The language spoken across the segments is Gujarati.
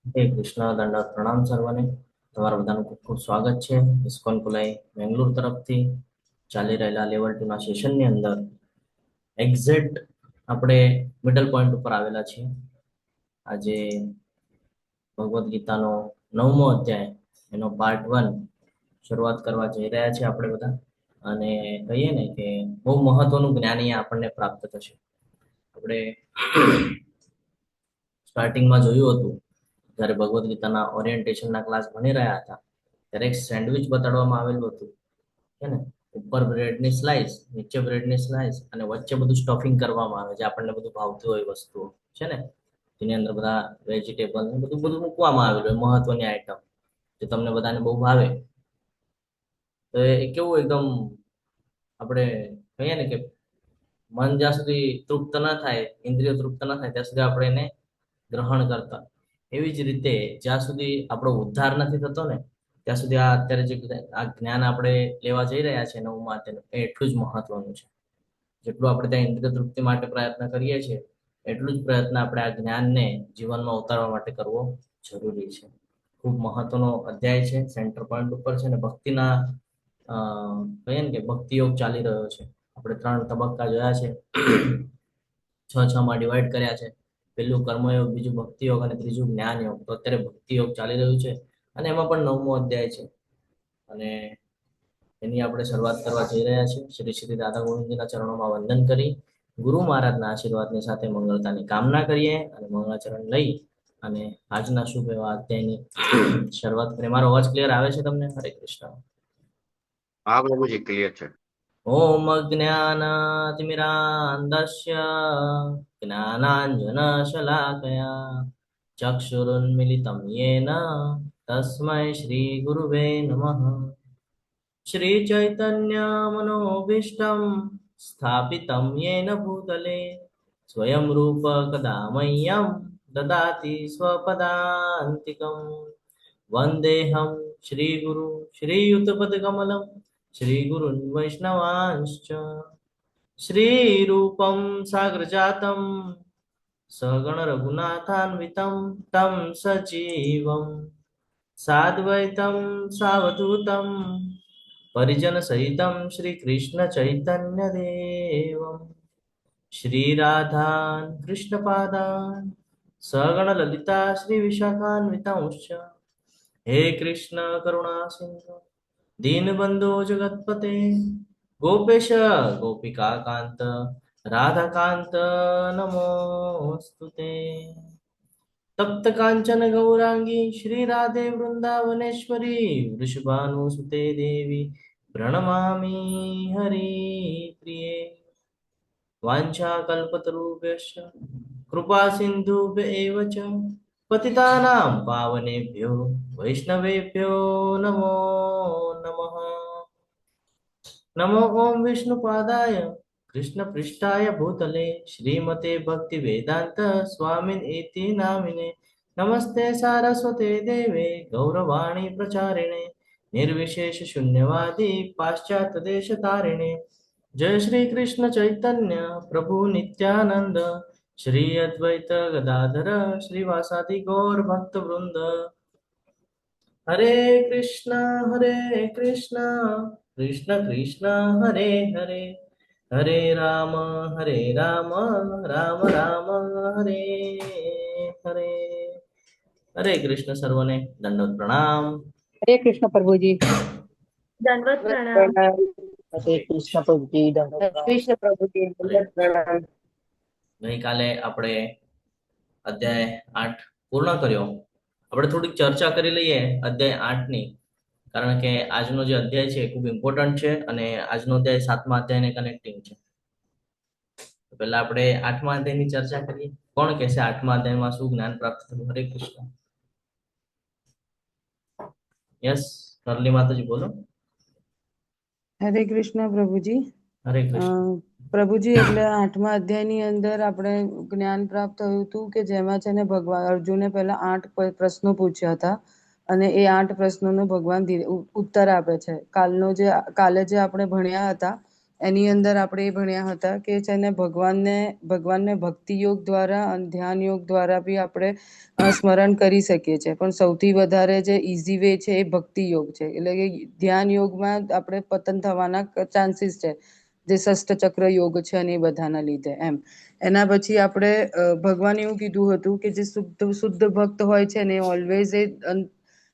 હરે કૃષ્ણ દંડવત પ્રણામ સર્વને. તમારા બધાનું ખૂબ ખૂબ સ્વાગત છે ઇસ્કોન કુલાઈ બેંગ્લોર તરફથી ચાલી રહેલા લેવલ 2 ના સેશનની અંદર એક્ઝેક્ટ આપણે મિડલ પોઈન્ટ ઉપર આવેલા છીએ. આજે ભગવદ્ ગીતાનો 9મો અધ્યાય એનો પાર્ટ 1 શરૂઆત કરવા જઈ રહ્યા છે આપણે બધા. અને કહીએ ને કે બહુ મહત્વનું જ્ઞાન અહીંયા આપણને પ્રાપ્ત થશે. આપણે સ્ટાર્ટિંગમાં જોયું હતું જ્યારે ભગવદ્ ગીતાના ઓરિએન્ટેશનના ક્લાસ ભણી રહ્યા હતા ત્યારે એક સેન્ડવિચ બતાડવામાં આવેલું હતું છે ને. ઉપર બ્રેડની સ્લાઇસ, નીચે બ્રેડની સ્લાઇસ અને વચ્ચે બધું સ્ટફિંગ કરવામાં આવે જે આપણને બધું ભાવતું હોય વસ્તુઓ છે ને. તેની અંદર બધા વેજીટેબલ ને બધું બધું મૂકવામાં આવેલું હોય મહત્વની આઈટમ જે તમને બધાને બહુ ભાવે. તો એ કેવું એકદમ આપણે કહીએ ને કે મન જ્યાં સુધી તૃપ્ત ના થાય, ઇન્દ્રિયો તૃપ્ત ના થાય ત્યાં સુધી આપણે એને ગ્રહણ કરતા. એવી જ રીતે જ્યાં સુધી આપણો ઉદ્ધાર નથી થતો ને ત્યાં સુધી આ અત્યારે જે આ જ્ઞાન આપણે લેવા જઈ રહ્યા છે નવમાં તેનું એ એટલું જ મહત્વનું છે. જેટલું આપણે ત્યાં ઇન્દ્રિય તૃપ્તિ માટે પ્રયત્ન કરીએ છીએ એટલું જ પ્રયત્ન આપણે આ જ્ઞાનને જીવનમાં ઉતારવા માટે કરવો જરૂરી છે. ખૂબ મહત્વનો અધ્યાય છે, સેન્ટર પોઈન્ટ ઉપર છે ને ભક્તિના અ કહીએ ને કે ભક્તિ યોગ ચાલી રહ્યો છે. આપણે 3 તબક્કા જોયા છે, 6 માં ડિવાઈડ કર્યા છે. પેલું કર્મયોગ, બીજું ભક્તિ યોગ અને ત્રીજું જ્ઞાન યોગ. તો અત્યારે ભક્તિ યોગ ચાલી રહ્યું છે અને એમાં પણ 9મો અધ્યાય છે. અને એની આપણે શરૂઆત કરવા જઈ રહ્યા છીએ. શ્રી શ્રી દાદા ગોવિંદજીના ચરણોમાં વંદન કરી ગુરુ મહારાજના આશીર્વાદની સાથે મંગળતાની કામના કરીએ અને મંગળાચરણ લઈ અને આજના શુભ એવા અધ્યાયની શરૂઆત કરીએ. મારો અવાજ ક્લિયર આવે છે તમને? હરે કૃષ્ણ. હા પ્રભુજી, ક્લિયર છે. ઓમ અજ્ઞાનાતિમિરાન્ધસ્ય જ્ઞાનાંજનશલાકયા ચક્ષુરુન્મિલિतं येन તસ્मै શ્રી ગુરુવે નમઃ. શ્રી ચૈતન્ય મનોભીષ્ટં સ્થાપિतं येन ભૂતલે સ્વયં રૂપ કદા મह्यं દદાતિ સ્વપદાન્તિકં. વંદેહમ શ્રી ગુરુ શ્રીયુતપદકમલમ શ્રીગુરુन् વૈષ્ણવાંશ્ચ. શ્રીરૂપં સાગ્રજાतं સગણ રઘુનાથાન્વિतं तं સજીવં સાદ્વૈतं સાવધૂतं પરિજન સહિतं શ્રીકૃષ્ણ ચૈતન્ય દેવમ શ્રીરાધાન કૃષ્ણપાદાન સગણ લલિતા શ્રી વિશાખાન્વિતાંશ્ચ. હે કૃષ્ણ કરુણા સિંધુ दीनबंधो जगतपते गोपेश गोपिका कांत राधाकांत नमोस्तुते. तप्त कांचन गौरांगी श्री राधे वृंदावनेश्वरी वृषभानुसुते देवी प्रणमामि हरिप्रिये. वाञ्छाकल्पतरुभ्यश्च कृपा सिन्धुभ्य एव च पतितानां पावनेभ्यो वैष्णवेभ्यो नमो नमः. नमो ओम विष्णुपादाय कृष्णपृष्ठाय भूतले श्रीमते भक्तिवेदांत स्वामिन् इति नामिने. नमस्ते सारस्वते देवे गौरवाणी प्रचारिणे निर्विशेष शून्यवादी पाश्चात्य देश तारिणे. जय श्री कृष्ण चैतन्य प्रभु नित्यानंद श्री अद्वैत गदाधर श्रीवासादि गौर भक्त वृंद. हरे कृष्ण कृष्ण कृष्ण हरे हरे हरे राम राम राम हरे हरे. हरे कृष्ण सर्वने दंडवत प्रणाम. हरे कृष्ण प्रभु जी। दंडवत प्रणाम। हरे कृष्ण प्रभु जी। कृष्ण प्रभु जी। प्रणाम। ગઈકાલે આપણે અધ્યાય 8 પૂર્ણ કર્યો. આપણે થોડીક ચર્ચા કરી લઈએ અધ્યાય 8 ની, કારણ કે આજનો જે અધ્યાય છે એ ખૂબ ઇમ્પોર્ટન્ટ છે અને આજનો અધ્યાય 7મા અધ્યાયને કનેક્ટિંગ છે. તો પહેલા આપણે 8મા અધ્યાયની ચર્ચા કરીએ. કોણ કહેશે 8મા અધ્યાયમાં શું જ્ઞાન પ્રાપ્ત થયું? હરે કૃષ્ણ. યસ, કરલી માતાજી બોલો. હરે કૃષ્ણ પ્રભુજી. હરે કૃષ્ણ. પ્રભુજી, એટલે 8મા અધ્યાયની અંદર આપણે જ્ઞાન પ્રાપ્ત થયું હતું કે જેમાં છે ને ભગવાન અર્જુને પહેલા 8 પ્રશ્નો પૂછ્યા હતા અને એ 8 પ્રશ્નોનો ભગવાન ઉત્તર આપે છે. કાલે જે આપણે ભણ્યા હતા એની અંદર આપણે એ ભણ્યા હતા કે છે ને ભગવાનને ભક્તિ યોગ દ્વારા અને ધ્યાન યોગ દ્વારા બી આપણે સ્મરણ કરી શકીએ છીએ, પણ સૌથી વધારે જે ઇઝી વે છે એ ભક્તિ યોગ છે. એટલે કે ધ્યાન યોગમાં આપણે પતન થવાના ચાન્સીસ છે, જે ષષ્ઠ ચક્ર યોગ છે અને એ બધાના લીધે એમ. એના પછી આપણે ભગવાન એવું કીધું હતું કે જે શુદ્ધ ભક્ત હોય છે ને એ ઓલવેઝ એ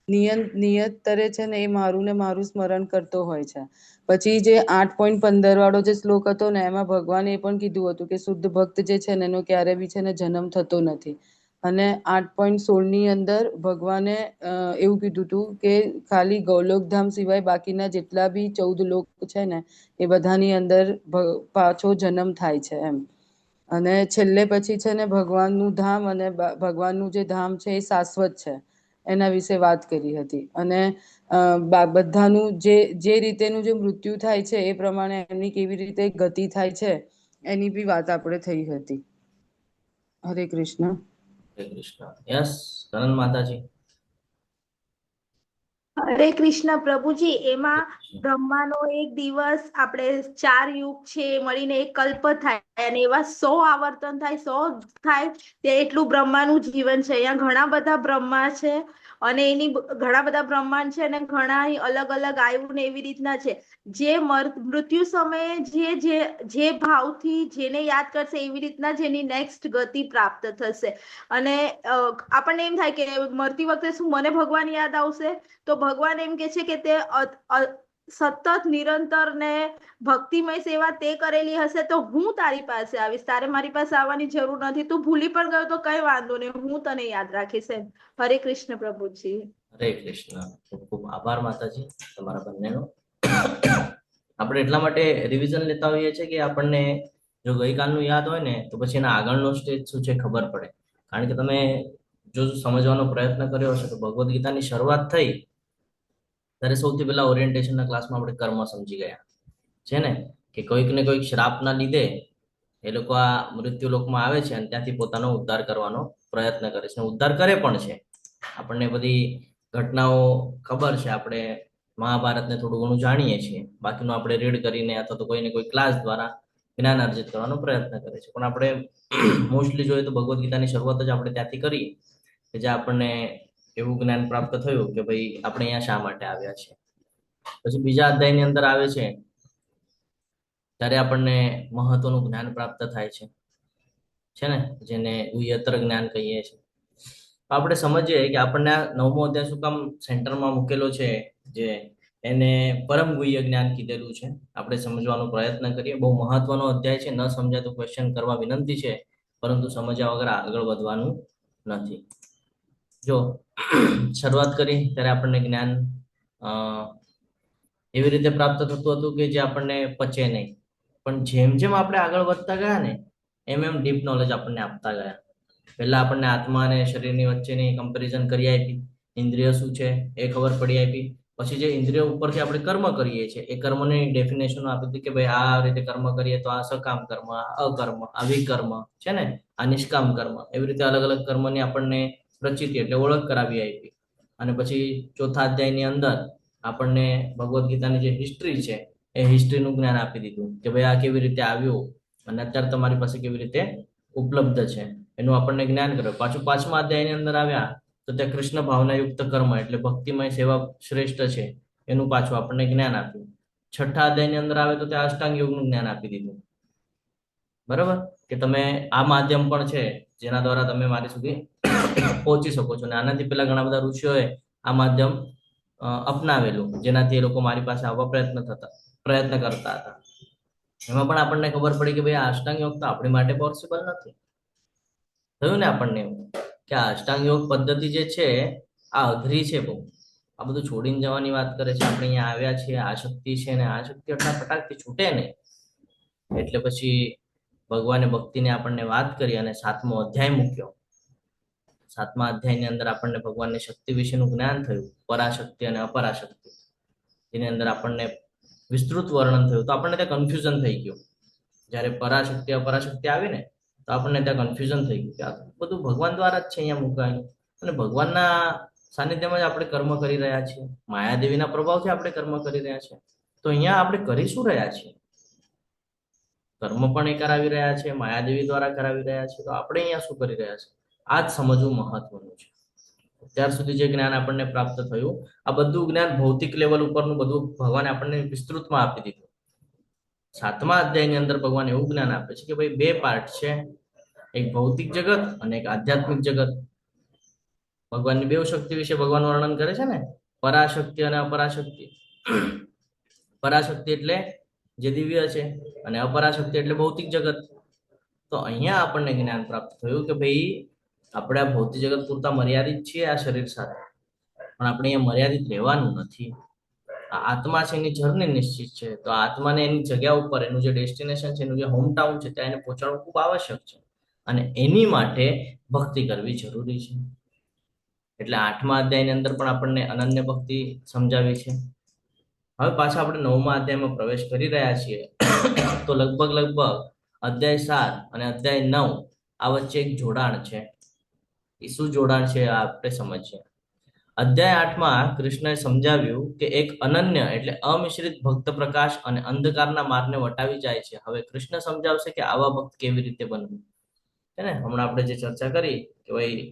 નિયતરે છે ને એ મારું સ્મરણ કરતો હોય છે. પછી જે 8.15 વાળો જે શ્લોક હતો ને એમાં ભગવાને એ પણ કીધું હતું કે શુદ્ધ ભક્ત જે છે ને એનો ક્યારે બી છે ને જન્મ થતો નથી. અને 8.16 ની અંદર ભગવાને એવું કીધું હતું કે ખાલી ગૌલોકધામ સિવાય બાકીના જેટલા બી 14 લોક છે ને એ બધાની અંદર પાછો જન્મ થાય છે એમ. અને છેલ્લે પછી છે ને ભગવાનનું ધામ અને ભગવાનનું જે ધામ છે એ શાશ્વત છે, એના વિશે વાત કરી હતી. અને બધાનું જે રીતેનું જે મૃત્યુ થાય છે એ પ્રમાણે એમની કેવી રીતે ગતિ થાય છે એની બી વાત આપણે થઈ હતી. હરે કૃષ્ણ. હરે કૃષ્ણ. યસ, ધનન માતાજી. હરે કૃષ્ણ પ્રભુજી. એમાં બ્રહ્માનો એક દિવસ આપણે 4 યુગ છે મળીને એક કલ્પ થાય અને એવા 100 આવર્તન થાય, 100 થાય તે એટલું બ્રહ્માનું જીવન છે. અહીંયા ઘણા બધા બ્રહ્મા છે અને એની ઘણા બધા બ્રહ્માંડ છે અને ઘણા અલગ અલગ આયુ ને એવી રીતના છે. જે મૃત્યુ સમયે જે ભાવથી જેને યાદ કરશે એવી રીતના જેની નેક્સ્ટ ગતિ પ્રાપ્ત થશે. અને આપણને એમ થાય કે મરતી વખતે શું મને ભગવાન યાદ આવશે, તો ભગવાન એમ કે છે કે તે સતત નિરંતર ને ભક્તિમય સેવા તે કરેલી હશે તો હું તારી પાસે આવીશ. તારે મારી પાસે આવવાની જરૂર નથી. તું ભૂલી પણ ગયો તો કઈ વાંધો નહીં, હું તને યાદ રાખીશ એમ. હરે કૃષ્ણ પ્રભુજી. હરે કૃષ્ણ. ખૂબ ખૂબ આભાર માતાજી તમારા બંનેનો. આપણે એટલા માટે રિવિઝન લેતા હોઈએ છીએ કે આપણને જો ગઈકાલનું યાદ હોય ને તો પછી એના આગળનો સ્ટેજ શું છે ખબર પડે. કારણ કે તમે જો સમજવાનો પ્રયત્ન કર્યો હશે તો ભગવદ્ ગીતાની શરૂઆત થઈ ત્યારે સૌથી પહેલા ઓરિએન્ટેશનના ક્લાસમાં આપણે કર્મ સમજી ગયા છે ને, કે કોઈક ને કોઈક શ્રાપના લીધે એ લોકો આ મૃત્યુ લોકમાં આવે છે અને ત્યાંથી પોતાનો ઉદ્ધાર કરવાનો પ્રયત્ન કરે છે, ઉદ્ધાર કરે પણ છે. આપણને બધી ઘટનાઓ ખબર છે, આપણે મહાભારતને થોડું ઘણું જાણીએ છીએ, બાકીનું આપણે રીડ કરીને અથવા તો કોઈને કોઈ ક્લાસ દ્વારા જ્ઞાન અર્જિત કરવાનો પ્રયત્ન કરે છે. પણ આપણે મોસ્ટલી જોઈએ તો ભગવદ્ ગીતાની શરૂઆત જ આપણે ત્યાંથી કરી કે જે આપણને એવું જ્ઞાન પ્રાપ્ત થયું કે ભાઈ આપણે અહીંયા શા માટે આવ્યા છે. પછી બીજા અધ્યાયની અંદર આવે છે ત્યારે આપણને મહત્વનું જ્ઞાન પ્રાપ્ત થાય છે ને, જેને ગુહ્યતર જ્ઞાન કહીએ છીએ. આપણે સમજીએ કે આપણને આ 9મો અધ્યાય શું કામ સેન્ટરમાં મૂકેલો છે, જે એને પરમ ગુહ્ય જ્ઞાન કીધેલું છે. આપણે સમજવાનો પ્રયત્ન કરીએ. બહુ મહત્વનો અધ્યાય છે, ન સમજાય તો ક્વેશ્ચન કરવા વિનંતી છે, પરંતુ સમજ્યા વગર આગળ વધવાનું નથી. જો શરૂઆત કરી ત્યારે આપણને જ્ઞાન એવી રીતે પ્રાપ્ત થતું હતું કે જે આપણને પચે નહીં, પણ જેમ જેમ આપણે આગળ વધતા ગયા ને એમ એમ ડીપ નોલેજ આપણને આપતા ગયા. પહેલા આપણને આત્મા અને શરીરની વચ્ચેની કમ્પેરિઝન કરી આપી, ઇન્દ્રિય શું છે એ ખબર પડી આપી. પછી જે ઇન્દ્રિયો ઉપરથી આપણે કર્મ કરીએ છીએ એ કર્મની ડેફિનેશન આપી હતી કે ભાઈ આ રીતે કર્મ કરીએ તો આ સકામ કર્મ, આ અકર્મ, આ વિકર્મ છે ને, આ નિષ્કામ કર્મ, એવી રીતે અલગ અલગ કર્મની આપણને પ્રચિતિ એટલે ઓળખ કરાવી આપી. અને પછી ચોથા અધ્યાયની અંદર આપણને ભગવદ્ ગીતાની જે હિસ્ટ્રી છે એ હિસ્ટ્રીનું જ્ઞાન આપી દીધું કે ભાઈ આ કેવી રીતે આવ્યું અને અત્યારે તમારી પાસે કેવી રીતે ઉપલબ્ધ છે એનું આપણને જ્ઞાન કર્યું. પાછું 5મા અધ્યાયની અંદર આવ્યા તો ત્યાં કૃષ્ણ ભાવનાયુક્ત કર્મ એટલે ભક્તિમય સેવા શ્રેષ્ઠ છે એનું પાછું આપણને જ્ઞાન આપ્યું. 6ઠા અધ્યાયની અંદર આવે તો ત્યાં અષ્ટાંગ યોગનું જ્ઞાન આપી દીધું. બરાબર, કે તમે આ માધ્યમ પણ છે જેના દ્વારા તમે મારી સુધી પહોંચી શકો છો. અને આનાથી પેલા ઘણા બધા ઋષિઓએ આ માધ્યમ અપનાવેલું, જેનાથી એ લોકો મારી પાસે આવવા પ્રયત્ન કરતા હતા. એમાં પણ આપણને ખબર પડી કે ભાઈ આ અષ્ટાંગ યોગ તો આપણી માટે પોસિબલ નથી. થયું ને આપણને એવું કે આ અષ્ટાંગ યોગ પદ્ધતિ જે છે આ અઘરી છે બહુ. આ બધું છોડીને જવાની વાત કરે છે. આપણે અહીંયા આવ્યા છીએ, આ શક્તિ છે ને આ શક્તિ એટલા ફટાકથી છૂટે નહીં. એટલે પછી ભગવાને ભક્તિને આપણને વાત કરી અને 7મો અધ્યાય મૂક્યો. 7મા અધ્યાયની અંદર આપણને ભગવાનની શક્તિ વિશેનું જ્ઞાન થયું, પરાશક્તિ અને અપરાશક્તિ, જેની અંદર આપણને વિસ્તૃત વર્ણન થયું. તો આપણને ત્યાં કન્ફ્યુઝન થઈ ગયું. જ્યારે પરાશક્તિ અપરાશક્તિ આવી ને તો આપણને ત્યાં કન્ફ્યુઝન થઈ ગયું કે આ બધું ભગવાન દ્વારા જ છે અહીંયા મુકાયેલું, અને ભગવાનના સાનિધ્યમાં જ આપણે કર્મ કરી રહ્યા છીએ, માયાદેવીના પ્રભાવથી આપણે કર્મ કરી રહ્યા છીએ. તો અહીંયા આપણે કરી શું રહ્યા છીએ? કર્મ પણ એ કરાવી રહ્યા છે, માયાદેવી દ્વારા કરાવી રહ્યા છે. તો આપણે અહીંયા શું કરી રહ્યા છે, આ જ સમજવું મહત્વનું છે. અત્યાર સુધી જે જ્ઞાન આપણને પ્રાપ્ત થયું, આ બધું જ્ઞાન ભૌતિક લેવલ ઉપરનું બધું ભગવાને આપણને વિસ્તૃતમાં આપી દીધું. 7મા અધ્યાયની અંદર ભગવાન એવું જ્ઞાન આપે છે કે ભાઈ 2 પાર્ટ છે, એક ભૌતિક જગત અને એક આધ્યાત્મિક જગત. ભગવાનની 2 શક્તિ વિશે ભગવાન વર્ણન કરે છે ને, પરાશક્તિ અને અપરાશક્તિ. પરાશક્તિ એટલે જે દિવ્ય છે અને અપરાશક્તિ એટલે ભૌતિક જગત. તો અહીંયા આપણને જ્ઞાન પ્રાપ્ત થયું કે ભાઈ આપણે આ ભૌતિક જગત પૂરતા મર્યાદિત છીએ આ શરીર સાથે, પણ આપણે અહીંયા મર્યાદિત રહેવાનું નથી. આ આત્મા છે, એની જર્ની નિશ્ચિત છે. તો આત્માને એની જગ્યા ઉપર, એનું જે ડેસ્ટિનેશન છે, એનું જે હોમ ટાઉન છે, ત્યાં એને પહોંચાડવું ખૂબ આવશ્યક છે, અને એની માટે ભક્તિ કરવી જરૂરી છે. એટલે 8મા અધ્યાયની અંદર પણ આપણને અનન્ય ભક્તિ સમજાવી છે. હવે પાછા આપણે 9મા અધ્યાયમાં પ્રવેશ કરી રહ્યા છીએ. તો લગભગ અધ્યાય 7 અને અધ્યાય 9 આ વચ્ચે એક જોડાણ છે. એ શું જોડાણ છે આ આપણે સમજીએ. અધ્યાય 8માં કૃષ્ણએ સમજાવ્યું કે એક અનન્ય એટલે અમિશ્રિત ભક્ત પ્રકાશ અને અંધકારના માર્ગને વટાવી જાય છે. હવે કૃષ્ણ સમજાવશે કે આવા ભક્ત કેવી રીતે બનવું. છે ને, હમણાં આપણે જે ચર્ચા કરી કે ભાઈ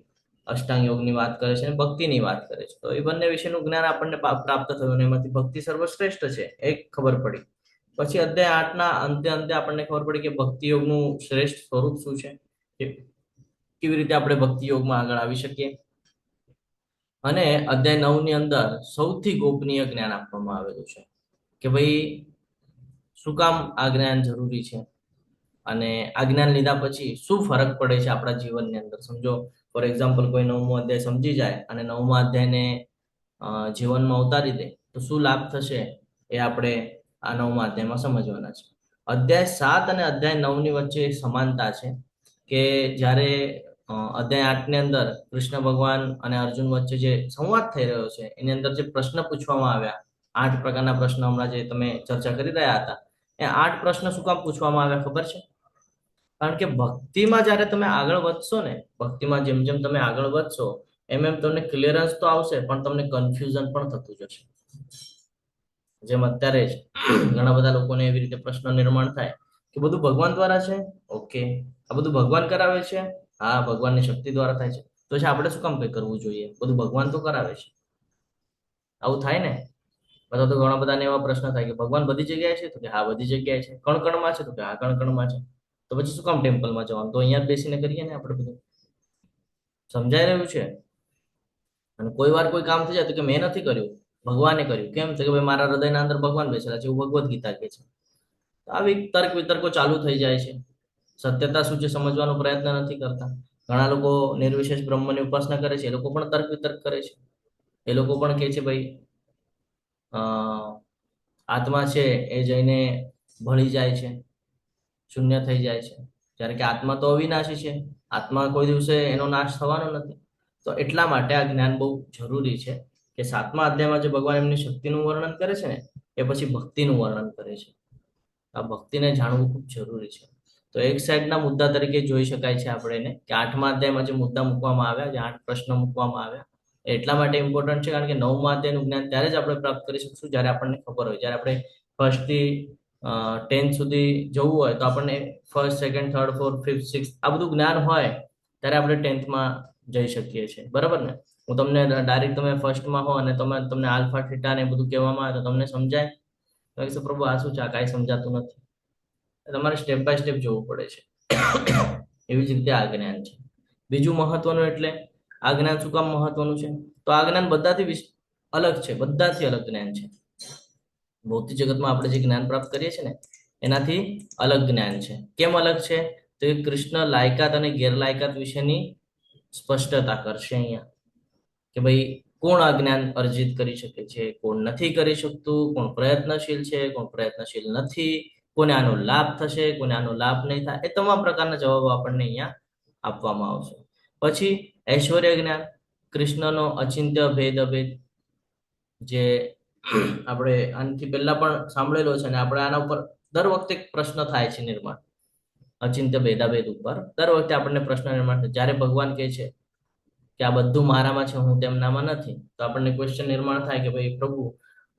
અષ્ટાંગ યોગની વાત કરે છે અને ભક્તિની વાત કરે છે, તો એ બંને વિશેનું જ્ઞાન આપણને પ્રાપ્ત થયું અને એમાંથી ભક્તિ સર્વશ્રેષ્ઠ છે એક ખબર પડી. પછી અધ્યાય 8ના અંતે આપણને ખબર પડી કે ભક્તિ યોગનું શ્રેષ્ઠ સ્વરૂપ શું છે, કેવી રીતે આપણે ભક્તિ યોગમાં આગળ આવી શકીએ. અને અધ્યાય 9ની અંદર સૌથી ગોપનીય જ્ઞાન આપવામાં આવેલું છે કે ભાઈ શું કામ આ જ્ઞાન જરૂરી છે અને આ જ્ઞાન લીધા પછી શું ફરક પડે છે આપણા જીવનની અંદર. સમજો ફોર એક્ઝામ્પલ કોઈ 9મો અધ્યાય સમજી જાય અને 9મા અધ્યાયને જીવનમાં ઉતારી દે તો શું લાભ થશે એ આપણે આ 9મા અધ્યાયમાં સમજવાના છે. અધ્યાય 7 અને અધ્યાય 9ની વચ્ચે સમાનતા છે કે જ્યારે અધ્યાય 8ની અંદર કૃષ્ણ ભગવાન અને અર્જુન વચ્ચે જે સંવાદ થઈ રહ્યો છે એની અંદર જે પ્રશ્ન પૂછવામાં આવ્યા, 8 પ્રકારના પ્રશ્ન હમણાં જે તમે ચર્ચા કરી રહ્યા હતા, એ 8 પ્રશ્ન શું કામ પૂછવામાં આવ્યા ખબર છે? કારણ કે ભક્તિમાં જ્યારે તમે આગળ વધશો ને, ભક્તિમાં જેમ જેમ તમે આગળ વધશો એમ તમને ક્લિયરન્સ તો આવશે, પણ તમને કન્ફ્યુઝન પણ થતું જશે. જેમ અત્યારે જ ઘણા બધા લોકોને એવી રીતે પ્રશ્ન નિર્માણ થાય કે બધું ભગવાન દ્વારા છે, ઓકે, આ બધું ભગવાન કરાવે છે, હા ભગવાનની શક્તિ દ્વારા થાય છે, તો આપણે શું કામ કઈ કરવું જોઈએ, બધું ભગવાન તો કરાવે છે. આવું થાય ને. અથવા તો ઘણા બધાને એવા પ્રશ્ન થાય કે ભગવાન બધી જગ્યાએ છે, તો કે હા બધી જગ્યાએ છે. કણ કણમાં છે, તો કે હા કણ કણમાં છે. તો પછી શું કામ ટેમ્પલમાં જવાનું, તો અહીંયા જ બેસીને કરીએ ને આપણે બધું. સમજાઈ રહ્યું છે? અને કોઈ વાર કોઈ કામ થઈ જાય તો કે મેં નથી કર્યું, ભગવાને કર્યું. કેમ? તો કે ભાઈ મારા હૃદયના અંદર ભગવાન બેસેલા છે, એવું ભગવદ્ ગીતા કહે છે. આવી તર્ક વિતર્કો ચાલુ થઈ જાય છે. સત્યતા શું છે સમજવાનો પ્રયત્ન નથી કરતા. ઘણા લોકો નિર્વિશેષ બ્રહ્મની ઉપાસના કરે છે, એ લોકો પણ તર્ક વિતર્ક કરે છે. એ લોકો પણ કહે છે ભાઈ આત્મા છે એ જઈને ભળી જાય છે, શૂન્ય થઈ જાય છે, જ્યારે કે આત્મા તો અવિનાશી છે, આત્મા કોઈ દિવસે એનો નાશ થવાનો નથી. તો એટલા માટે આ જ્ઞાન બહુ જરૂરી છે કે 7મા અધ્યાયમાં જે ભગવાન એમની શક્તિનું વર્ણન કરે છે ને, એ પછી ભક્તિનું વર્ણન કરે છે. આ ભક્તિને જાણવું ખૂબ જરૂરી છે. તો એક સાઈડના મુદ્દા તરીકે જોઈ શકાય છે આપણે એને કે 8મા અધ્યાયમાં જે મુદ્દા મૂકવામાં આવ્યા, જે 8 પ્રશ્ન મૂકવામાં આવ્યા, એટલા માટે ઇમ્પોર્ટન્ટ છે કારણ કે 9મા અધ્યાયનું જ્ઞાન ત્યારે જ આપણે પ્રાપ્ત કરી શકશું જ્યારે આપણને ખબર હોય. જ્યારે આપણે 1st થી 10th સુધી જવું હોય તો આપણને 1st, 2nd, 3rd, 4th, 5th, 6th આ બધું જ્ઞાન હોય ત્યારે આપણે 10thમાં જઈ શકીએ છીએ. બરાબર ને? હું તમને ડાયરેક્ટ તમે 1stમાં હો અને તમને આલ્ફા થીટા ને બધું કહેવામાં આવે તો તમને સમજાય? તો પ્રભુ આ શું છે, આ કાંઈ સમજાતું નથી. તમારે સ્ટેપ બાય સ્ટેપ જોવું પડે છે. એવી જ રીતે આ જ્ઞાન છે. બીજું મહત્વનું એટલે આ જ્ઞાન શું કામ મહત્વનું છે? તો આ જ્ઞાન બધાથી અલગ છે, બધાથી અલગ જ્ઞાન છે. ભૌતિક જગતમાં આપણે જે જ્ઞાન પ્રાપ્ત કરીએ છીએ ને એનાથી અલગ જ્ઞાન છે. કેમ અલગ છે? તો એ કૃષ્ણ લાયકાત અને ગેરલાયકાત વિશેની સ્પષ્ટતા કરશે અહીંયા કે ભાઈ કોણ આ જ્ઞાન અર્જિત કરી શકે છે, કોણ નથી કરી શકતું, કોણ પ્રયત્નશીલ છે, કોણ પ્રયત્નશીલ નથી, કોને આનો લાભ થશે, કોને આનો લાભ નહીં થાય, એ તમામ પ્રકારના જવાબો આપણને અહીંયા આપવામાં આવશે. પછી ઐશ્વર્ય જ્ઞાન, કૃષ્ણનો અચિંત્ય ભેદ અભેદ, જે આપણે આનાથી પહેલા પણ સાંભળેલો છે અને આપણે આના ઉપર દર વખતે પ્રશ્ન થાય છે નિર્માણ, અચિંત્ય ભેદાભેદ ઉપર દર વખતે આપણને પ્રશ્ન નિર્માણ થાય. જ્યારે ભગવાન કહે છે કે આ બધું મારામાં છે, હું તેમનામાં નથી, તો આપણને ક્વેશ્ચન નિર્માણ થાય કે ભાઈ પ્રભુ,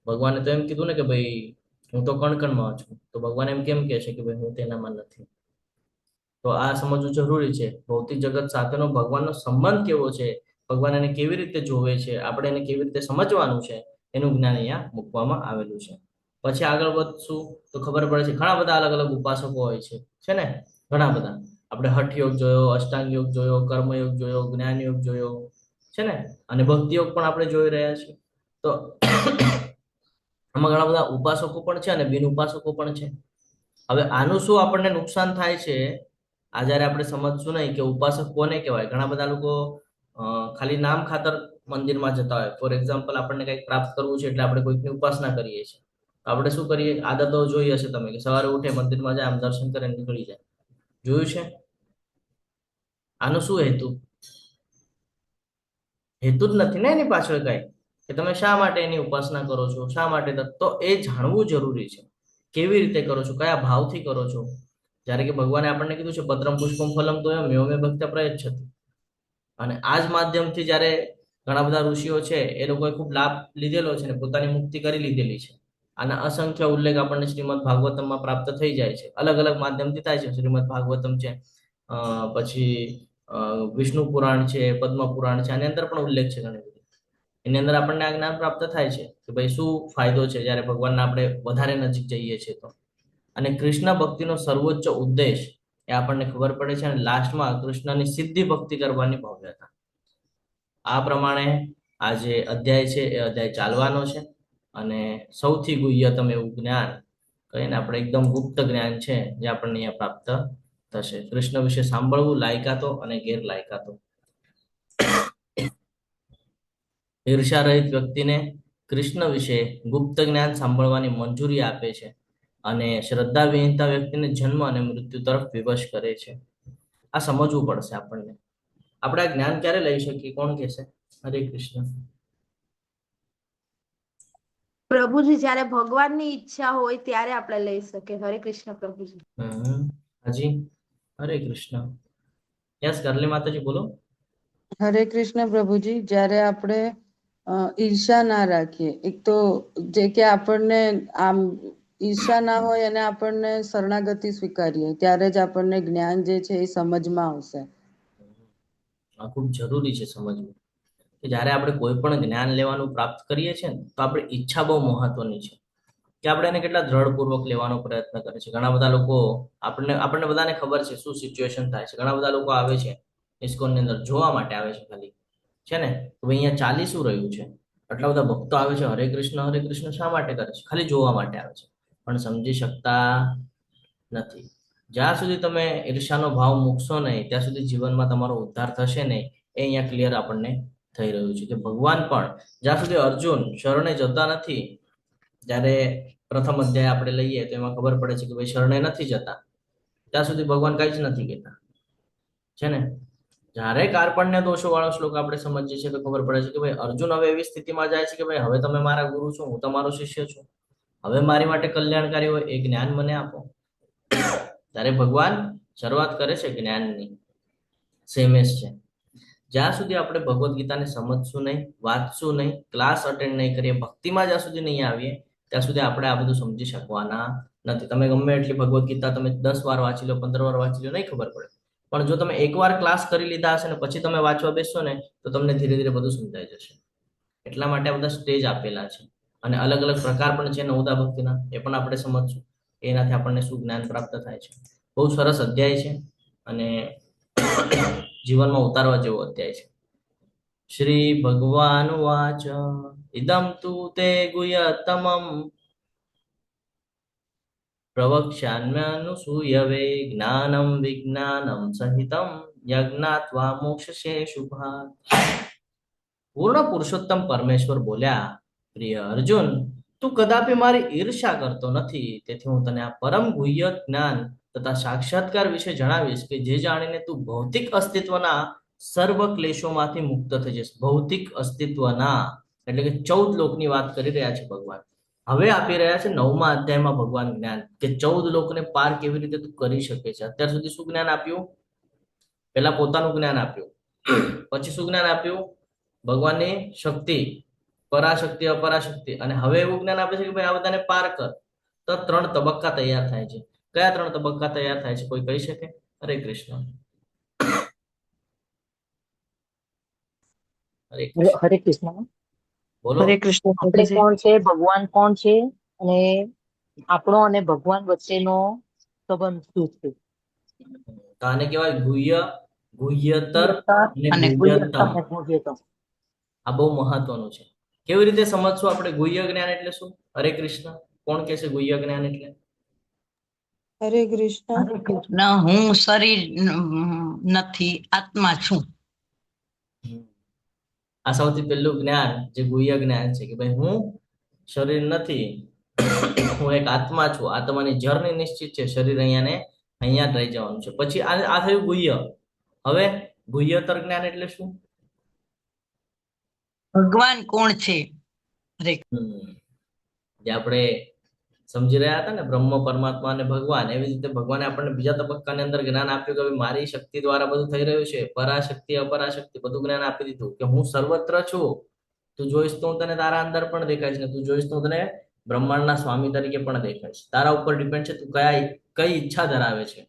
ભગવાને તો એમ કીધું ને કે ભાઈ હું તો કણકણમાં છું, તો ભગવાન એમ કેમ કહે છે કે ભાઈ હું તેનામાં નથી? તો આ સમજવું જરૂરી છે. ભૌતિક જગત સાથેનો ભગવાનનો સંબંધ કેવો છે, ભગવાન એને કેવી રીતે જોવે છે, આપણે એને કેવી રીતે સમજવાનું છે, એનું જ્ઞાન અહીંયા મૂકવામાં આવેલું છે. પછી આગળ વધશું તો ખબર પડે છે ઘણા બધા અલગ અલગ ઉપાસકો હોય છે ને, ઘણા બધા. આપણે હઠ યોગ જોયો, અષ્ટાંગ યોગ જોયો, કર્મયોગ જોયો, જ્ઞાન યોગ જોયો છે ને, અને ભક્તિ યોગ પણ આપણે જોઈ રહ્યા છીએ. તો આમાં ઘણા બધા ઉપાસકો પણ છે અને બિન ઉપાસકો પણ છે. હવે આનું શું આપણને નુકસાન થાય છે, આ જયારે આપણે સમજશું નહીં કે ઉપાસક કોને કહેવાય. ઘણા બધા લોકો ખાલી નામ ખાતર મંદિરમાં જતા હોય. ફોર એક્ઝામ્પલ, આપણને કંઈક પ્રાપ્ત કરવું છે એટલે આપણે કોઈકની ઉપાસના કરીએ છીએ. તો આપણે શું કરીએ, આદતો જોઈ હશે તમે કે સવારે ઉઠે મંદિરમાં જાય, આમ દર્શન કરે નીકળી જાય. જોયું છે? આનો શું હેતુ? હેતુ જ નથી ને એની પાછળ કઈ, કે તમે શા માટે એની ઉપાસના કરો છો, શા માટે. તો એ જાણવું જરૂરી છે. કેવી રીતે કરો છો, કયા ભાવથી કરો છો. જ્યારે કે ભગવાને આપણને કીધું છે પત્રમ પુષ્પમ ફલમ તો એમ મે ભક્ત પ્રયચ્છતિ. અને આ જ માધ્યમથી જ્યારે ઘણા બધા ઋષિઓ છે એ લોકોએ ખૂબ લાભ લીધેલો છે ને પોતાની મુક્તિ કરી લીધેલી છે. આના અસંખ્ય ઉલ્લેખ આપણને શ્રીમદ ભાગવતમમાં પ્રાપ્ત થઈ જાય છે. અલગ અલગ માધ્યમથી થાય છે. શ્રીમદ ભાગવતમ છે, પછી વિષ્ણુ પુરાણ છે, પદ્મ પુરાણ છે, આની અંદર પણ ઉલ્લેખ છે ઘણી બધી. એની અંદર આપણને આ જ્ઞાન પ્રાપ્ત થાય છે કે ભાઈ શું ફાયદો છે જ્યારે ભગવાનના આપણે વધારે નજીક જઈએ છીએ તો. અને કૃષ્ણ ભક્તિનો સર્વોચ્ચ ઉદ્દેશ એ આપણને ખબર પડે છે. અને લાસ્ટમાં કૃષ્ણની સિદ્ધિ ભક્તિ કરવાની ભવ્યતા. આ પ્રમાણે આ જે અધ્યાય છે એ અધ્યાય ચાલવાનો છે. અને સૌથી ગુહ્યતમ એવું જ્ઞાન કહીને આપણે એકદમ ગુપ્ત જ્ઞાન છે જે આપણને અહીંયા પ્રાપ્ત થશે. કૃષ્ણ વિશે સાંભળવું લાયકાતો અને ગેરલાયકાતો. ઈર્ષા રહિત વ્યક્તિને કૃષ્ણ વિશે ગુપ્ત જ્ઞાન સાંભળવાની મંજૂરી આપે છે અને શ્રદ્ધા વિહીનતા વ્યક્તિને જન્મ અને મૃત્યુ તરફ વિવશ કરે છે. આ સમજવું પડશે આપણને. આપણે આ જ્ઞાન ક્યારે લઈ શકીએ, કોણ કહેશે? હરે કૃષ્ણ. પ્રભુજી, જ્યારે ભગવાનની ઈચ્છા હોય ત્યારે આપણે લઈ શકીએ. હરે કૃષ્ણ પ્રભુજી. હાજી, હરે કૃષ્ણ. યસ કરલી માતાજી બોલો. હરે કૃષ્ણ પ્રભુજી. જ્યારે આપણે ઈર્ષા ના રાખીએ, એક તો જે કે આપણને આમ ઈર્ષા ના હોય અને આપણને શરણાગતિ સ્વીકારીએ, ત્યારે જ આપણને જ્ઞાન જે છે એ સમજમાં આવશે. આ ખૂબ જરૂરી છે સમજવું કે જ્યારે આપણે કોઈ પણ જ્ઞાન લેવાનું પ્રાપ્ત કરીએ છીએ ને તો આપણી ઈચ્છા બહુ મહત્વની છે કે આપણે એને કેટલા દ્રઢપૂર્વક લેવાનો પ્રયત્ન કરે છે. ઘણા બધા લોકો આપણને બધાને ખબર છે શું સિચ્યુએશન થાય છે. ઘણા બધા લોકો આવે છે ઇસ્કોનની અંદર જોવા માટે આવે છે ખાલી, છે ને, તો ભાઈ અહીંયા ચાલી શું રહ્યું છે. આટલા બધા ભક્તો આવે છે, હરે કૃષ્ણ શા માટે કરે છે? ખાલી જોવા માટે આવે છે, પણ સમજી શકતા નથી. જ્યાં સુધી તમે ઈર્ષાનો ભાવ મૂકશો નહીં ત્યાં સુધી જીવનમાં તમારો ઉદ્ધાર થશે નહીં. એ અહીંયા ક્લિયર આપણને થઈ રહ્યું છે કે ભગવાન પણ જ્યાં સુધી અર્જુન શરણે જતા નથી, જ્યારે પ્રથમ અધ્યાય આપણે લઈએ તો એમાં ખબર પડે છે કે ભાઈ શરણે નથી જતા, ત્યાં સુધી ભગવાન કઈ જ નથી કહેતા, છે ને. જ્યારે કાર્પણ્ય દોષો વાળો શ્લોક આપણે સમજીએ છીએ તો ખબર પડે છે કે ભાઈ અર્જુન હવે એવી સ્થિતિમાં જાય છે કે ભાઈ હવે તમે મારા ગુરુ છો, હું તમારો શિષ્ય છું, હવે મારી માટે કલ્યાણકારી હોય એ જ્ઞાન મને આપો. ત્યારે ભગવાન શરૂઆત કરે છે જ્ઞાનની. સેમેશ છે. જ્યાં સુધી આપણે ભગવદ્ ગીતાને સમજશું નહીં, વાંચશું નહીં, ક્લાસ અટેન્ડ નહીં કરીએ, ભક્તિમાં જ્યાં સુધી નહીં આવીએ ત્યાં સુધી આપણે આ બધું સમજી શકવાના નથી. તમે ગમે એટલી ભગવદ્ ગીતા તમે 10 વાર વાંચી લો, 15 વાર વાંચી લો, નહીં ખબર પડે. પણ જો તમે એકવાર ક્લાસ કરી લીધા હશે ને પછી તમે વાંચવા બેસશો ને તો તમને ધીરે ધીરે બધું સમજાઈ જશે. એટલા માટે આ બધા સ્ટેજ આપેલા છે અને અલગ અલગ પ્રકાર પણ છે નવદા ભક્તિના, એ પણ આપણે સમજશું. એનાથી આપણને શું જ્ઞાન પ્રાપ્ત થાય છે. બહુ સરસ અધ્યાય છે અને જીવનમાં ઉતારવા જેવો અધ્યાય છે. શ્રી ભગવાન વાચ ઇદમ તુ તે ગુહ્યતમં પ્રવક્ષ્યામ્યનુસૂયવે જ્ઞાનમ વિજ્ઞાનમ સહિતમ યજ્ઞાત્વા મોક્ષશે શુભાત. પૂર્ણ પુરુષોત્તમ પરમેશ્વર બોલ્યા, પ્રિય અર્જુન, તું કદાપી મારી ઈર્ષા કરતો નથી, તેથી હું તને આ પરમ ગુહ્ય જ્ઞાન તથા સાક્ષાત્કાર વિશે જણાવીશ કે જે જાણીને તું ભૌતિક અસ્તિત્વના સર્વ ક્લેશોમાંથી મુક્ત થઈ જશે. ભૌતિક અસ્તિત્વના એટલે કે 14 લોકની વાત કરી રહ્યા છે ભગવાન. હવે આપી રહ્યા છે 9મા અધ્યાયમાં ભગવાન જ્ઞાન કે 14 લોકને પાર કેવી રીતે તું કરી શકે છે. અત્યાર સુધી શું જ્ઞાન આપ્યું? પહેલા પોતાનું જ્ઞાન આપ્યું, પછી શું જ્ઞાન આપ્યું? ભગવાનની શક્તિ, પરાશક્તિ, અપરાશક્તિ, અને હવે એવું જ્ઞાન આપે છે કે ભાઈ આ બધાને પાર કર. તો 3 તબક્કા તૈયાર થાય છે. કયા 3 તબક્કા તૈયાર થાય છે કોઈ કહી શકે? હરે કૃષ્ણ. હરે કૃષ્ણ. હરે કૃષ્ણ. બોલો. હરે કૃષ્ણ આપણે પ્રભુજી. કોણ છે, ભગવાન કોણ છે, અને આપણો અને ભગવાન વચ્ચેનો સંબંધ શું છે? તો આને કહેવાય ગુહ્ય, ગુહ્યતર અને અને ગુહ્યતમ. તમે પૂછ્યું તો. આ બહુ મહત્વનું છે. કેવી રીતે સમજશું આપણે ગુહ્ય જ્ઞાન એટલે શું? હરે કૃષ્ણ. કોણ કહે છે ગુહ્ય જ્ઞાન એટલે? હરે કૃષ્ણ. હરે કૃષ્ણ. હું શરીર નથી, આત્મા છું. આ સૌથી પહેલું જ્ઞાન જે ગુહ્ય જ્ઞાન છે કે ભાઈ હું શરીર નથી, હું એક આત્મા છું. આત્માની જર્ની નિશ્ચિત છે. શરીર અહીંયા જ રહી જવાનું છે. પછી આ થયું ગુહ્ય. હવે ગુહ્યતર જ્ઞાન એટલે શું? ભગવાન કોણ છે? હરે જે આપણે સમજી રહ્યા હતા ને, બ્રહ્મ, પરમાત્મા અને ભગવાન, એવી રીતે ભગવાને આપણને બીજા તબક્કાની અંદર જ્ઞાન આપ્યું કે ભાઈ મારી શક્તિ દ્વારા બધું થઈ રહ્યું છે. પરાશક્તિ, અપરાશક્તિ બધું જ્ઞાન આપી દીધું કે હું સર્વત્ર છું. તું જોઈશ તો હું તને તારા અંદર પણ દેખાઈશ ને તું જોઈશ તો હું તને બ્રહ્માંડના સ્વામી તરીકે પણ દેખાઈશ. તારા ઉપર ડિપેન્ડ છે તું કઈ ઈચ્છા ધરાવે છે.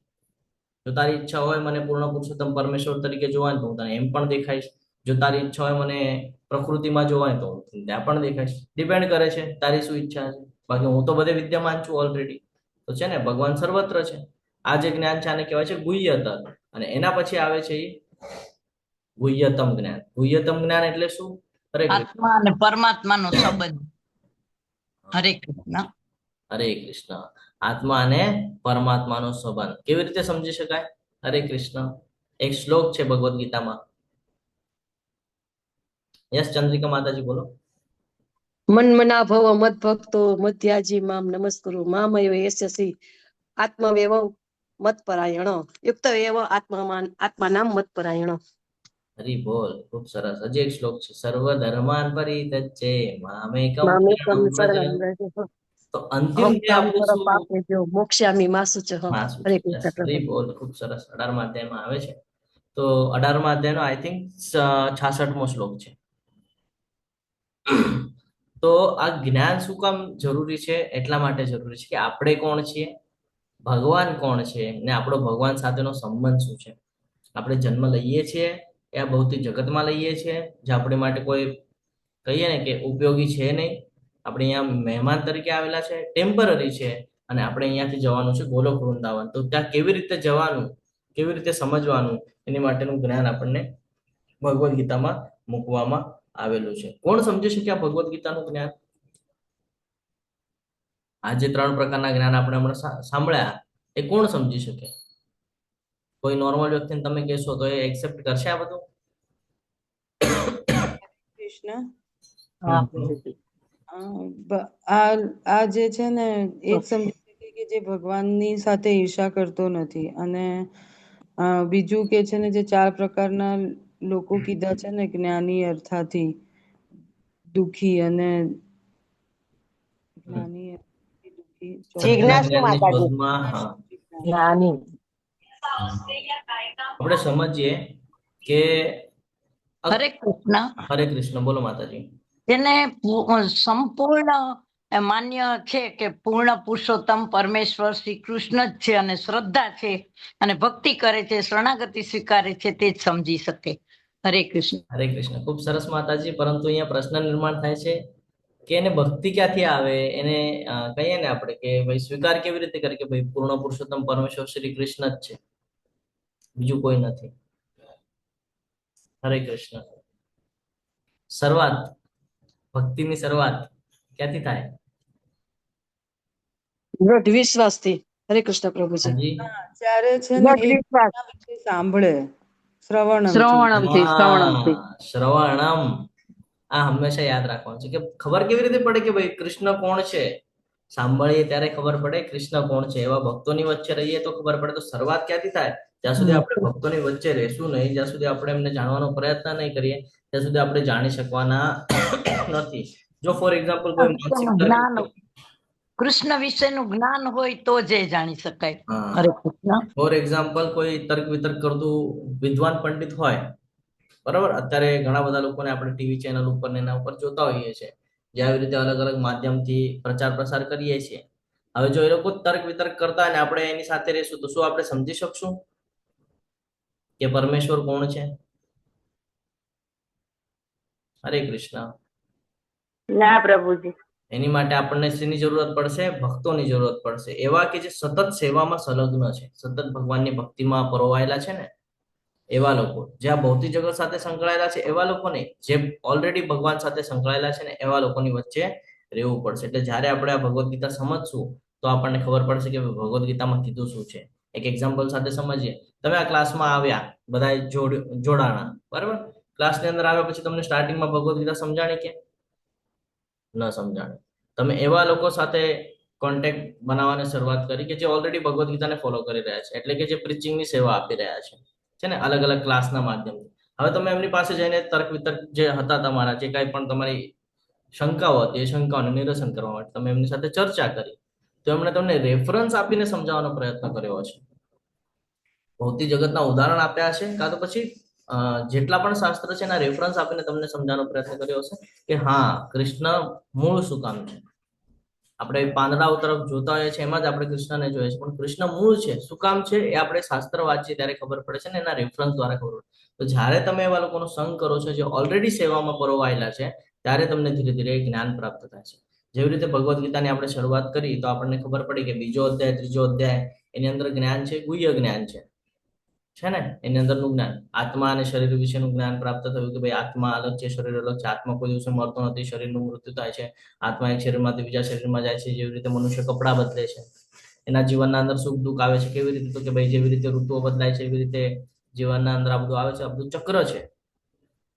જો તારી ઈચ્છા હોય મને પૂર્ણ પુરુષોત્તમ પરમેશ્વર તરીકે જોવાનું તો હું તને એમ પણ દેખાઈશ. જો તારી ઈચ્છા હોય મને પ્રકૃતિમાં જોવાય તો ત્યાં પણ દેખાઈશ. ડિપેન્ડ કરે છે તારી શું ઈચ્છા છે. બાકી હું તો બધે વિદ્યમાન છું ઓલરેડી. તો છે ને ભગવાન સર્વત્ર છે. આ જે જ્ઞાન છે આને કહેવાય છે ગુહ્યતર. અને એના પછી આવે છે એ ગુહ્યતમ જ્ઞાન. ગુહ્યતમ જ્ઞાન એટલે શું? હરે કૃષ્ણ. આત્મા અને પરમાત્માનો સંબંધ. હરે કૃષ્ણ. હરે કૃષ્ણ. આત્મા અને પરમાત્માનો સંબંધ કેવી રીતે સમજી શકાય? હરે કૃષ્ણ. એક શ્લોક છે ભગવદ્ ગીતામાં. યસ ચંદ્રિકા માતાજી બોલો. મન્મના ભવ મદ્ભક્તો મધ્યાજી મામ નમસ્કુરુ મામયો યસ્યસી આત્મવેવ મત્પરાયણ યુક્ત એવ આત્માનામ મત્પરાયણ. હરી બોલ. ખૂબ સરસ. હજી એક શ્લોક છે. સર્વ ધર્માન પરિત્યજ્ય મામેકમ મામેકમ શરણં વ્રજ. શરણં વ્રજ તો અંતિમ જે આપણું શું? પાપેભ્યો મોક્ષ્યામિ મા શુચઃ. માસુ હરે છે. Yes, કૃષ્ણ હરી પ્રભુ. બોલ. ખૂબ સરસ. 18મા અધ્યાયમાં આવે છે. તો 18મા અધ્યાયનો આઈ થિંક 66મો શ્લોક છે. તો આ જ્ઞાન શું કામ જરૂરી છે? એટલા માટે જરૂરી છે કે આપણે કોણ છીએ, ભગવાન કોણ છે, ને આપણો ભગવાન સાથેનો સંબંધ શું છે. આપણે જન્મ લઈએ છીએ એ આ ભૌતિક જગતમાં લઈએ છીએ, જે આપણી માટે કોઈ કહીએ ને કે ઉપયોગી છે નહીં. આપણે અહીંયા મહેમાન તરીકે આવેલા છે, ટેમ્પરરી છે, અને આપણે અહીંયાથી જવાનું છે ગોલોક વૃંદાવન. તો ત્યાં કેવી રીતે જવાનું, કેવી રીતે સમજવાનું, એની માટેનું જ્ઞાન આપણને ભગવદ્ ગીતામાં મૂકવામાં આવેલું છે. કોણ સમજી શકે આ ભગવદ્ ગીતાનું જ્ઞાન? આ જે 3 પ્રકારના જ્ઞાન આપણે હમણાં સાંભળ્યા એ કોણ સમજી શકે? કોઈ નોર્મલ વ્યક્તિને તમે કહેશો તો એ એક્સેપ્ટ કરશે આ બધું? કૃષ્ણ. હા, આ જે છે ને એક સમજી શકે કે જે ભગવાનની સાથે ઈર્ષા કરતો નથી. અને બીજું કે છે ને જે 4 પ્રકારના લોકો કીધા છે ને, જ્ઞાની, અર્થાથી, દુખી અને જ્ઞાની, દુખી, જિજ્ઞાસુ માતાજી. શોધમાં, હા, જ્ઞાની. આપણે સમજીએ કે હરે કૃષ્ણ. હરે કૃષ્ણ. બોલો માતાજી. જેને સંપૂર્ણ માન્ય છે કે પૂર્ણ પુરુષોત્તમ પરમેશ્વર શ્રી કૃષ્ણ જ છે, અને શ્રદ્ધા છે, અને ભક્તિ કરે છે, શરણાગતિ સ્વીકારે છે, તે જ સમજી શકે. હરે કૃષ્ણ. હરે કૃષ્ણ. ખૂબ સરસ માતાજી. પરંતુ અહીંયા પ્રશ્ન નિર્માણ થાય છે કે એને ભક્તિ ક્યાંથી આવે? એને કહીએ ને આપણે કે ભાઈ સ્વીકાર કેવી રીતે કરે કે ભાઈ પૂર્ણ પુરુષોત્તમ પરમેશ્વર શ્રી કૃષ્ણ જ છે, બીજું કોઈ નથી. હરે કૃષ્ણ. શરૂઆત, ભક્તિની શરૂઆત ક્યાંથી થાય? દ્રઢ વિશ્વાસથી. હરે કૃષ્ણ પ્રભુજી. હાજી. જ્યારે છે ને દ્રઢ એક વિશ્વાસ. સાંભળે, શ્રવણમથી. શ્રવણમથી. શ્રવણમ. આ હંમેશા યાદ રાખવાનું છે કે ખબર કેવી રીતે પડે કે ભાઈ કૃષ્ણ કોણ છે? સાંભળીએ ત્યારે ખબર પડે કૃષ્ણ કોણ છે. એવા ભક્તોની વચ્ચે રહીએ તો ખબર પડે. તો શરૂઆત ક્યાંથી થાય? જ્યાં સુધી આપણે ભક્તોની વચ્ચે રહેશું નહીં, જ્યાં સુધી આપણે એમને જાણવાનો પ્રયત્ન નહીં કરીએ, ત્યાં સુધી આપણે જાણી શકવાના નથી. જો ફોર એક્ઝામ્પલ કોઈ માનસિક જ્ઞાન, કૃષ્ણ વિશેનું જ્ઞાન હોય તો જ એ જાણી શકાય. હરે કૃષ્ણ. ફોર એક્ઝામ્પલ કોઈ તર્ક વિતર્ક કરતું વિદ્વાન પંડિત હોય, બરાબર. અત્યારે ઘણા બધા લોકોને આપણે ટીવી ચેનલ ઉપર ને એના ઉપર જોતા હોઈએ છીએ, જે આવી રીતે અલગ અલગ માધ્યમથી પ્રચાર પ્રસાર કરીએ છીએ. હવે જો એ લોકો તર્ક વિતર્ક કરતા હોય ને આપણે એની સાથે રહેશું તો શું આપણે સમજી શકશું કે પરમેશ્વર કોણ છે? હરે કૃષ્ણ. ના પ્રભુજી. એની માટે આપણને શેની જરૂરત પડશે? ભક્તોની જરૂરત પડશે, એવા કે જે સતત સેવામાં સંલગ્ન છે, સતત ભગવાનની ભક્તિમાં પરોવાયેલા છે ને એવા લોકો. જે આ ભૌતિક જગત સાથે સંકળાયેલા છે એવા લોકો નહીં, જે ઓલરેડી ભગવાન સાથે સંકળાયેલા છે ને એવા લોકોની વચ્ચે રહેવું પડશે. એટલે જ્યારે આપણે આ ભગવદ્ ગીતા સમજશું તો આપણને ખબર પડશે કે ભગવદ્ ગીતામાં કીધું શું છે. એક એક્ઝામ્પલ સાથે સમજીએ. તમે આ ક્લાસમાં આવ્યા, બધા જોડાણા, બરાબર? ક્લાસની અંદર આવ્યા પછી તમને સ્ટાર્ટિંગમાં ભગવદ્ ગીતા સમજાણી કે ન સમજાણી? તમે એવા લોકો સાથે કોન્ટેક્ટ બનાવવાની શરૂઆત કરી કે જે ઓલરેડી ભગવદ્ ગીતાને ફોલો કરી રહ્યા છે, એટલે કે જે પ્રીચિંગની સેવા આપી રહ્યા છે ને, અલગ અલગ ક્લાસના માધ્યમથી. હવે તમે એમની પાસે જઈને તર્ક વિતર્ક જે હતા તમારા, જે કાંઈ પણ તમારી શંકાઓ હતી એ શંકાઓને નિરસન કરવા માટે તમે એમની સાથે ચર્ચા કરી, તો એમણે તમને રેફરન્સ આપીને સમજાવવાનો પ્રયત્ન કર્યો છે, ભૌતિક જગતના ઉદાહરણ આપ્યા છે, કાં તો પછી જેટલા પણ શાસ્ત્ર છે એના રેફરન્સ આપીને તમને સમજાવવાનો પ્રયત્ન કર્યો છે કે હા, કૃષ્ણ મૂળ શું કામ છે. આપણે પાંદડાઓ તરફ જોતા હોઈએ છીએ, એમાં જ આપણે કૃષ્ણને જોઈએ છીએ, પણ કૃષ્ણ મૂળ છે, શું કામ છે, એ આપણે શાસ્ત્ર વાંચીએ ત્યારે ખબર પડે છે ને, એના રેફરન્સ દ્વારા ખબર પડે. તો જ્યારે તમે એવા લોકોનો સંગ કરો છો જે ઓલરેડી સેવામાં પરોવાયેલા છે, ત્યારે તમને ધીરે ધીરે જ્ઞાન પ્રાપ્ત થાય છે. જેવી રીતે ભગવદ્ ગીતાની આપણે શરૂઆત કરી તો આપણને ખબર પડી કે બીજો અધ્યાય, ત્રીજો અધ્યાય, એની અંદર જ્ઞાન છે, ગુહ્ય જ્ઞાન છે ને, એની અંદરનું જ્ઞાન, આત્મા અને શરીર વિશેનું જ્ઞાન પ્રાપ્ત થયું કે ભાઈ આત્મા અલગ છે, શરીર અલગ છે, આત્મા કોઈ દિવસે મરતો નથી, શરીરનું મૃત્યુ થાય છે, આત્મા એક શરીરમાંથી બીજા શરીરમાં જાય છે. જેવી રીતે મનુષ્ય કપડાં બદલે છે, એના જીવનના અંદર સુખ દુઃખ આવે છે. કેવી રીતે? તો કે ભાઈ જેવી રીતે ઋતુઓ બદલાય છે એવી રીતે જીવનના અંદર આ બધું આવે છે, આ બધું ચક્ર છે.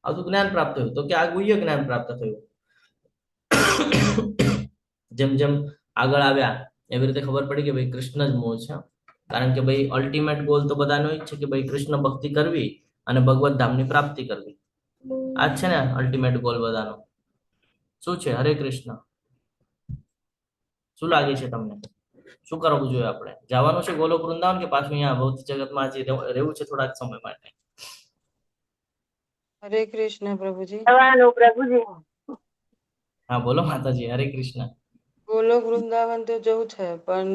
આ બધું જ્ઞાન પ્રાપ્ત થયું, તો કે આ ગુહ્ય જ્ઞાન પ્રાપ્ત થયું. જેમ જેમ આગળ આવ્યા એવી રીતે ખબર પડી કે ભાઈ કૃષ્ણ જ મૂળ છે. કારણ કે ભાઈ અલ્ટિમેટ ગોલ તો બધાનો જ છે કે ભાઈ કૃષ્ણ ભક્તિ કરવી અને ભગવત ધામની પ્રાપ્તિ કરવી. આ જ છે ને અલ્ટિમેટ ગોલ બધાનો. શું છે? હરે કૃષ્ણ. શું લાગે છે તમને? શું કરવું જોઈએ? આપણે જવાનું છે ગોલોક વૃંદાવન કે પાછું અહીંયા ભૌતિક જગતમાં હજી રહેવું છે થોડાક સમય માટે? હરે કૃષ્ણ પ્રભુજી. જવાનું પ્રભુજી. હા બોલો માતાજી. હરે કૃષ્ણ. ગોલોક વૃંદાવન તો જવું છે, પણ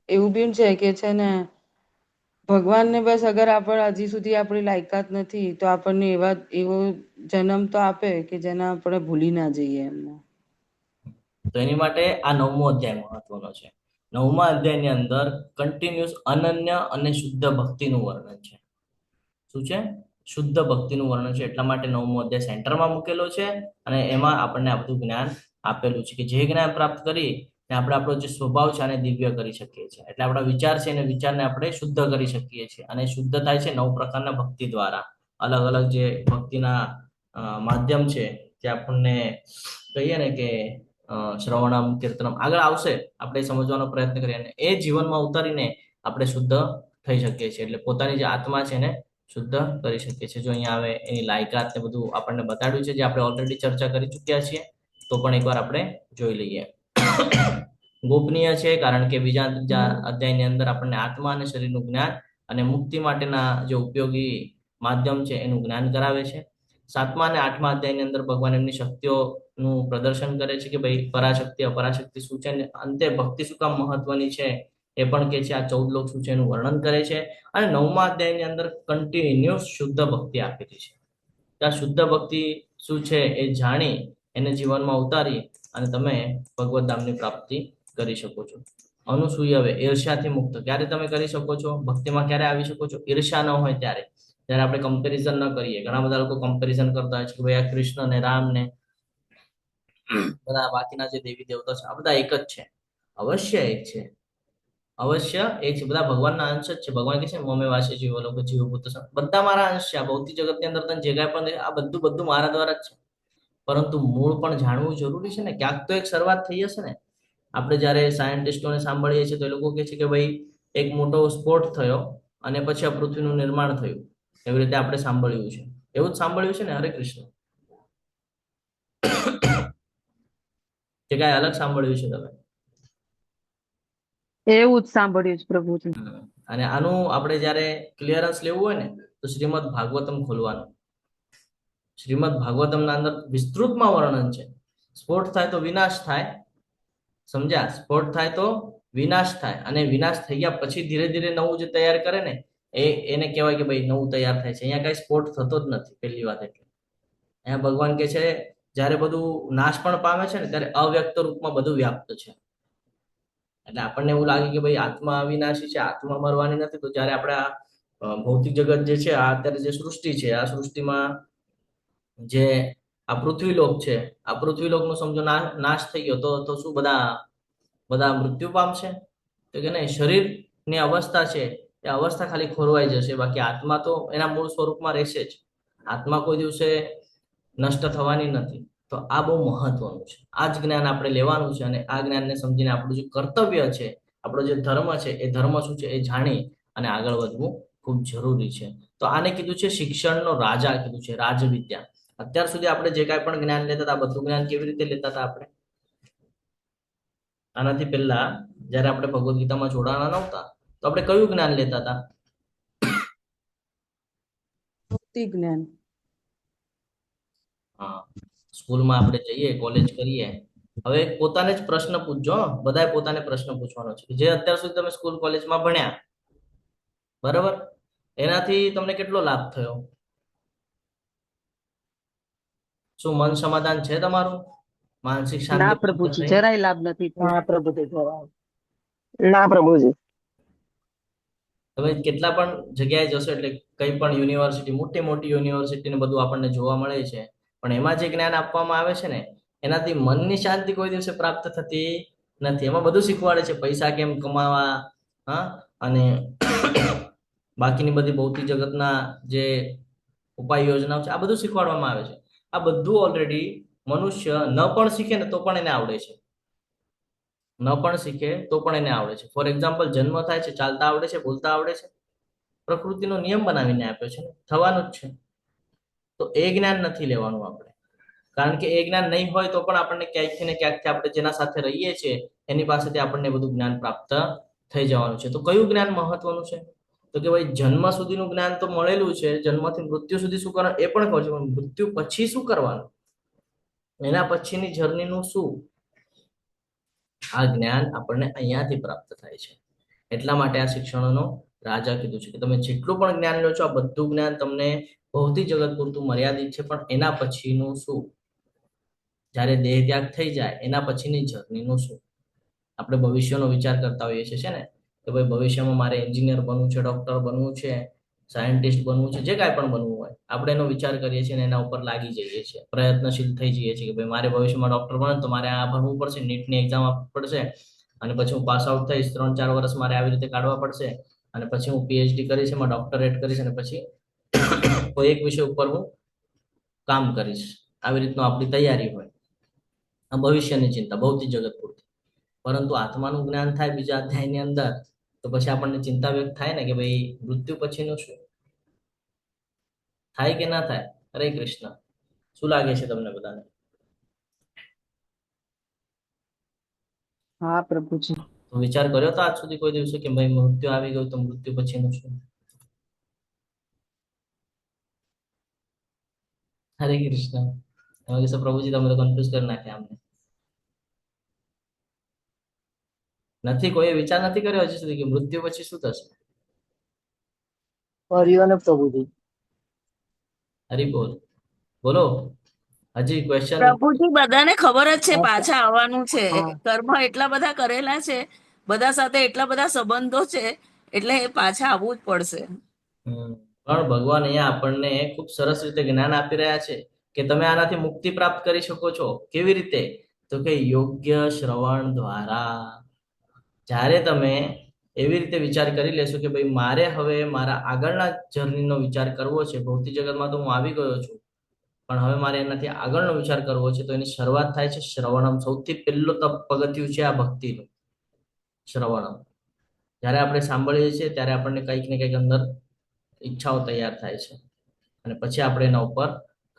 એવું બી છે કે છે ને, ભગવાનને બસ અગર આપણે હજી સુધી આપણી લાયકાત નથી તો આપણને એવો જન્મ તો આપે કે જેને આપણે ભૂલી ના જઈએ એમને. તો એની માટે આ 9મો અધ્યાય મહત્વનો છે. 9મા અધ્યાયની અંદર કન્ટિન્યુઅસ અનન્ય અને શુદ્ધ ભક્તિનું વર્ણન છે. શું છે? શુદ્ધ ભક્તિનું વર્ણન છે. એટલા માટે 9મો અધ્યાય સેન્ટરમાં મૂકેલો છે અને એમાં આપણને આ બધું જ્ઞાન આપેલું છે કે જે જ્ઞાન પ્રાપ્ત કરી ને આપણે આપણો જે સ્વભાવ છે આને દિવ્ય કરી શકીએ છીએ. એટલે આપણા વિચાર છે અને વિચારને આપણે શુદ્ધ કરી શકીએ છીએ, અને શુદ્ધ થાય છે 9 પ્રકારના ભક્તિ દ્વારા. અલગ અલગ જે ભક્તિના માધ્યમ છે જે આપણને કહીએ ને કે શ્રવણમ, કીર્તનમ આગળ આવશે, આપણે સમજવાનો પ્રયત્ન કરીએ અને એ જીવનમાં ઉતારીને આપણે શુદ્ધ થઈ શકીએ છીએ. એટલે પોતાની જે આત્મા છે ને શુદ્ધ કરી શકીએ છીએ. જો અહીંયા આવે એની લાયકાત ને બધું આપણને બતાડ્યું છે, જે આપણે ઓલરેડી ચર્ચા કરી ચૂક્યા છીએ, તો પણ એકવાર આપણે જોઈ લઈએ. ગોપનીય છે કારણ કે બીજા અધ્યાયની અંદર આપણને આત્મા અને શરીરનું જ્ઞાન અને મુક્તિ માટેના જે ઉપયોગી માધ્યમ છે એનું જ્ઞાન કરાવે છે. 7મા અને 8મા અધ્યાયની અંદર ભગવાન એમની શક્તિઓનું પ્રદર્શન કરે છે કે ભાઈ પરાશક્તિ અપરાશક્તિ શું છે, અને અંતે ભક્તિ શું કામ મહત્વની છે એ પણ કે છે. આ 14 લોક શું છે એનું વર્ણન કરે છે. અને 9મા અધ્યાયની અંદર કન્ટિન્યુઅસ શુદ્ધ ભક્તિ આપેલી છે. આ શુદ્ધ ભક્તિ શું છે એ જાણી એને જીવનમાં ઉતારી અને તમે ભગવત ધામની પ્રાપ્તિ કરી શકો છો. અનુસૂય હવે ઈર્ષ્યાથી મુક્ત ક્યારે તમે કરી શકો છો? ભક્તિમાં ક્યારે આવી શકો છો? ઈર્ષ્યા ન હોય ત્યારે, જ્યારે આપણે કમ્પેરિઝન ન કરીએ. ઘણા બધા લોકો કમ્પેરિઝન કરતા હોય છે કે ભાઈ આ કૃષ્ણ ને રામ ને બધા બાકીના જે દેવી દેવતા છે આ બધા એક જ છે. અવશ્ય એક છે, અવશ્ય એક છે. બધા ભગવાનના અંશ જ છે. ભગવાન કહે છે મમે વાસે જીવો લોકો જીવ ભૂત બધા મારા અંશ છે. આ ભૌતિક જગતની અંદર તને જે કાંઈ પણ આ બધું મારા દ્વારા જ છે. પરંતુ મૂળ પણ જાણવું જરૂરી છે ને. ક્યાંક તો એક શરૂઆત થઈ હશે ને. આપણે જ્યારે સાયન્ટિસ્ટોને સાંભળીએ છીએ તો એ લોકો કહે છે કે ભાઈ એક મોટો સ્ફોટ થયો અને પછી આ પૃથ્વીનું નિર્માણ થયું. એવી રીતે આપણે સાંભળ્યું છે. એવું જ સાંભળ્યું છે ને? હરે કૃષ્ણ. કે કાંઈ અલગ સાંભળ્યું છે તમે? એવું જ સાંભળ્યું છે પ્રભુજી. અને આનું આપણે જ્યારે ક્લિયરન્સ લેવું હોય ને તો શ્રીમદ ભાગવતમ ખોલવાનું. શ્રીમદ ભાગવતમના અંદર વિસ્તૃતમાં વર્ણન છે. સ્ફોટ થાય તો વિનાશ થાય, સમજ્યા? સ્ફોટ થાય તો વિનાશ થાય અને વિનાશ થઈ ગયા પછી ધીરે ધીરે નવું જે તૈયાર કરે ને એને કહેવાય કે ભાઈ નવું તૈયાર થાય છે. અહીંયા કઈ સ્પોટ થતો જ નથી, પહેલી વાત એટલે. અહીંયા ભગવાન કે છે જ્યારે બધું નાશ પણ પામે છે ને ત્યારે અવ્યક્ત રૂપમાં બધું વ્યાપ્ત છે. એટલે આપણને એવું લાગે કે ભાઈ આત્મા અવિનાશી છે, આત્મા મરવાની નથી. તો જ્યારે આપણે આ ભૌતિક જગત જે છે, આ અત્યારે જે સૃષ્ટિ છે, આ સૃષ્ટિમાં જે આ પૃથ્વીલોક છે, આ પૃથ્વીલોકનો સમજો નાશ થઈ ગયો તો શું બધા મૃત્યુ પામશે? તો કે નહીં, શરીરની અવસ્થા છે એ અવસ્થા ખાલી ખોરવાઈ જશે, બાકી આત્મા તો એના મૂળ સ્વરૂપમાં રહેશે જ. આત્મા કોઈ દિવસે નષ્ટ થવાની નથી. તો આ બહુ મહત્વનું છે. આ જ જ્ઞાન આપણે લેવાનું છે અને આ જ્ઞાનને સમજીને આપણું જે કર્તવ્ય છે, આપણો જે ધર્મ છે, એ ધર્મ શું છે એ જાણી અને આગળ વધવું ખૂબ જરૂરી છે. તો આને કીધું છે શિક્ષણનો રાજા, કીધું છે રાજવિદ્યા. અત્યાર સુધી આપણે જે કાંઈ પણ જ્ઞાન લેતા હતા, બધું જ્ઞાન કેવી રીતે લેતા હતા આપણે? આનાથી પહેલા જયારે આપણે ભગવદ્ ગીતામાં જોડાણા નહોતા તો આપણે કયું જ્ઞાન લેતા હતા? ભૌતિક જ્ઞાન. હા, સ્કૂલમાં આપણે જઈએ, કોલેજ કરીએ. હવે પોતાને જ પ્રશ્ન પૂછજો. બધાએ પોતાને પ્રશ્ન પૂછવાનો છે જે અત્યાર સુધી તમે સ્કૂલ કોલેજમાં ભણ્યા, બરાબર, એનાથી તમને કેટલો લાભ થયો? શું મન સમાધાન છે તમારું? માનસિક શાંતિ ના પ્રાપ્ત પ્રભુજી, થઈ? જરાય લાભ નથી થયો. હા પ્રભુજી જવાબ. ના પ્રભુજી. તમે કેટલા પણ જગ્યાએ જશો એટલે કઈ પણ યુનિવર્સિટી, મોટી મોટી યુનિવર્સિટી ને બધું આપણને જોવા મળે છે, પણ એમાં જે જ્ઞાન આપવામાં આવે છે ને એનાથી મનની શાંતિ કોઈ દિવસે પ્રાપ્ત થતી નથી. એમાં બધું શીખવાડે છે, પૈસા કેમ કમાવા, હા, અને બાકીની બધી ભૌતિક જગતના જે ઉપાય યોજનાઓ છે, આ બધું શીખવાડવામાં આવે છે. આ બધું ઓલરેડી મનુષ્ય ન પણ શીખે ને તો પણ એને આવડે છે. ન પણ શીખે તો પણ એને આવડે છે. ફોર એક્ઝામ્પલ, જન્મ થાય છે, ચાલતા આવડે છે, બોલતા આવડે છે, પ્રકૃતિનો નિયમ બનાવીને આપ્યો છે ને, થવાનું જ છે. તો એ જ્ઞાન નથી લેવાનું આપણે, કારણ કે એ જ્ઞાન નહીં હોય તો પણ આપણને ક્યાંકથી ને ક્યાંકથી આપણે જેના સાથે રહીએ છીએ એની પાસેથી આપણને બધું જ્ઞાન પ્રાપ્ત થઈ જવાનું છે. તો કયું જ્ઞાન મહત્વનું છે? તો કે ભાઈ જન્મ સુધીનું જ્ઞાન તો મળેલું છે, જન્મથી મૃત્યુ સુધી શું કરવાનું એ પણ ખબર છે, પણ મૃત્યુ પછી શું કરવાનું, એના પછીની જર્નીનું શું, આ જ્ઞાન આપણને અહીંયાથી પ્રાપ્ત થાય છે. એટલા માટે આ શિક્ષણનો રાજા કીધું છે કે તમે જેટલું પણ જ્ઞાન લો છો, આ બધું જ્ઞાન તમને ભૌતિક જગત પૂરતું મર્યાદિત છે, પણ એના પછીનું શું, જ્યારે દેહ ત્યાગ થઈ જાય એના પછીની જર્નીનું શું? આપણે ભવિષ્યનો વિચાર કરતા હોઈએ છીએ છે ને, કે ભાઈ ભવિષ્યમાં મારે એન્જિનિયર બનવું છે, ડોક્ટર બનવું છે, સાયન્ટિસ્ટ બનવું છે, જે કાંઈ પણ બનવું હોય આપણે એનો વિચાર કરીએ છીએ અને એના ઉપર લાગી જઈએ છીએ, પ્રયત્નશીલ થઈ જઈએ છીએ કે ભાઈ મારે ભવિષ્યમાં ડોક્ટર બને તો મારે આ ભણવું પડશે, નીટની એક્ઝામ આપવી પડશે, અને પછી હું પાસ આઉટ થઈશ, 3-4 વર્ષ મારે આવી રીતે કાઢવા પડશે, અને પછી હું પીએચડી કરીશ, એમાં ડોક્ટરેટ કરીશ, અને પછી કોઈ એક વિષય ઉપર હું કામ કરીશ. આવી રીતનું આપણી તૈયારી હોય. આ ભવિષ્યની ચિંતા ભૌતિક જગત પૂરતી. પરંતુ આત્માનું જ્ઞાન થાય બીજા અધ્યાયની અંદર તો પછી આપણને ચિંતા વ્યક્ત થાય ને કે ભાઈ મૃત્યુ પછીનું શું થાય કે ના થાય? હરે કૃષ્ણ. શું લાગે છે તમને બધાને? હા પ્રભુજી. તો વિચાર કર્યો તો આજ સુધી કોઈ દિવસે કે ભાઈ મૃત્યુ આવી ગયું તો મૃત્યુ પછીનું શું? હરે કૃષ્ણ. તમે કહેશો પ્રભુજી તમે તો કન્ફ્યુઝ કરી નાખ્યા અમને. નથી, કોઈ વિચાર નથી કર્યો હજી સુધી કે મૃત્યુ પછી શું થશે? કર્યો ને પ્રભુજી. હરી બોલ, બોલો. હજી ક્વેશ્ચન? પ્રભુજી બધાને ખબર જ છે હા, પાછા આવવાનું છે. હા. કર્મ એટલા બધા કરેલા છે, બધા સાથે એટલા બધા સંબંધો છે, એટલે એ પાછા આવવું જ પડશે. પણ ભગવાન અહીંયા આપણને ખૂબ સરસ રીતે જ્ઞાન આપી રહ્યા છે કે તમે આનાથી મુક્તિ પ્રાપ્ત કરી શકો છો. કેવી રીતે? તો કે યોગ્ય શ્રવણ દ્વારા. જ્યારે તમે એવી રીતે વિચાર કરી લેશો કે ભાઈ મારે હવે મારા આગળના જર્નીનો વિચાર કરવો છે, ભૌતિક જગતમાં તો હું આવી ગયો છું, પણ હવે મારે એનાથી આગળનો વિચાર કરવો છે, તો એની શરૂઆત થાય છે શ્રવણમ. સૌથી પહેલું પગથિયું છે આ ભક્તિનું, શ્રવણમ. જ્યારે આપણે સાંભળીએ છીએ ત્યારે આપણને કંઈક ને કંઈક અંદર ઈચ્છાઓ તૈયાર થાય છે, અને પછી આપણે એના ઉપર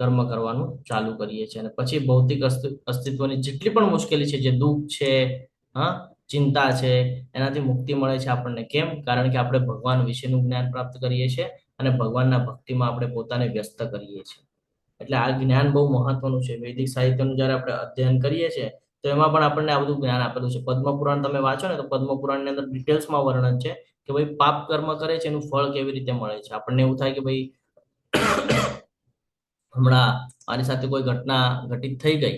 કર્મ કરવાનું ચાલુ કરીએ છીએ, અને પછી ભૌતિક અસ્તિત્વની જેટલી પણ મુશ્કેલી છે, જે દુઃખ છે, હા, ચિંતા છે, એનાથી મુક્તિ મળે છે આપણને. કેમ? કારણ કે આપણે ભગવાન વિશેનું જ્ઞાન પ્રાપ્ત કરીએ છીએ અને ભગવાનના ભક્તિમાં આપણે પોતાને વ્યસ્ત કરીએ છીએ. એટલે આ જ્ઞાન બહુ મહત્વનું છે. વૈદિક સાહિત્યનું જ્યારે આપણે અધ્યયન કરીએ છીએ તો એમાં પણ આપણને આ બધું જ્ઞાન આપેલું છે. પદ્મપુરાણ તમે વાંચો ને તો પદ્મપુરાણની અંદર ડિટેલ્સમાં વર્ણન છે કે ભાઈ પાપ કર્મ કરે છે એનું ફળ કેવી રીતે મળે છે. આપણને એવું થાય કે ભાઈ હમણાં મારી સાથે કોઈ ઘટના ઘટિત થઈ ગઈ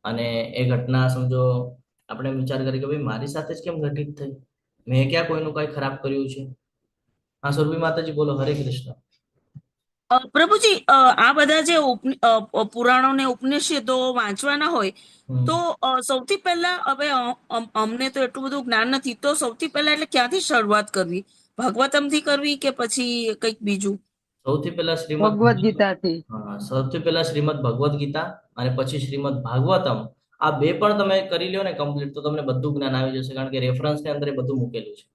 અને એ ઘટના સમજો આપણે વિચાર કરીએ કે ભાઈ મારી સાથે જ કેમ ઘટિત થઈ, મેં ક્યાં કોઈનું કઈ ખરાબ કર્યું છે. હા સુરભી માતાજી બોલો. હરે કૃષ્ણ. પ્રભુજી, આ બધા જે પુરાણો ને ઉપનિષદો વાંચવાના હોય તો સૌથી પહેલા હવે અમને તો એટલું બધું જ્ઞાન નથી, તો સૌથી પહેલા એટલે ક્યાંથી શરૂઆત કરવી? ભાગવતમથી કરવી કે પછી કંઈક બીજું? સૌથી પહેલા ભગવદ્ ગીતાથી. સૌથી પહેલા શ્રીમદ ભગવદ્ ગીતા અને પછી શ્રીમદ ભાગવતમ, આ બે પણ તમે કરી લ્યો ને કમ્પ્લીટ તો તમને બધું જ્ઞાન આવી જશે, કારણ કે રેફરન્સ ની અંદર એ બધું મૂકેલું છે.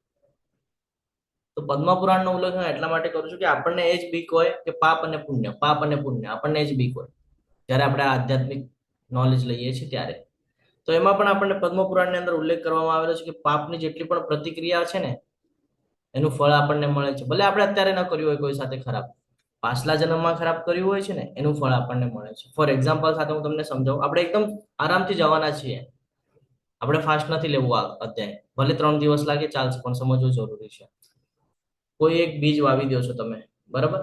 તો પદ્મપુરાણ નો ઉલ્લેખ હું એટલા માટે કરું છું કે આપણને એ જ બીક હોય કે પાપ અને પુણ્ય, પાપ અને પુણ્ય, આપણને એ જ બીક હોય જ્યારે આપણે આધ્યાત્મિક નોલેજ લઈએ છીએ ત્યારે. તો એમાં પણ આપણને પદ્મપુરાણની અંદર ઉલ્લેખ કરવામાં આવેલો છે કે પાપની જેટલી પણ પ્રતિક્રિયા છે ને એનું ફળ આપણને મળે છે. ભલે આપણે અત્યારે ન કર્યું હોય કોઈ સાથે ખરાબ, પાછલા જન્મમાં ખરાબ કર્યું હોય છે ને એનું ફળ આપણને મળે છે. ફોર એક્ઝામ્પલ સાથે હું તમને સમજાવું. આપણે એકદમ આરામથી જવાના છીએ, આપણે ફાસ્ટ નથી લેવું આ અધ્યાય, ભલે 3 દિવસ લાગે ચાલશે પણ સમજવું જરૂરી છે. કોઈ એક બીજ વાવી દો છો તમે, બરાબર?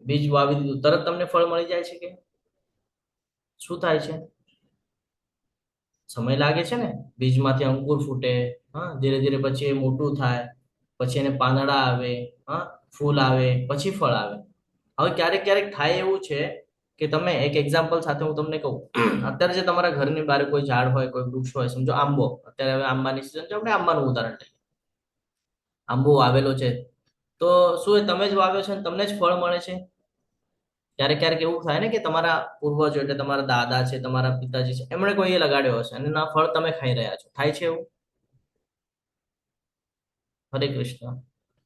બીજ વાવી દીધું, તરત તમને ફળ મળી જાય છે કે શું થાય છે? સમય લાગે છે ને. બીજમાંથી અંકુર ફૂટે, હા, ધીરે ધીરે પછી એ મોટું થાય, પછી એને પાંદડા આવે, હા, ફૂલ આવે, પછી ફળ આવે. હવે ક્યારેક ક્યારેક થાય એવું છે કે તમે એક એક્ઝામ્પલ સાથે હું તમને કહું, અત્યારે જે તમારા ઘરની બહાર કોઈ ઝાડ હોય, કોઈ વૃક્ષ હોય, સમજો આંબો, અત્યારે હવે આંબાની સિઝન છે, આપણે આંબાનું ઉદાહરણ લઈએ. આંબો વાવેલો છે તો શું એ તમે જ વાવ્યો છે ને તમને જ ફળ મળે છે? ક્યારેક ક્યારેક એવું થાય ને કે તમારા પૂર્વજો એટલે તમારા દાદા છે, તમારા પિતાજી છે, એમણે કોઈએ લગાડ્યો હશે અને ના ફળ તમે ખાઈ રહ્યા છો. થાય છે એવું? હરે કૃષ્ણ.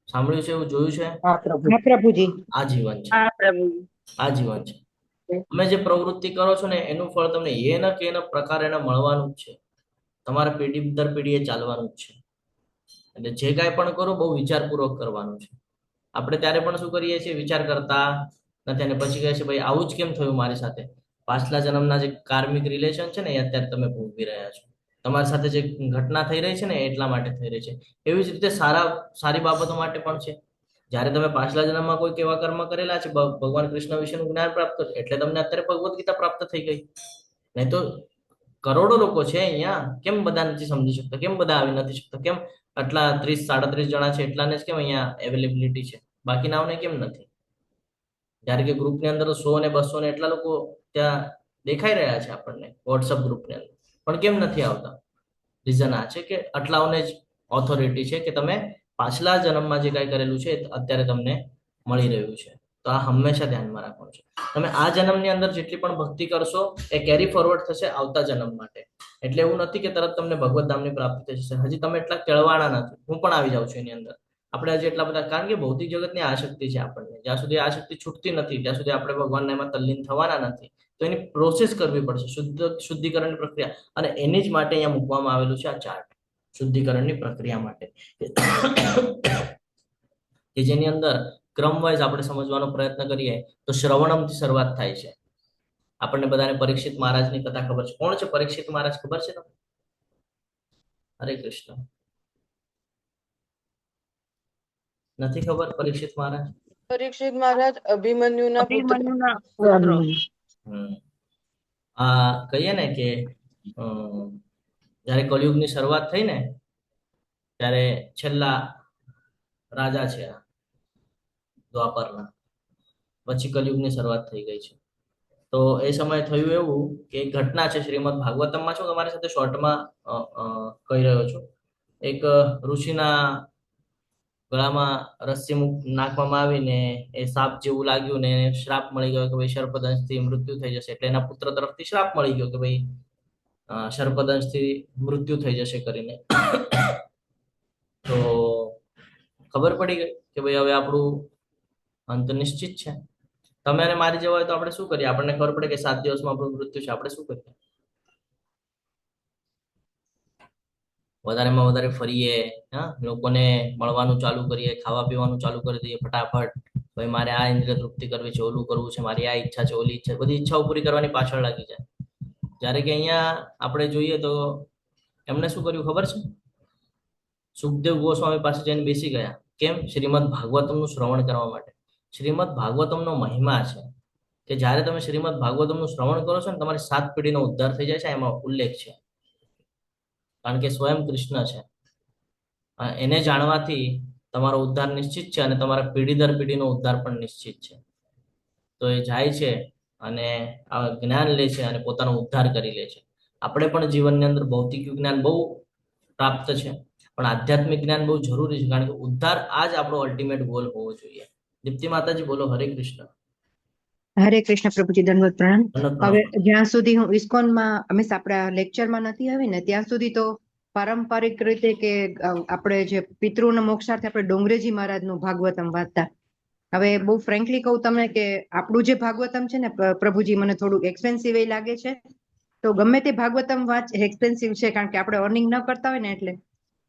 સાંભળ્યું છે એવું? જોયું છે? હા પ્રભુજી. આજીવન છે, હા પ્રભુ. આજીવન છે. તમે જે પ્રવૃત્તિ કરો છો ને એનું ફળ તમને એ ન કે એના પ્રકારે એને મળવાનું જ છે. તમારા પેઢી દર પેઢીએ ચાલવાનું જ છે. એટલે જે કાંઈ પણ કરો બહુ વિચારપૂર્વક કરવાનું છે. આપણે ત્યારે પણ શું કરીએ છીએ, વિચાર કરતા નથી અને પછી કહે છે ભાઈ આવું જ કેમ થયું મારી સાથે? પાછલા જન્મના જે કાર્મિક રિલેશન છે ને એ અત્યારે તમે ભોગવી રહ્યા છો. તમારી સાથે જે ઘટના થઈ રહી છે ને એટલા માટે થઈ રહી છે. એવી જ રીતે સારી બાબતો માટે પણ છે. જ્યારે તમે પાછલા જન્મમાં કોઈ કેવા કર્મ કરેલા છે, ભગવાન કૃષ્ણ વિશેનું જ્ઞાન પ્રાપ્ત કર્યું એટલે તમને અત્યારે ભગવદ્ ગીતા પ્રાપ્ત થઈ ગઈ. નહીં તો કરોડો લોકો છે અહીંયા, કેમ બધા નથી સમજી શકતા? કેમ બધા આવી નથી શકતા? કેમ આટલા 30-37 જણા છે એટલાને જ કેમ અહીંયા અવેલેબિલિટી છે, બાકીનાઓને કેમ નથી? જ્યારે કે ગ્રુપની અંદર 100 ને 200 ને એટલા લોકો ત્યાં દેખાઈ રહ્યા છે આપણને વોટ્સઅપ ગ્રુપની અંદર, પણ કેમ નથી આવતા? રીઝન આ છે કે આટલાઓને જ ઓથોરિટી છે કે તમે પાછલા જન્મમાં જે કાંઈ કરેલું છે અત્યારે તમને મળી રહ્યું છે. તો આ હંમેશા ધ્યાનમાં રાખવાનું છે. તમે આ જન્મની અંદર જેટલી પણ ભક્તિ કરશો એ કેરી ફોરવર્ડ થશે આવતા જન્મ માટે. એટલે એવું નથી કે તરત તમને ભગવત ધામની પ્રાપ્તિ થઈ જશે. હજી તમે એટલા કેળવાના નથી. હું પણ આવી જાઉં છું એની અંદર. આપણે હજી એટલા બધા, કારણ કે ભૌતિક જગતની આસક્તિ છે આપણને. જ્યાં સુધી આસક્તિ છૂટતી નથી ત્યાં સુધી આપણે ભગવાનના એમાં તલ્લીન થવાના નથી. તો એની પ્રોસેસ કરવી પડશે, શુદ્ધિકરણની પ્રક્રિયા, અને એની જ માટે અહીંયા મૂકવામાં આવેલું છે આ ચાર્ટ, શુદ્ધિકરણની પ્રક્રિયા માટે, કે જેની અંદર ક્રમ વાઇઝ આપણે સમજવાનો પ્રયત્ન કરીએ તો શ્રવણમથી શરૂઆત થાય છે. આપણને બધાને પરીક્ષિત મહારાજની કથા ખબર છે. કોણ છે પરીક્ષિત મહારાજ? ખબર છે તમને? હરે કૃષ્ણ. નથી ખબર પરીક્ષિત મહારાજ? પરીક્ષિત મહારાજ અભિમન્યુના પુત્ર. અભિમન્યુના પુત્ર. આ કહીએ ને કે જ્યારે કળિયુગની શરૂઆત થઈ ને ત્યારે છેલ્લા રાજા છે દ્વાપરના, પછી કળિયુગની શરૂઆત થઈ ગઈ છે. તો એ સમયે થયું એવું કે એક ઘટના છે શ્રીમદ ભાગવતમમાં, છું તમારી સાથે શોર્ટમાં કહી રહ્યો છું. એક ઋષિના ગળામાં રસ્સી નાખવામાં આવીને એ સાપ જેવું લાગ્યું ને શ્રાપ મળી ગયો કે ભાઈ સર્પદંશથી મૃત્યુ થઈ જશે. એટલે એના પુત્ર તરફથી શ્રાપ મળી ગયો કે ભાઈ સર્પદંશથી મૃત્યુ થઈ જશે કરીને. તો ખબર પડી ગઈ કે ભાઈ હવે આપણું અંત નિશ્ચિત છે. તમે અને મારી જવાય તો આપણે શું કરીએ? આપણને ખબર પડે કે 7 દિવસમાં આપણું મૃત્યુ છે, આપણે શું કરીએ? વધારેમાં વધારે ફરીએ, હા, લોકોને મળવાનું ચાલુ કરીએ, ખાવા પીવાનું ચાલુ કરી દઈએ ફટાફટ. ભાઈ મારે આ ઇન્દ્રિય તૃપ્તિ કરવી છે, ઓલું કરવું છે, મારી આ ઈચ્છા છે, ઓલી ઈચ્છા, બધી ઈચ્છાઓ પૂરી કરવાની પાછળ લાગી જાય. જ્યારે કે અહીંયા આપણે જોઈએ તો એમને શું કર્યું ખબર છે? સુખદેવ ગોસ્વામી પાસે જઈને બેસી ગયા. કેમ? શ્રીમદ ભાગવતમનું શ્રવણ કરવા માટે. શ્રીમદ ભાગવતમનો મહિમા છે કે જ્યારે તમે શ્રીમદ ભાગવતમનું શ્રવણ કરો છો ને તમારી 7 પેઢીનો ઉદ્ધાર થઈ જાય છે, એમાં ઉલ્લેખ છે. કારણ કે સ્વયં કૃષ્ણ છે. એને જાણવાથી તમારો ઉદ્ધાર નિશ્ચિત છે અને તમારા પેઢી દર પેઢીનો ઉદ્ધાર પણ નિશ્ચિત છે. તો એ જાય છે અને આ જ્ઞાન લે છે અને પોતાનો ઉદ્ધાર કરી લે છે. આપણે પણ જીવનની અંદર ભૌતિક જ્ઞાન બહુ પ્રાપ્ત છે, પણ આધ્યાત્મિક જ્ઞાન બહુ જરૂરી છે. કારણ કે ઉદ્ધાર આ જ આપણો અલ્ટિમેટ ગોલ હોવો જોઈએ. દીપ્તિ માતાજી બોલો. હરે કૃષ્ણ. હરે કૃષ્ણ પ્રભુજી, દંડવત પ્રણામ. દંડવત હવે પ્રણામ. જ્યાં સુધી હું ઇસ્કોનમાં હંમેશા આપણા લેક્ચરમાં નથી આવી ને ત્યાં સુધી તો પારંપરિક રીતે કે આપણે જે પિતૃના મોક્ષાર્થે આપણે ડોંગરેજી મહારાજનું ભાગવતમ વાંચતા. હવે બહુ ફ્રેન્કલી કહું તમને કે આપણું જે ભાગવતમ છે ને પ્રભુજી, મને થોડું એક્સપેન્સિવ એ લાગે છે. તો ગમે તે ભાગવતમ વાંચ એક્સપેન્સિવ છે, કારણ કે આપણે અર્નિંગ ન કરતા હોય ને એટલે.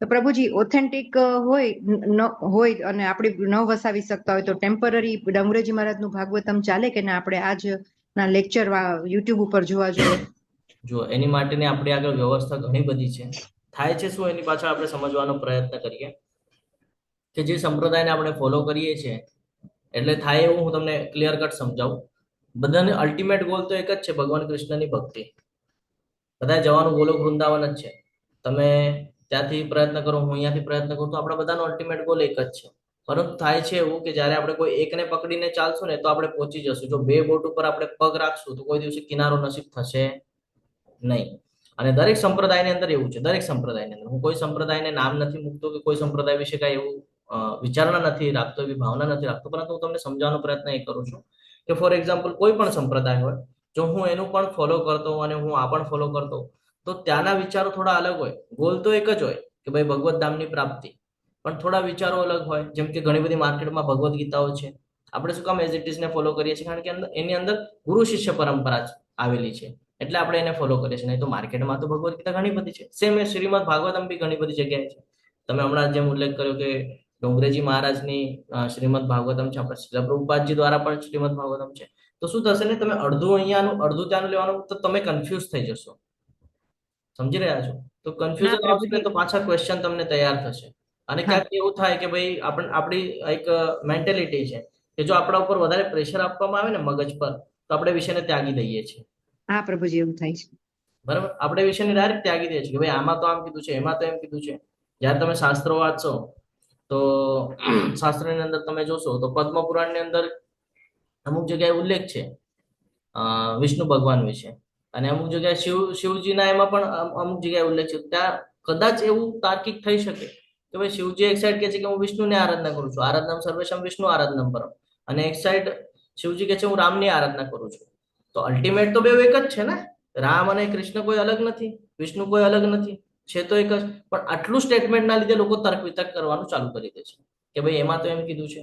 તો પ્રભુજી ઓથેન્ટિક હોય અને આપણે ન વસાવી શકતા હોય તો ટેમ્પરરી ડોંગરેજી મહારાજનું ભાગવતમ ચાલે કે ના આપણે આજ ના લેક્ચર યુટ્યુબ ઉપર જોવા જોઈએ? જો એની માટેની આપણી આગળ વ્યવસ્થા ઘણી બધી છે. થાય છે શું, એની પાછળ આપણે સમજવાનો પ્રયત્ન કરીએ કે જે સંપ્રદાયને આપણે ફોલો કરીએ છીએ, એટલે થાય એવું હું તમને ક્લિયર કટ સમજાવું. બધાને અલ્ટિમેટ ગોલ તો એક જ છે, ભગવાન કૃષ્ણની ભક્તિ. બધા જવાનું ગોલોક વૃંદાવન જ છે. તમે ત્યાંથી પ્રયત્ન કરો, હું અહીંયાથી પ્રયત્ન કરું, તો આપણા બધાનો અલ્ટિમેટ ગોલ એક જ છે. પરંતુ થાય છે એવું કે જ્યારે આપણે કોઈ એકને પકડીને ચાલશું ને તો આપણે પહોંચી જશું. જો બે બોટ ઉપર આપણે પગ રાખશું તો કોઈ દિવસે કિનારો નસીબ થશે નહીં. અને દરેક સંપ્રદાયની અંદર એવું છે. દરેક સંપ્રદાયની અંદર, હું કોઈ સંપ્રદાયને નામ નથી મૂકતો કે કોઈ સંપ્રદાય વિશે કાંઈ એવું વિચારણા નથી રાખતો, એવી ભાવના નથી રાખતો, પરંતુ હું તમને સમજાવવાનો પ્રયત્ન એ કરું છું કે ફોર એક્ઝામ્પલ કોઈ પણ સંપ્રદાય હોય, જો હું એનું પણ ફોલો કરતો હોઉં અને હું આ પણ ફોલો કરતો હોઉં, તો ત્યાંના વિચારો થોડા અલગ હોય. ગોલ તો એક જ હોય કે ભાઈ ભગવત ધામની પ્રાપ્તિ, પણ થોડા વિચારો અલગ હોય. જેમ કે ઘણી બધી માર્કેટમાં ભગવદ્ ગીતાઓ છે. આપણે શું કામ એઝ ઇટ ઇઝ ને ફોલો કરીએ છીએ? કારણ કે એની અંદર ગુરુ શિષ્ય પરંપરા આવેલી છે, એટલે આપણે એને ફોલો કરીએ છીએ. નહીં તો માર્કેટમાં તો ભગવદ્ ગીતા ઘણી બધી છે. સેમ એ શ્રીમદ ભાગવતમ બી ઘણી બધી જગ્યાએ છે. તમે હમણાં જેમ ઉલ્લેખ કર્યો કે ડોંગરેજી મહારાજની શ્રીમદ ભાગવતમ છે, આપણા શ્રીલ પ્રભુપાદજી દ્વારા પણ શ્રીમદ ભાગવતમ છે. તો શું થશે ને, તમે અડધું અહીંયાનું અડધું ત્યાંનું લેવાનું, તો તમે કન્ફ્યુઝ થઈ જશો. સમજી રહ્યા છો? તો કન્ફ્યુઝન આવશે ને તો પાછા ક્વેશ્ચન તમને તૈયાર થશે. અને ક્યાંક એવું થાય કે ભાઈ આપણી એક મેન્ટેલિટી છે કે જો આપણા ઉપર વધારે પ્રેશર આપવામાં આવે ને મગજ પર, તો આપણે વિષયને ત્યાગી દઈએ છીએ. હા પ્રભુજી, એવું થાય છે. બરાબર, આપણે વિષયને ડાયરેક્ટ ત્યાગી દઈએ છીએ કે ભાઈ આમાં તો આમ કીધું છે, એમાં તો એમ કીધું છે. જ્યારે તમે શાસ્ત્રો વાંચશો તો શાસ્ત્રની અંદર તમે જોશો તો પદ્મ પુરાણની અંદર અમુક જગ્યાએ ઉલ્લેખ છે વિષ્ણુ ભગવાન વિશે, અને અમુક જગ્યાએ શિવજીના એમાં પણ અમુક જગ્યાએ ઉલ્લેખ છે. ત્યાં કદાચ એવું તાર્કિક થઈ શકે કે ભાઈ શિવજી એક સાઈડ કે છે કે હું વિષ્ણુની આરાધના કરું છું, આરાધના સર્વેશમ વિષ્ણુ આરાધના પરમ, અને એક સાઈડ શિવજી કે છે હું રામની આરાધના કરું છું. તો અલ્ટિમેટ તો બે એક જ છે ને. રામ અને કૃષ્ણ કોઈ અલગ નથી, વિષ્ણુ કોઈ અલગ નથી, છે તો એક જ. પણ આટલું સ્ટેટમેન્ટના લીધે લોકો તર્ક વિતર્ક કરવાનું ચાલુ કરી દે છે કે ભાઈ એમાં તો એમ કીધું છે.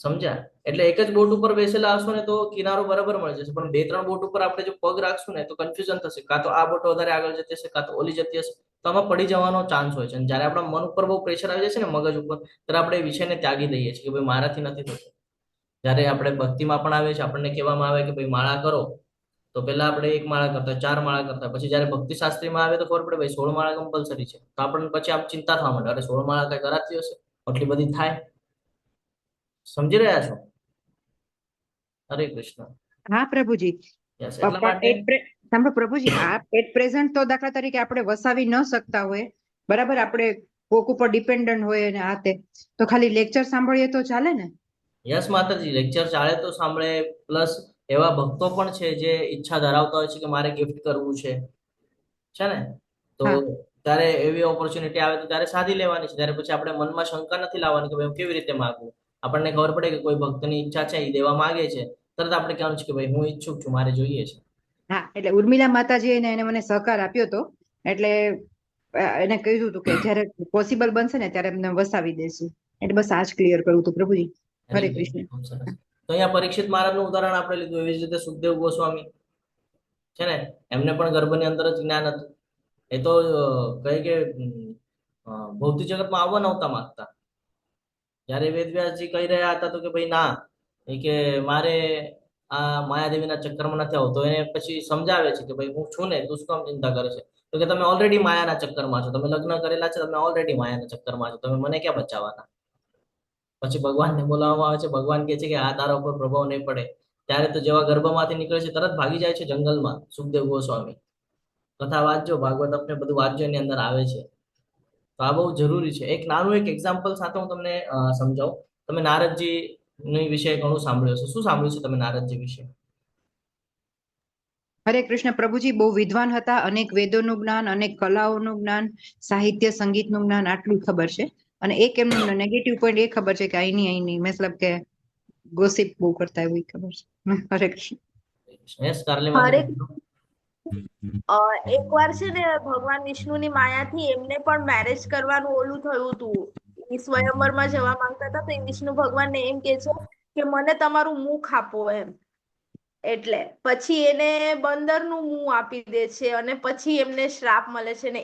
સમજ્યા? એટલે એક જ બોટ ઉપર બેસેલા હશો ને તો કિનારો બરાબર મળી જશે, પણ 2-3 બોટ ઉપર આપણે જો પગ રાખશું ને તો કન્ફ્યુઝન થશે. કાં તો આ બોટ વધારે આગળ જતી હશે, કાં તો ઓલી જતી હશે, તો આમાં પડી જવાનો ચાન્સ હોય છે. અને જ્યારે આપણા મન ઉપર બહુ પ્રેશર આવી જાય છે ને, મગજ ઉપર, ત્યારે આપણે એ વિષયને ત્યાગી દઈએ છીએ કે ભાઈ મારાથી નથી થતું. જ્યારે આપણે ભક્તિમાં પણ આવે છે, આપણને કહેવામાં આવે કે ભાઈ માળા કરો, તો પહેલા આપણે 1 માળા કરતા, 4 માળા કરતા, પછી જ્યારે ભક્તિ શાસ્ત્રીમાં આવે તો ખબર પડે ભાઈ 16 માળા કમ્પલસરી છે. તો આપણને પછી આમ ચિંતા થવા માંડે, અરે 16 માળા કઈ કરાતી હશે, આટલી બધી થાય. સમજી રહ્યા છો? હરે કૃષ્ણ. હા પ્રભુજી, યસ, એટલા માટે સાંભળો પ્રભુજી, આ એટ પ્રેઝન્ટ તો દાખલા તરીકે આપણે વસાવી ન શકતા હોય, બરાબર, આપણે કોક ઉપર ડિપેન્ડન્ટ હોય અને આ તે, તો ખાલી લેક્ચર સાંભળીએ તો ચાલે ને? યસ માતાજી, લેક્ચર ચાલે તો સાંભળે. પ્લસ એવા ભક્તો પણ છે જે ઈચ્છા ધરાવતા હોય છે કે મારે ગિફ્ટ કરવું છે ને, તો ત્યારે એવી ઓપોર્ચ્યુનિટી આવે તો ત્યારે સાધી લેવાની છે. ત્યારે પછી આપણે મનમાં શંકા નથી લાવવાની કે ભાઈ કેવી રીતે માંગવું. આપણને ખબર પડે કે કોઈ ભક્તની ઈચ્છા છે, એ દેવા માંગે છે, તરત આપણે કહેવાનું છે કે ભાઈ હું ઈચ્છુક છું, મારે જોઈએ છે. હા, એટલે ઉર્મિલા માતાજી એને મને સહકાર આપ્યો હતો, એટલે એને કહ્યું હતું કે જયારે પોસિબલ બનશે ને ત્યારે એમને વસાવી દેશું. એટલે બસ આ જ ક્લિયર કરવું હતું પ્રભુજી. હરે કૃષ્ણ. તો અહીંયા પરીક્ષિત મહારાજનું ઉદાહરણ આપણે લીધું. એવી જ રીતે સુખદેવ ગોસ્વામી છે ને, એમને પણ ગર્ભની અંદર જ જ્ઞાન હતું. એ તો કહે કે ભૌતિક જગતમાં આવવા નહોતા માંગતા. જ્યારે વેદવ્યાસજી કહી રહ્યા હતા તો કે ભાઈ ના, એ કે મારે આ માયાદેવીના ચક્કરમાં નથી આવતો, એને પછી સમજાવે છે કે ભાઈ હું છું ને, તું શું કામ ચિંતા કરે છે? તો કે તમે ઓલરેડી માયાના ચક્કરમાં છો, તમે લગ્ન કરેલા છે, તમે ઓલરેડી માયાના ચક્કરમાં છો, તમે મને ક્યાં બચાવવાના? પછી ભગવાનને બોલાવવામાં આવે છે, ભગવાન કહે છે કે આ તારા ઉપર પ્રભાવ નહીં પડે. ત્યારે તો જેવા ગર્ભમાંથી નીકળે છે તરત ભાગી જાય છે જંગલમાં સુખદેવ ગોસ્વામી. કથા વાંચજો, ભાગવત આપણે બધું વાંચજો, એની અંદર આવે છે. તો આ બહુ જરૂરી છે. એક નાનું એક એક્ઝામ્પલ સાથે હું તમને સમજાવું. તમે નારદજી ની વિશે ઘણું સાંભળ્યું હશે. શું સાંભળ્યું છે તમે નારદજી વિશે? હરે કૃષ્ણ પ્રભુજી બહુ વિદ્વાન હતા, અનેક વેદોનું જ્ઞાન, અનેક કલાઓનું જ્ઞાન, સાહિત્ય સંગીતનું જ્ઞાન, આટલું ખબર છે. અને એક એમનું નેગેટિવ પોઈન્ટ એ ખબર છે કે અહીંની મતલબ કે ગોસિપ બહુ કરતા એવું ખબર છે. હરે કૃષ્ણ. યસ કાર્લી હરે માતા. એકવાર છે ને ભગવાન વિષ્ણુની માયાથી એમને પણ મેરેજ કરવાનું ઓલું થયું હતું. એ સ્વયંવરમાં જવા માંગતા હતા તો એ વિષ્ણુ ભગવાનને એમ કે છે કે મને તમારું મુખ આપો એમ. એટલે પછી એને બંદરનું મું આપી દે છે અને પછી એમને શ્રાપ મળે છે ને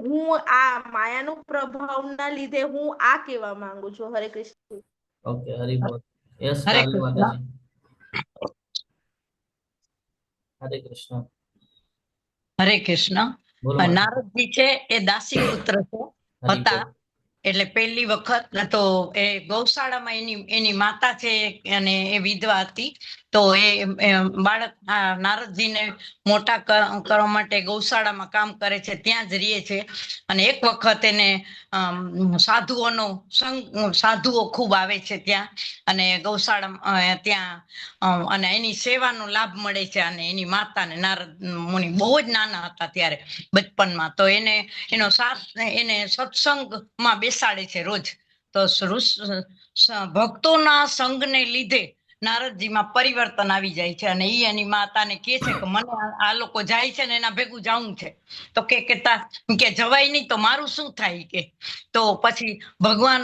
હું આ માયાનું પ્રભાવના લીધે હું આ કહેવા માંગુ છું. હરે કૃષ્ણ. ઓકે, હરી બોલ. યસ હરે કાર્લી કૃષ્ણ. માતાજી. હરે કૃષ્ણ. હરે કૃષ્ણ. બોલો માતા. નારદજી છે એ દાસી પુત્ર છે હરી હતા. બોલ. એટલે પહેલી વખત તો એ ગૌશાળામાં એની માતા છે અને એ વિધવા હતી. તો એ બાળક નારદજીને મોટા કરવા માટે ગૌશાળામાં કામ કરે છે, ત્યાં જ રહે છે. અને એક વખત એને સાધુઓ ખૂબ આવે છે ત્યાં, અને ગૌશાળા ત્યાં અને એની સેવાનો લાભ મળે છે. અને એની માતાને નારદ મુનિ બહુ જ નાના હતા ત્યારે બચપનમાં, તો એનો સાથ એને સત્સંગમાં બેસાડે છે રોજ. તો ભક્તોના સંગને લીધે નારદજીમાં પરિવર્તન આવી જાય છે. અને એ એની માતાને કહે છે કે મને આ લોકો જાય છે ને એના ભેગું જવું છે. તો કે જવાય નહીં તો મારું શું થાય કે. તો પછી ભગવાન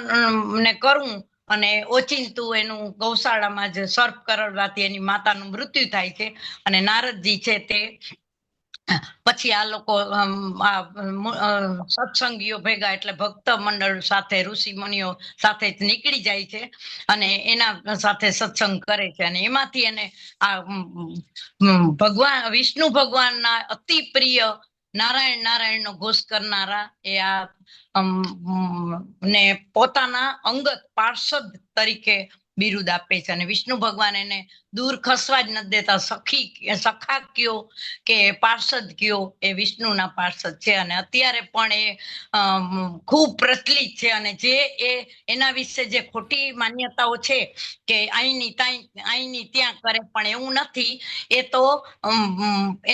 ને કરવું અને ઓચિંતું એનું ગૌશાળામાં જ સર્પ કરડવાથી એની માતાનું મૃત્યુ થાય છે. અને નારદજી છે તે પછી આ લોકો સત્સંગીઓ ભેગા એટલે ભક્ત મંડળ સાથે ઋષિ મુનિઓ સાથે નીકળી જાય છે અને એના સાથે સત્સંગ કરે છે. અને એમાંથી એને આ વિષ્ણુ ભગવાનના અતિ પ્રિય નારાયણ નો ઘોષ કરનારા એ આ ને પોતાના અંગત પાર્ષદ તરીકે બિરુદ આપે છે. અને વિષ્ણુ ભગવાન એને દૂર ખસવા જ નથી દેતા. સખા કયો કે પાર્ષદ કયો, એ વિષ્ણુના પાર્ષદ છે. અને અત્યારે પણ એ ખૂબ પ્રચલિત છે. અને જે એના વિશે જે ખોટી માન્યતાઓ છે કે અહીંની ત્યાં કરે, પણ એવું નથી. એ તો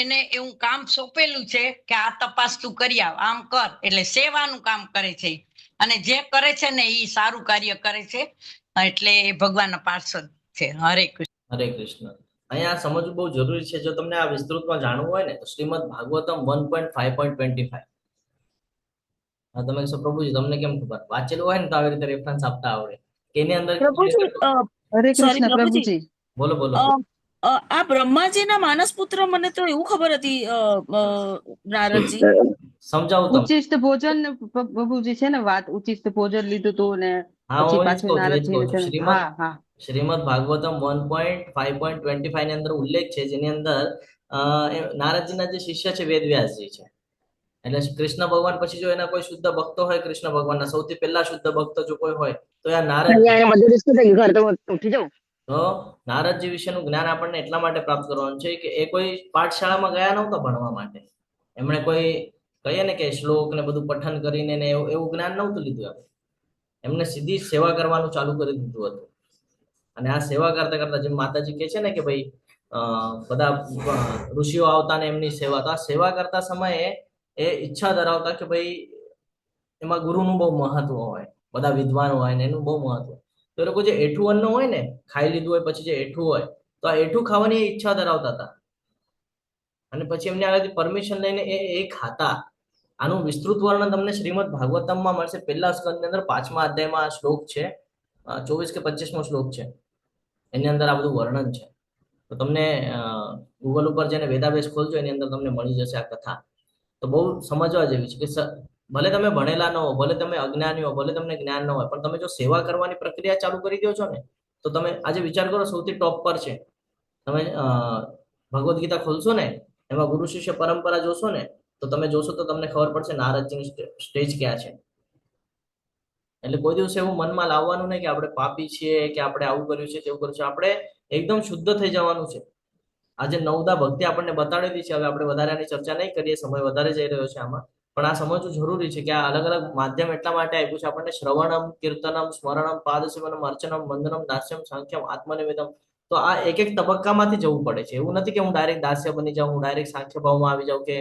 એને એવું કામ સોંપેલું છે કે આ તપાસ તું કરી આવ, આમ કર, એટલે સેવાનું કામ કરે છે. અને જે કરે છે ને એ સારું કાર્ય કરે છે, એટલે એ ભગવાનના પાર્ષદ છે. હરે કૃષ્ણ. હરે કૃષ્ણ. અહીંયા સમજવું બહુ જરૂરી છે. જો તમને આ વિસ્તૃતમાં જાણવું હોય ને તો શ્રીમદ ભાગવતમ 1.5.25. તમે કહેશો પ્રભુજી તમને કેમ ખબર? વાંચેલું હોય ને તો આવી રીતે રેફરન્સ આપતા આવડે કે એની અંદર પ્રભુજી હરે સોરી કૃષ્ણ પ્રભુજી પ્રભુજી. બોલો બોલો. આ બ્રહ્માજીના માનસ પુત્ર, મને તો એવું ખબર હતી નારદજી. સમજાવું તમને. ઉચિષ્ટ ભોજન પ્રભુજી છે ને વાત, ઉચિષ્ટ ભોજન લીધું હતું ને હા, પછી હું એ જ પાછું કહું છું. નારદજીને છે ને. હા હા શ્રીમદ ભાગવતમ 1.5.25 ની અંદર ઉલ્લેખ છે, જેની અંદર નારદજીના જે શિષ્ય છે વેદવ્યાસજી છે. એટલે કૃષ્ણ ભગવાન પછી જો એના કોઈ શુદ્ધ ભક્તો હોય, કૃષ્ણ ભગવાનના સૌથી પહેલા શુદ્ધ ભક્ત જો કોઈ હોય તો આ નારદ. બધું રિસ્ક થઈ ગયું, ઘર તો ઉઠી જાઉં. તો નારદજી વિશેનું જ્ઞાન આપણને એટલા માટે પ્રાપ્ત કરવાનું છે કે એ કોઈ પાઠશાળામાં ગયા નહોતા ભણવા માટે. એમણે કોઈ કહીએ ને કે શ્લોક ને બધું પઠન કરીને ને એવું જ્ઞાન નહોતું લીધું. એમને સીધી સેવા કરવાનું ચાલુ કરી દીધું હતું. અને આ સેવા કરતા કરતા જેમ માતાજી કહે છે ને કે ભાઈ બધા ઋષિઓ આવતા ને એમની સેવા, તો આ સેવા કરતા સમયે એ ઈચ્છા ધરાવતા કે ભાઈ એમાં ગુરુનું બહુ મહત્વ હોય, બધા વિદ્વાન હોય ને એનું બહુ મહત્વ. તો એ લોકો જે એઠું અન્ન હોય ને, ખાઈ લીધું હોય પછી જે એઠું હોય, તો આ એઠું ખાવાની ઈચ્છા ધરાવતા હતા. અને પછી એમને આગળથી પરમિશન લઈને એ ખાતા. આનું વિસ્તૃત વર્ણન તમને શ્રીમદ ભાગવતમમાં મળશે. પહેલા સ્કંદની અંદર 5મા અધ્યાયમાં આ શ્લોક છે, 24 કે 25મો શ્લોક છે. એની અંદર આ બધું વર્ણન છે. તો તમને ગૂગલ ઉપર જઈને વેદાભ્યાસ ખોલજો, એની અંદર તમને મળી જશે આ કથા. તો બહુ સમજવા જેવી છે કે ભલે તમે ભણેલા ન હો, ભલે તમે અજ્ઞાની હો, ભલે તમને જ્ઞાન ન હોય, પણ તમે જો સેવા કરવાની પ્રક્રિયા ચાલુ કરી દો છો ને, તો તમે આજે વિચાર કરો સૌથી ટોપ પર છે, તમે ભગવદ્ ગીતા ખોલશો ને, એમાં ગુરુ શિષ્ય પરંપરા જોશો ને, તો તમે જોશો તો તમને ખબર પડશે નારદજીની સ્ટેજ ક્યાં છે. એટલે કોઈ દિવસ એવું મનમાં લાવવાનું નહીં કે આપણે પાપી છીએ, કે આપણે આવું કર્યું છે તેવું કર્યું છે. આપણે એકદમ શુદ્ધ થઈ જવાનું છે. આજે નવદા ભક્તિ આપણને બતાડેલી છે. હવે આપણે વધારે આની ચર્ચા નહીં કરીએ, સમય વધારે જઈ રહ્યો છે આમાં, પણ આ સમજવું જરૂરી છે કે આ અલગ અલગ માધ્યમ એટલા માટે આપ્યું છે આપણને. શ્રવણમ, કીર્તનમ, સ્મરણમ, પાદસેવનમ, અર્ચનમ, વંદનમ, દાસ્યમ, સાંખ્યમ, આત્મનિવેદમ. તો આ એક એક તબક્કામાંથી જવું પડે છે. એવું નથી કે હું ડાયરેક્ટ દાસ્ય બની જાઉં, હું ડાયરેક્ટ સાંખ્ય ભાવમાં આવી જાઉં, કે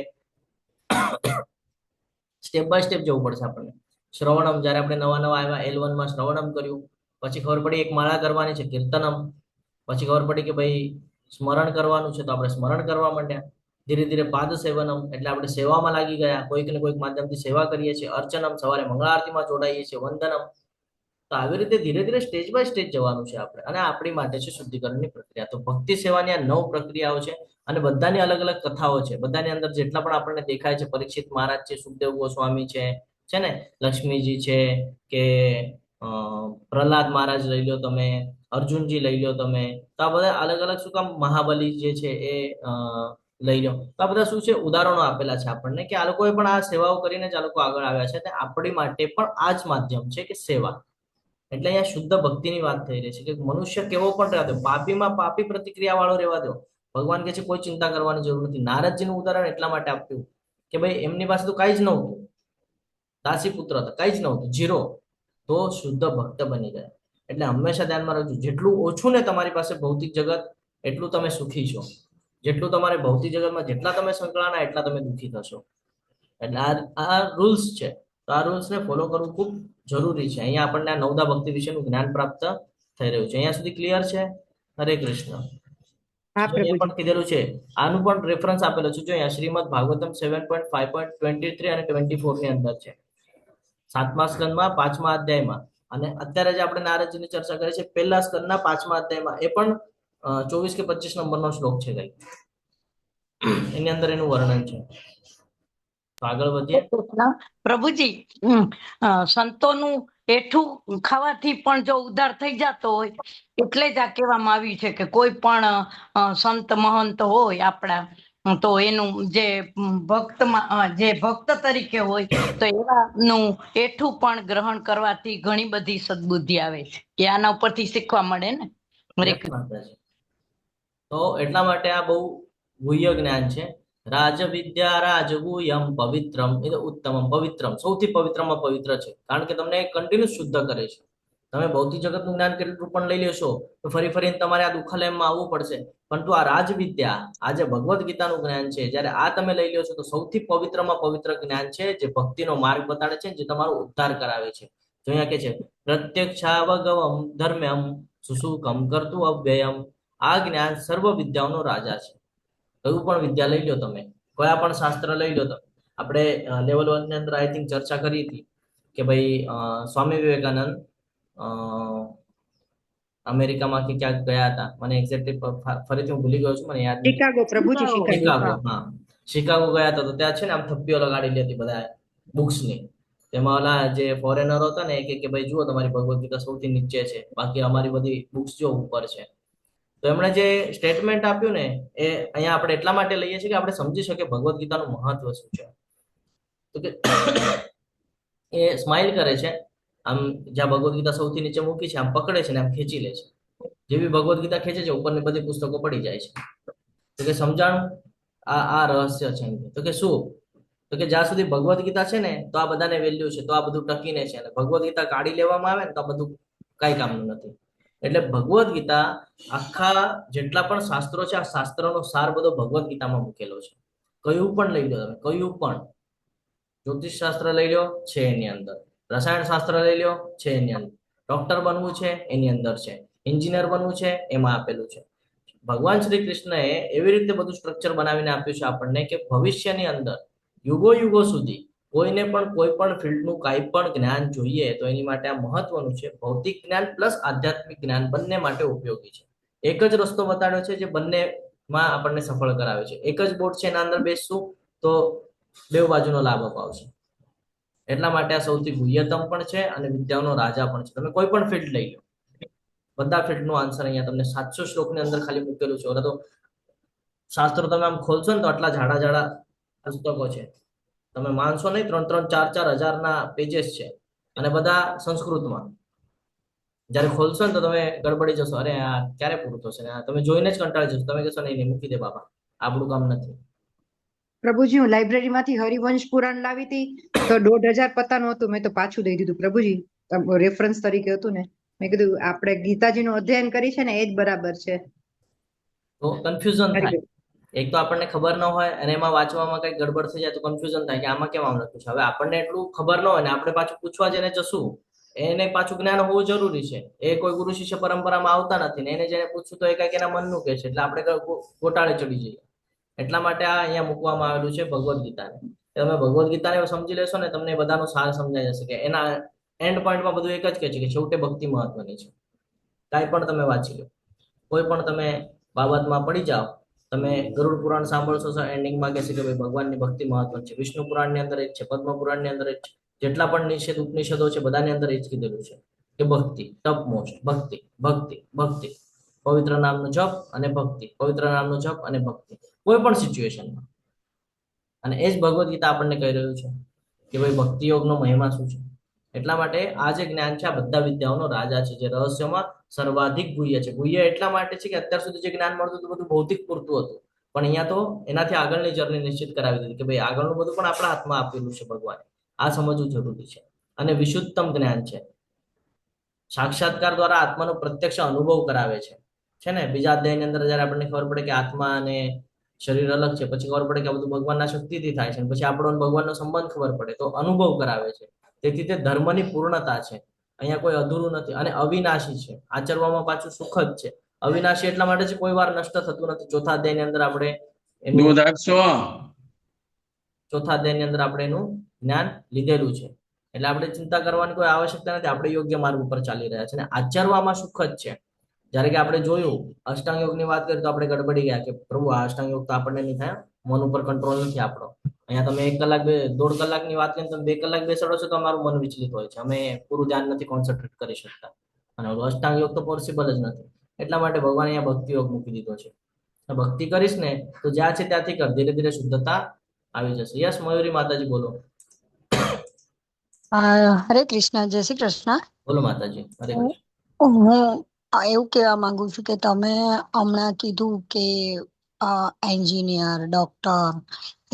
સ્ટેપ બાય સ્ટેપ જવું પડશે આપણને. શ્રવણમ, જયારે આપણે નવા નવા આવ્યા L1 માં શ્રવણમ કર્યું, પછી ખબર પડી એક માળા કરવાની છે, કીર્તનમ, પછી ખબર પડી કે ભાઈ સ્મરણ કરવાનું છે, તો આપણે સ્મરણ કરવા માંડ્યા. ધીરે ધીરે પાદ સેવનમ, એટલે આપણે સેવામાં લાગી ગયા, કોઈક ને કોઈક માધ્યમથી સેવા કરીએ છીએ. અર્ચનમ, સવારે મંગળા આરતીમાં જોડાઈએ છીએ. વંદનમ. તો આવી રીતે ધીરે ધીરે સ્ટેજ બાય સ્ટેજ જવાનું છે આપણે, અને આપણી માટે છે શુદ્ધિકરણની પ્રક્રિયા. તો ભક્તિ સેવાની આ 9 પ્રક્રિયાઓ છે, અને બધાની અલગ અલગ કથાઓ છે. બધાની અંદર જેટલા પણ આપણને દેખાય છે, પરીક્ષિત મહારાજ છે, સુખદેવ ગોસ્વામી છે ને, લક્ષ્મીજી છે, કે પ્રહલાદ મહારાજ લઈ લો તમે, અર્જુનજી લઈ લો તમે, તો આ બધા અલગ અલગ શું કામ, મહાબલી જે છે એ લઈ લો. તો આ બધા શું છે, ઉદાહરણો આપેલા છે આપણને, કે આ લોકોએ પણ આ સેવાઓ કરીને જ આ લોકો આગળ આવ્યા છે. આપણી માટે પણ આ જ માધ્યમ છે કે સેવા. એટલે અહીંયા શુદ્ધ ભક્તિની વાત થઈ રહી છે કે મનુષ્ય કેવો પણ રહેવા દો, પાપીમાં પાપી પ્રતિક્રિયા વાળો રહેવા દો. ભગવાન કહે છે કોઈ ચિંતા કરવાની જરૂર નથી. નારદજીનું ઉદાહરણ એટલા માટે આપ્યું કે ભાઈ એમની પાસે તો કઈ જ નહોતું, દાસી પુત્ર હતા, કઈ જ નહોતું, ઝીરો, તો શુદ્ધ ભક્ત બની ગયા. એટલે હંમેશા ધ્યાનમાં રાખજો, જેટલું ઓછું ને તમારી પાસે ભૌતિક જગત, એટલું તમે સુખી છો. જેટલું તમારે ભૌતિક જગતમાં જેટલા તમે સંકળાના, એટલા તમે દુઃખી થશો. એટલે આ રૂલ્સ છે. તો આ રૂલ્સને ફોલો કરવું ખૂબ જરૂરી છે. અહીંયા આપણને આ નવદા ભક્તિ વિશેનું જ્ઞાન પ્રાપ્ત થઈ રહ્યું છે. અહીંયા સુધી ક્લિયર છે? હરે કૃષ્ણ. પણ કીધેલું છે, આનું પણ રેફરન્સ આપેલો છે. જો અહીંયા શ્રીમદ ભાગવતમ 7.5.23 અને 24 ની અંદર છે, 7મા સ્કંદમાં 5મા અધ્યાયમાં. અને અત્યારે જે આપણે નારદજીની ચર્ચા કરી છે, પહેલા સ્કંદના 5મા અધ્યાયમાં, એ પણ 24 કે 25 નંબરનો શ્લોક છે કઈ, એની અંદર એનું વર્ણન છે. તો આગળ વધીએ. પ્રભુજી, સંતોનું એઠું ખાવાથી પણ જો ઉદ્ધાર થઈ જતો હોય, એટલે જ આ કહેવામાં આવ્યું છે કે કોઈ પણ સંત મહંત હોય આપણા, તો એનું જે ભક્ત તરીકે હોય, તો એવાનું એઠું પણ ગ્રહણ કરવાથી ઘણી બધી સદબુદ્ધિ આવે છે. કે આના ઉપરથી શીખવા મળે ને. તો એટલા માટે આ બહુ ગુહ્ય જ્ઞાન છે. રાજવિદ્યા રાજગુહ્યમ પવિત્રમ એ ઉત્તમમ. પવિત્રમ, સૌથી પવિત્રમાં પવિત્ર છે, કારણ કે તમને કન્ટિન્યુ શુદ્ધ કરે છે. તમે ભૌતિક જગતનું જ્ઞાન કેટલું પણ લઈ લેશો, તો ફરી ફરીને તમારે આ દુઃખાલયમાં આવવું પડશે. પરંતુ આ રાજવિદ્યા, આ જે ભગવદ્ ગીતાનું જ્ઞાન છે, જયારે આ તમે લઈ લો છો, તો સૌથી પવિત્રમાં પવિત્ર જ્ઞાન છે, જે ભક્તિનો માર્ગ બતાડે છે, જે તમારો ઉદ્ધાર કરાવે છે. જો અહીંયા કે છે પ્રત્યક્ષાવગવમ ધર્મ્યમ સુસુકમ કરતું અવ્યયમ. આ જ્ઞાન સર્વ વિદ્યાઓનો રાજા છે. કયું પણ વિદ્યા લઈ લો તમે, કયા પણ શાસ્ત્ર લઈ લો તમે. આપણે લેવલ 1 ની અંદર આઈ થિંક ચર્ચા કરી હતી કે ભાઈ સ્વામી વિવેકાનંદ અમેરિકામાં કે ક્યાંક ગયા હતા, મને એક્ઝેક્ટલી ફરીથી હું ભૂલી ગયો છું, મને યાદ નથી. શિકાગો, પ્રભુજી, શિકાગો. હા, શિકાગો ગયા હતા. તો ત્યાં છે ને આમ થપ્પીઓ લગાડેલી હતી બધા બુક્સની. તેમાં ઓલા જે ફોરેનરો હતા ને, કે ભાઈ જુઓ તમારી ભગવદ્ ગીતા સૌથી નીચે છે, બાકી અમારી બધી બુક્સ જો ઉપર છે. તો એમણે જે સ્ટેટમેન્ટ આપ્યું ને, એ અહીંયા આપણે એટલા માટે લઈએ છીએ કે આપણે સમજી શકીએ ભગવદ્ ગીતાનું મહત્વ શું છે. તો કે એ સ્માઇલ કરે છે, આમ જ્યાં ભગવદ્ ગીતા સૌથી નીચે મૂકી છે, આમ પકડે છે ને આમ ખેંચી લે છે. જેવી ભગવદ્ ગીતા ખેંચે છે, ઉપરની બધી પુસ્તકો પડી જાય છે. તો કે સમજાણું, આ રહસ્ય છે. તો કે શું? તો કે જ્યાં સુધી ભગવદ્ ગીતા છે ને, તો આ બધાને વેલ્યુ છે, તો આ બધું ટકીને છે. અને ભગવદ્ ગીતા કાઢી લેવામાં આવે ને, તો આ બધું કઈ કામનું નથી. એટલે ભગવદ્ ગીતા, આખા જેટલા પણ શાસ્ત્રો છે, આ શાસ્ત્રનો સાર બધો ભગવદ્ ગીતામાં મૂકેલો છે. કયું પણ લઈ લો તમે, કયું પણ. જ્યોતિષ શાસ્ત્ર લઈ લો, છે એની અંદર. રસાયણ શાસ્ત્ર લઈ લો, છે એની અંદર. ડોક્ટર બનવું છે, એની અંદર છે. એન્જિનિયર બનવું છે, એમાં આપેલું છે. ભગવાન શ્રી કૃષ્ણએ એવી રીતે બધું સ્ટ્રક્ચર બનાવીને આપ્યું છે આપણને, કે ભવિષ્યની અંદર યુગો યુગો સુધી કોઈને પણ કોઈ પણ ફિલ્ડનું કાંઈ પણ જ્ઞાન જોઈએ, તો એની માટે આ મહત્વનું છે. ભૌતિક જ્ઞાન પ્લસ આધ્યાત્મિક જ્ઞાન બંને માટે ઉપયોગી છે. એક જ રસ્તો બતાડ્યો છે, જે બંનેમાં આપણને સફળ કરાવે છે. એક જ બોટ છે, એના અંદર બેસશું તો બે બાજુનો લાભ અપાવશે. એટલા માટે આ સૌથી ગુહ્યતમ પણ છે, અને વિદ્યાઓનો રાજા પણ છે. તમે કોઈ પણ ફિલ્ડ લઈ લો, બધા ફિલ્ડનો આન્સર અહીંયા તમને 700 શ્લોકની અંદર ખાલી મૂકેલું છે. ઓલા તો શાસ્ત્રો તમે આમ ખોલશો ને તો આટલા જાડા જાડા પુસ્તકો છે, તમે માનશો નહીં, 3-4 પેजेस છે, અને બધા સંસ્કૃતમાં. જયારે ખોલશો ને તો તમે ગડબડી જશો, અરે આ ક્યારે પૂરું થશે ને, તમે જોઈને જ કંટાળી જશો. તમે કહેશો નહીં મૂકી દે બાબા, આપણું કામ નથી. પ્રભુજી, હું લાઇબ્રેરી માંથી હરિવંશ પુરાણ લાવી હતી તો 1500 પત્તાનું હતું. મેં તો પાછું દઈ દીધું પ્રભુજી, રેફરન્સ તરીકે હતું ને. મેં કીધું આપણે ગીતાજીનું અધ્યયન કરી છે ને એ જ બરાબર છે. તો કન્ફ્યુઝન થાય. એક તો આપણને ખબર ન હોય અને એમાં વાંચવામાં કઈ ગડબડ થઈ જાય તો કન્ફ્યુઝન થાય કે આમાં કેમ આમ લખ્યું છે. હવે આપણને એટલું ખબર ન હોય ને આપણે પાછું પૂછવા જઈને જશું, એને પાછું જ્ઞાન હોવું જરૂરી છે. એ કોઈ ગુરુ શિષ્ય પરંપરામાં આવતા નથી ને એને જેને પૂછશું તો એ કઈક એના મનનું કહે છે, એટલે આપણે ગોટાળે ચડી જઈએ. એટલા માટે આ અહીંયા મૂકવામાં આવેલું છે ભગવદ્ ગીતાને. તમે ભગવદ્ ગીતાને સમજી લેશો ને તમને બધાનો સાર સમજાઈ જશે કે એના એન્ડ પોઈન્ટમાં બધું એક જ કહે છે કે છેવટે ભક્તિ મહત્વની છે. કાંઈ પણ તમે વાંચી લો, કોઈ પણ તમે બાબતમાં પડી જાઓ, તમે ગરુડ પુરાણ સાંભળશો તો એન્ડિંગમાં કહેશે કે ભાઈ ભગવાનની ભક્તિ મહત્વની છે. વિષ્ણુ પુરાણની અંદર જ છે, પદ્મ પુરાણની અંદર જ છે, જેટલા પણ નિષેધ ઉપનિષદો છે બધાની અંદર એ જ કીધેલું છે કે ભક્તિ, ટપ મોસ્ટ ભક્તિ, ભક્તિ, ભક્તિ, પવિત્ર નામનો જપ અને ભક્તિ, પવિત્ર નામનો જપ અને ભક્તિ, કોઈ પણ સિચ્યુએશનમાં. અને એ જ ભગવદ્ ગીતા આપણને કહી રહ્યું છે કે ભાઈ ભક્તિ યોગનો મહિમા શું છે. એટલા માટે આ જે જ્ઞાન છે આ બધા વિદ્યાઓનો રાજા છે, જે રહસ્યોમાં સર્વાધિક ગુહ્ય છે. ગુહ્ય એટલા માટે છે કે અત્યાર સુધી જે જ્ઞાન મળતું હતું બધું ભૌતિક પૂરતું હતું, પણ અહીંયા તો એનાથી આગળની જર્ની નિશ્ચિત કરાવી દીધી કે ભાઈ આગળનું બધું પણ આપણા હાથમાં આપેલું છે ભગવાને. આ સમજવું જરૂરી છે. અને વિશુદ્ધતમ જ્ઞાન છે, સાક્ષાત્કાર દ્વારા આત્માનો પ્રત્યક્ષ અનુભવ કરાવે છે ને. બીજા અધ્યાયની અંદર જયારે આપણને ખબર પડે કે આત્મા અને શરીર અલગ છે, પછી ખબર પડે કે આ બધું ભગવાનના શક્તિથી થાય છે, પછી આપણો ભગવાનનો સંબંધ ખબર પડે તો અનુભવ કરાવે છે. તેથી તે ધર્મની પૂર્ણતા છે, અહીંયા કોઈ અધૂરું નથી. અને અવિનાશી છે, આચરવામાં પાછું સુખદ છે. અવિનાશી એટલા માટે છે કોઈ વાર નષ્ટ થતું નથી. ચોથા અધ્યાયની અંદર આપણે એનું જ્ઞાન લીધેલું છે. એટલે આપણે ચિંતા કરવાની કોઈ આવશ્યકતા નથી, આપણે યોગ્ય માર્ગ ઉપર ચાલી રહ્યા છે અને આચરવામાં સુખદ છે. જયારે કે આપણે જોયું અષ્ટાંગ યોગની વાત કરીએ તો આપણે ગડબડી ગયા કે પ્રભુ આ અષ્ટાંગ યોગ તો આપણને નહીં થાય, મન ઉપર કંટ્રોલ નથી આપણો. અહીંયા તમે 1 કલાક 1.5 કલાકની વાત કરીને તમે 2 કલાક બેસાડો છો તો અમારું મન વિચલિત હોય છે, અમે પૂરું ધ્યાન નથી કોન્સન્ટ્રેટ કરી શકતા. અને અષ્ટાંગ યોગ તો પોસિબલ જ નથી. એટલા માટે ભગવાન અહીંયા ભક્તિ યોગ મૂકી દીધો છે. ભક્તિ કરીશ ને તો જ્યાં છે ત્યાંથી કર, ધીરે ધીરે શુદ્ધતા આવી જશે. યસ મયુરી માતાજી બોલો. હરે કૃષ્ણ, જય શ્રી કૃષ્ણ. બોલો માતાજી. હરે હું એવું કહેવા માંગુ છું કે તમે હમણાં કીધું કે એન્જિનિયર, ડોક્ટર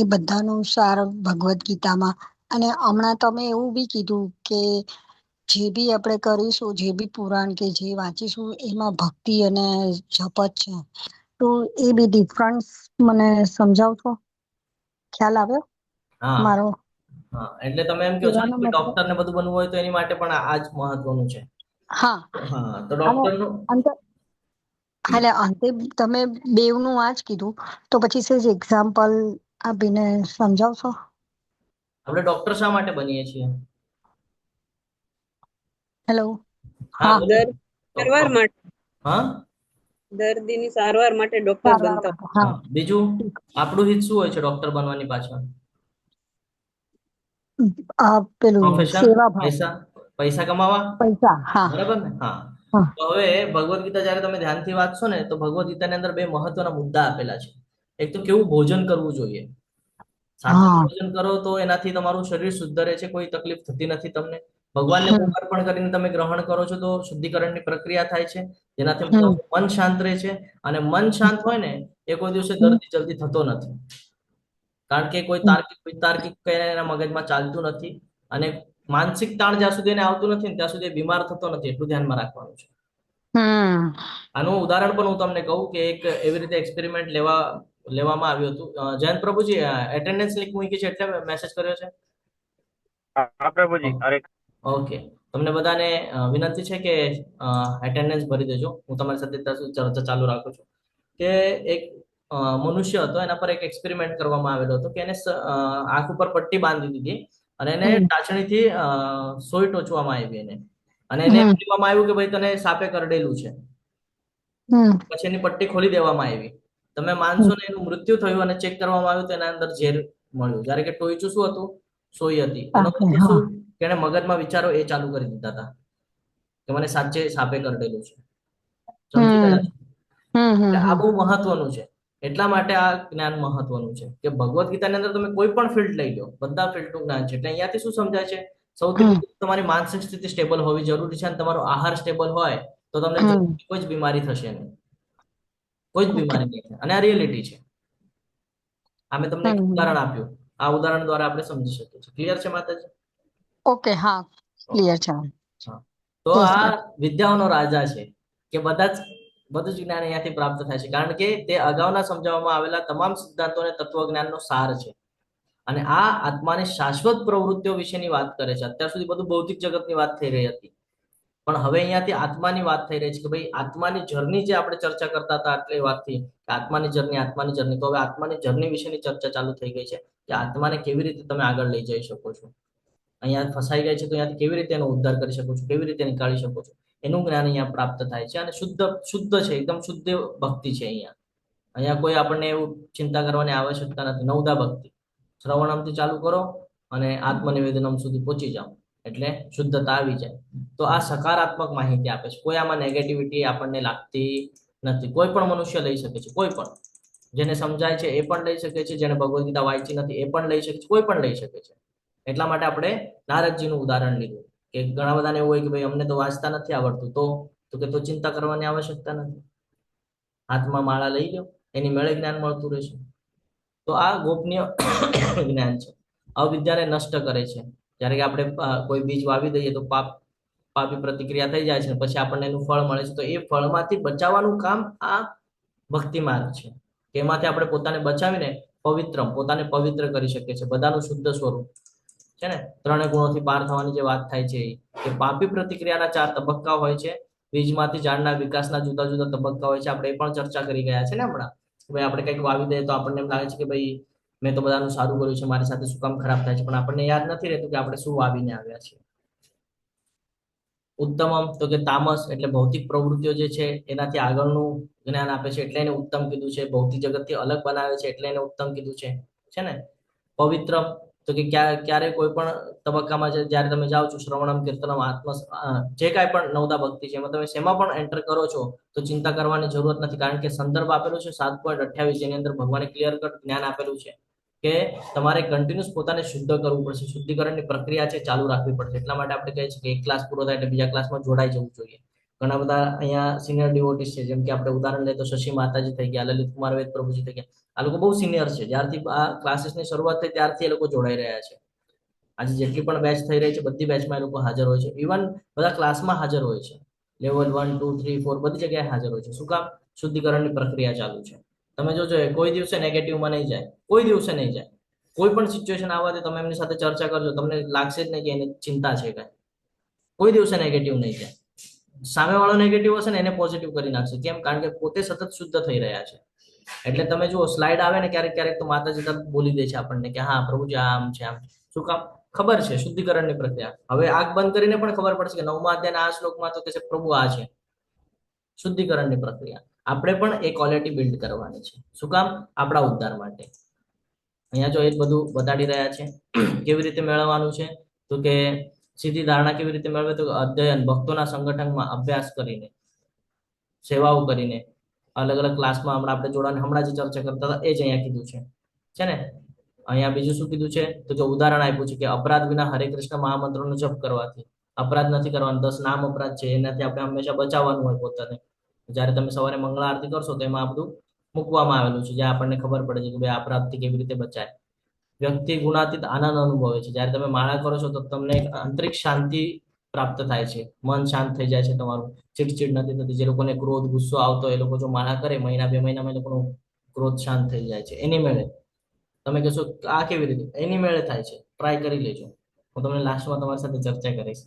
એ બધાનું સાર ભગવદ્ ગીતામાં, અને હમણાં તમે એવું બી કીધું કે જે બી આપણે કરીશું, જે બી પુરાણ કે જે વાંચીશું એમાં ભક્તિ અને જપ જ છે. તો એ બી ડિફરન્સ મને સમજાવશો? ખ્યાલ આવ્યો મારો? હા, એટલે તમે એમ કહો છો કે ડોક્ટર ને બધું બનવું હોય તો એની માટે પણ આ જ મહત્વનું છે. હા, તો ડોક્ટરનું એટલે અંતે તમે બેવનું આ જ કીધું, તો પછી સેજ એક્ઝામ્પલ આપીને સમજાવશો? આપણે ડોક્ટર શા માટે બનીએ છીએ? હેલો. હા, સારવાર માટે. હા, દર્દીની સારવાર માટે ડોક્ટર બનતા. હા, બીજું આપણું હિત શું હોય છે ડોક્ટર બનવાની પાછળ? પેલું સેવા ભાવ, પૈસા કમાવા, પૈસા. હા, બરાબર ને? હા. તો હવે ભગવદ્ ગીતા જયારે તમે ધ્યાનથી વાંચશો ને તો ભગવદ્ ગીતાની અંદર 2 મહત્વના મુદ્દા આપેલા છે. એક તો કેવું ભોજન કરવું જોઈએ. સાત્વિક ભોજન કરો તો એનાથી તમારું શરીર શુદ્ધ રહે છે, કોઈ તકલીફ થતી નથી તમને. ભગવાનને અર્પણ કરીને તમે ગ્રહણ કરો છો તો શુદ્ધિકરણની પ્રક્રિયા થાય છે, જેનાથી મન શાંત રહે છે. અને મન શાંત હોય ને એ કોઈ દિવસે દર્દી જલ્દી થતો નથી, કારણ કે કોઈ તાર્કિક વિતાર્કિક એના મગજમાં ચાલતું નથી. અને માનસિક તાણ જ્યાં સુધી એને આવતું નથી ને ત્યાં સુધી બીમાર થતો નથી. એટલું ધ્યાનમાં રાખવાનું છે. આનું ઉદાહરણ પણ હું તમને કહું કે એક એવી રીતે એક્સપેરિમેન્ટ લેવામાં આવ્યું હતું. જયંત પ્રભુજી એટેન્ડન્સ લિંક મૂકી છે એટલે મેસેજ કર્યો છે. હા પ્રભુજી. ઓકે, તમને બધાને વિનંતી છે કે એટેન્ડન્સ ભરી દેજો. હું તમારી સાથે ચર્ચા ચાલુ રાખું છું કે એક મનુષ્ય હતો, એના પર એક એક્સપેરિમેન્ટ કરવામાં આવેલો હતો કે એને આંખ ઉપર પટ્ટી બાંધી દીધી અને એને ટાચણીથી સોય ટોચવામાં આવી એને, અને એને એમ કહેવામાં આવ્યું કે ભાઈ તને સાપે કરડેલું છે. પછી એની પટ્ટી ખોલી દેવામાં આવી. તમે માનશો ને એનું મૃત્યુ થયું અને ચેક કરવામાં આવ્યું તો એના અંદર ઝેર મળ્યું. જ્યારે કે ટોયચું શું હતું? સોય હતી. એનો મતલબ શું કે એને મગજમાં વિચારો એ ચાલુ કરી દીધા હતા કે મને સાચે સાપે કરડેલું છે. સમજી ગયા હમ ને? હમ હમ એટલે આ હમ બહુ મહત્વનું છે. એટલા માટે આ જ્ઞાન મહત્વનું છે કે ભગવદ્ ગીતાની અંદર તમે કોઈ પણ ફિલ્ડ લઈ લો, બધા ફિલ્ડનું જ્ઞાન છે. એટલે અહીંયાથી શું સમજાય છે? સૌથી હમ પહેલું તમારી માનસિક સ્થિતિ સ્ટેબલ હોવી જરૂરી છે, અને તમારો આહાર સ્ટેબલ હોય તો તમને હમ કોઈ જ બીમારી થશે નહીં, કોઈ જ ઓકે બીમારી નહીં થાય. અને આ રિયાલિટી છે. આ મેં તમને એક ઉદાહરણ આપ્યું, આ ઉદાહરણ દ્વારા આપણે સમજી શકીએ છીએ. ક્લિયર છે માતાજી? ઓકે હા ક્લિયર છે હા. તો જય આ શ્રી વિદ્યાઓનો રાજા છે કે બધું જ જ્ઞાન અહીંયાથી પ્રાપ્ત થાય છે, કારણ કે તે અગાઉના સમજાવવામાં આવેલા તમામ સિદ્ધાંતો અને તત્વજ્ઞાનનો સાર છે. અને આ આત્માની શાશ્વત પ્રવૃત્તિઓ વિશેની વાત કરે છે. અત્યાર સુધી બધું ભૌતિક જગતની વાત થઈ રહી હતી, પણ હવે અહીંયાથી આત્માની વાત થઈ રહી છે કે ભાઈ આત્માની જર્ની જે આપણે ચર્ચા કરતા હતા આટલી વાતથી, કે આત્માની જર્ની, તો હવે આત્માની જર્ની વિશેની ચર્ચા ચાલુ થઈ ગઈ છે કે આત્માને કેવી રીતે તમે આગળ લઈ જઈ શકો છો. અહીંયા ફસાઈ ગઈ છે તો અહીંયાથી કેવી રીતે એનો ઉદ્ધાર કરી શકો છો, કેવી રીતે નીકાળી શકો છો, એનું જ્ઞાન અહીંયા પ્રાપ્ત થાય છે. અને શુદ્ધ છે, એકદમ શુદ્ધ ભક્તિ છે. અહીંયા કોઈ આપણને એવું ચિંતા કરવાની આવશ્યકતા નથી. નવદા ભક્તિ, શ્રવણમથી ચાલુ કરો અને આત્મનિવેદનમ સુધી પહોંચી જાઓ એટલે શુદ્ધતા આવી જાય. તો આ સકારાત્મક માહિતી આપે છે. કોઈ આમાં નેગેટિવિટી આપણને લાગતી નથી. કોઈ પણ મનુષ્ય લઈ શકે છે, કોઈ પણ જેને સમજાય છે એ પણ લઈ શકે છે, જેને ભગવદ્ ગીતા વાંચી નથી એ પણ લઈ શકે છે, કોઈ પણ લઈ શકે છે. એટલા માટે આપણે નારદજીનું ઉદાહરણ લીધું કે ઘણા બધાને એવું હોય કે ભાઈ અમને તો વાંચતા નથી આવડતું, તો ચિંતા કરવાની આવશ્યકતા નથી. હાથમાં માળા લઈ લો, એની મેળે જ્ઞાન મળતું રહેશે. તો આ ગોપનીય જ્ઞાન છે. અવિદ્યાને નષ્ટ કરે છે. જ્યારે કે આપણે કોઈ બીજ વાવી દઈએ તો પાપી પ્રતિક્રિયા થઈ જાય છે, પછી આપણને એનું ફળ મળે છે. તો એ ફળમાંથી બચાવવાનું કામ આ ભક્તિ માર્ગ છે. એમાંથી આપણે પોતાને બચાવીને પોતાને પવિત્ર કરી શકીએ છીએ. બધાનું શુદ્ધ સ્વરૂપ છે ને, 3 ગુણોથી પાર થવાની જે વાત થાય છે કે પાપી પ્રતિક્રિયાના 4 તબક્કા હોય છે. બીજમાંથી ઝાડના વિકાસના જુદા જુદા તબક્કા હોય છે. આપણે એ પણ ચર્ચા કરી ગયા છે ને હમણાં. ભાઈ આપણે કંઈક વાવી દઈએ તો આપણને એમ લાગે છે કે ભાઈ મેં તો બધાનું સારું કર્યું છે, મારી સાથે શું કામ ખરાબ થાય છે, પણ આપણને યાદ નથી રહેતું કે આપણે શું વાવીને આવ્યા છીએ. ઉત્તમમ તો કે તામસ એટલે ભૌતિક પ્રવૃત્તિઓ જે છે એનાથી આગળનું જ્ઞાન આપે છે, એટલે એને ઉત્તમ કીધું છે. ભૌતિક જગતથી અલગ બનાવે છે એટલે એને ઉત્તમ કીધું છે ને. પવિત્ર તો કે ક્યારે કોઈ પણ તબક્કામાં જ્યારે તમે જાઓ છો, શ્રવણમ કીર્તનમ જે કાંઈ પણ નવદા ભક્તિ છે એમાં તમે શેમાં પણ એન્ટર કરો છો તો ચિંતા કરવાની જરૂરત નથી, કારણ કે સંદર્ભ આપેલું છે 7.28, જેની અંદર ભગવાને ક્લિયર કટ જ્ઞાન આપેલું છે કે તમારે કન્ટિન્યુઅસ પોતાને શુદ્ધ કરવું પડશે. શુદ્ધિકરણની પ્રક્રિયા છે ચાલુ રાખવી પડશે. એટલા માટે આપણે કહીએ છીએ કે એક ક્લાસ પૂરો થાય એટલે બીજા ક્લાસમાં જોડાઈ જવું જોઈએ. ઘણા બધા અહીંયા સિનિયર ડિવોટીસ છે, જેમ કે આપણે ઉદાહરણ લઈએ તો શશી માતાજી થઈ ગયા, લલિત કુમાર વેદ પ્રભુજી થઈ ગયા. આ લોકો બહુ સિનિયર છે. જ્યારથી આ ક્લાસીસની શરૂઆત થઈ ત્યારથી એ લોકો જોડાઈ રહ્યા છે. આજે જેટલી પણ બેચ થઈ રહી છે બધી બેચમાં એ લોકો હાજર હોય છે. ઇવન બધા ક્લાસમાં હાજર હોય છે. લેવલ 1, 2, 3, 4 બધી જગ્યાએ હાજર હોય છે. શું કામ? શુદ્ધિકરણની પ્રક્રિયા ચાલુ છે. તમે જોજો કોઈ દિવસે નેગેટિવમાં નહીં જાય, કોઈ દિવસે નહીં જાય. કોઈ પણ સિચ્યુએશન આવવાથી તમે એમની સાથે ચર્ચા કરજો, તમને લાગશે જ નહીં કે એની ચિંતા છે કાંઈ. કોઈ દિવસે નેગેટિવ નહીં જાય. સામેવાળો નેગેટિવ હશે ને એને પોઝિટિવ કરી નાખશે. કેમ? કારણ કે પોતે સતત શુદ્ધ થઈ રહ્યા છે. એટલે તમે જુઓ સ્લાઇડ આવે ને ક્યારેક તો માતાજી તરત બોલી દે છે આપણને કે હા પ્રભુજી આમ છે આમ. શું કામ? ખબર છે શુદ્ધિકરણની પ્રક્રિયા. હવે આંખ બંધ કરીને પણ ખબર પડશે કે 9મા અધ્યાયના આ શ્લોકમાં તો કે છે પ્રભુ આ છે શુદ્ધિકરણની પ્રક્રિયા. આપણે પણ એ ક્વોલિટી બિલ્ડ કરવાની છે. શું કામ? આપણા ઉદ્ધાર માટે. અહીંયા જો એ બધું બતાડી રહ્યા છે. કેવી રીતે મેળવવાનું છે તો કે સીધી ધારણા કેવી રીતે મેળવે તો અધ્યયન, ભક્તોના સંગઠનમાં અભ્યાસ કરીને, સેવાઓ કરીને, અલગ અલગ ક્લાસમાં આપણે હમણાં જે ચર્ચા કરતા હતા એ જ અહીંયા કીધું છે ને. અહીંયા બીજું શું કીધું છે તો કે ઉદાહરણ આપ્યું છે કે અપરાધ વિના હરે કૃષ્ણ મહામંત્રનો જપ કરવાથી અપરાધ નથી કરવાનો. 10 નામ અપરાધ છે, એનાથી આપણે હંમેશા બચાવવાનું હોય પોતાને. જ્યારે તમે સવારે મંગળા આરતી કરશો તો એમાં આ બધું મૂકવામાં આવેલું છે, જ્યાં આપણને ખબર પડે છે કે ભાઈ અપરાધથી કેવી રીતે બચાય. વ્યક્તિ ગુણાતીત આનંદ અનુભવે છે. જ્યારે તમે માળા કરો છો તો તમને એક આંતરિક શાંતિ પ્રાપ્ત થાય છે. મન શાંત થઈ જાય છે તમારું. ચીડચીડ નથી થતી. જે લોકોને ક્રોધ ગુસ્સો આવતો એ લોકો જો માળા કરે મહિના 2 મહિનામાં એ લોકોનો ક્રોધ શાંત થઈ જાય છે. એની મેળે તમે કહેશો આ કેવી રીતે? એની મેળે થાય છે. ટ્રાય કરી લેજો. હું તમને લાસ્ટમાં તમારી સાથે ચર્ચા કરીશ.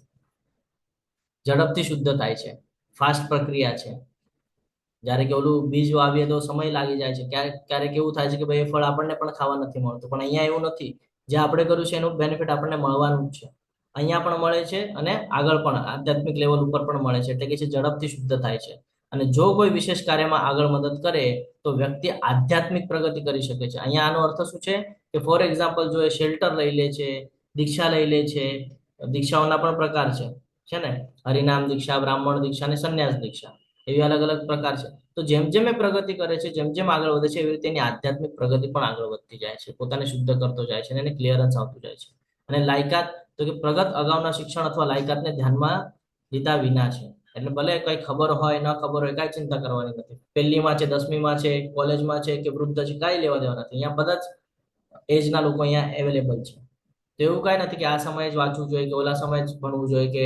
ઝડપથી શુદ્ધ થાય છે. ફાસ્ટ પ્રક્રિયા છે. જ્યારે કે ઓલું બીજ વાવીએ તો સમય લાગી જાય છે. ક્યારેક એવું થાય છે કે ભાઈ એ ફળ આપણને પણ ખાવા નથી મળતું, પણ અહીંયા એવું નથી. જે આપણે કર્યું છે એનું બેનિફિટ આપણને મળવાનું જ છે. અહીંયા પણ મળે છે અને આગળ પણ આધ્યાત્મિક લેવલ ઉપર પણ મળે છે. એટલે કે છે ઝડપથી શુદ્ધ થાય છે. અને જો કોઈ વિશેષ કાર્યમાં આગળ મદદ કરે તો વ્યક્તિ આધ્યાત્મિક પ્રગતિ કરી શકે છે. અહીંયા આનો અર્થ શું છે કે ફોર એક્ઝામ્પલ જો એ શેલ્ટર લઈ લે છે, દીક્ષા લઈ લે છે. દીક્ષાઓના પણ પ્રકાર છે ને, હરિનામ દીક્ષા, બ્રાહ્મણ દીક્ષા અને સંન્યાસ દીક્ષા. એવી અલગ અલગ પ્રકાર છે. તો જેમ જેમ એ પ્રગતિ કરે છે, જેમ જેમ આગળ વધે છે, એવી રીતે એની આધ્યાત્મિક પ્રગતિ પણ આગળ વધતી જાય છે, પોતાને શુદ્ધ કરતો જાય છે અને એને ક્લિયરન્સ આવતું જાય છે. અને લાયકાત, તો કે પ્રગત અગાઉના શિક્ષણ અથવા લાયકાતને ધ્યાનમાં લીધા વિના છે. એટલે ભલે કઈ ખબર હોય ન ખબર હોય, કઈ ચિંતા કરવાની નથી. પહેલીમાં છે, 10મીમાં છે, કોલેજમાં છે કે વૃદ્ધ છે, કઈ લેવા દેવા નથી. અહીંયા બધા જ એજના લોકો અહીંયા અવેલેબલ છે. તો એવું કઈ નથી કે આ સમયે જ વાંચવું જોઈએ કે ઓલા સમયે જ ભણવું જોઈએ કે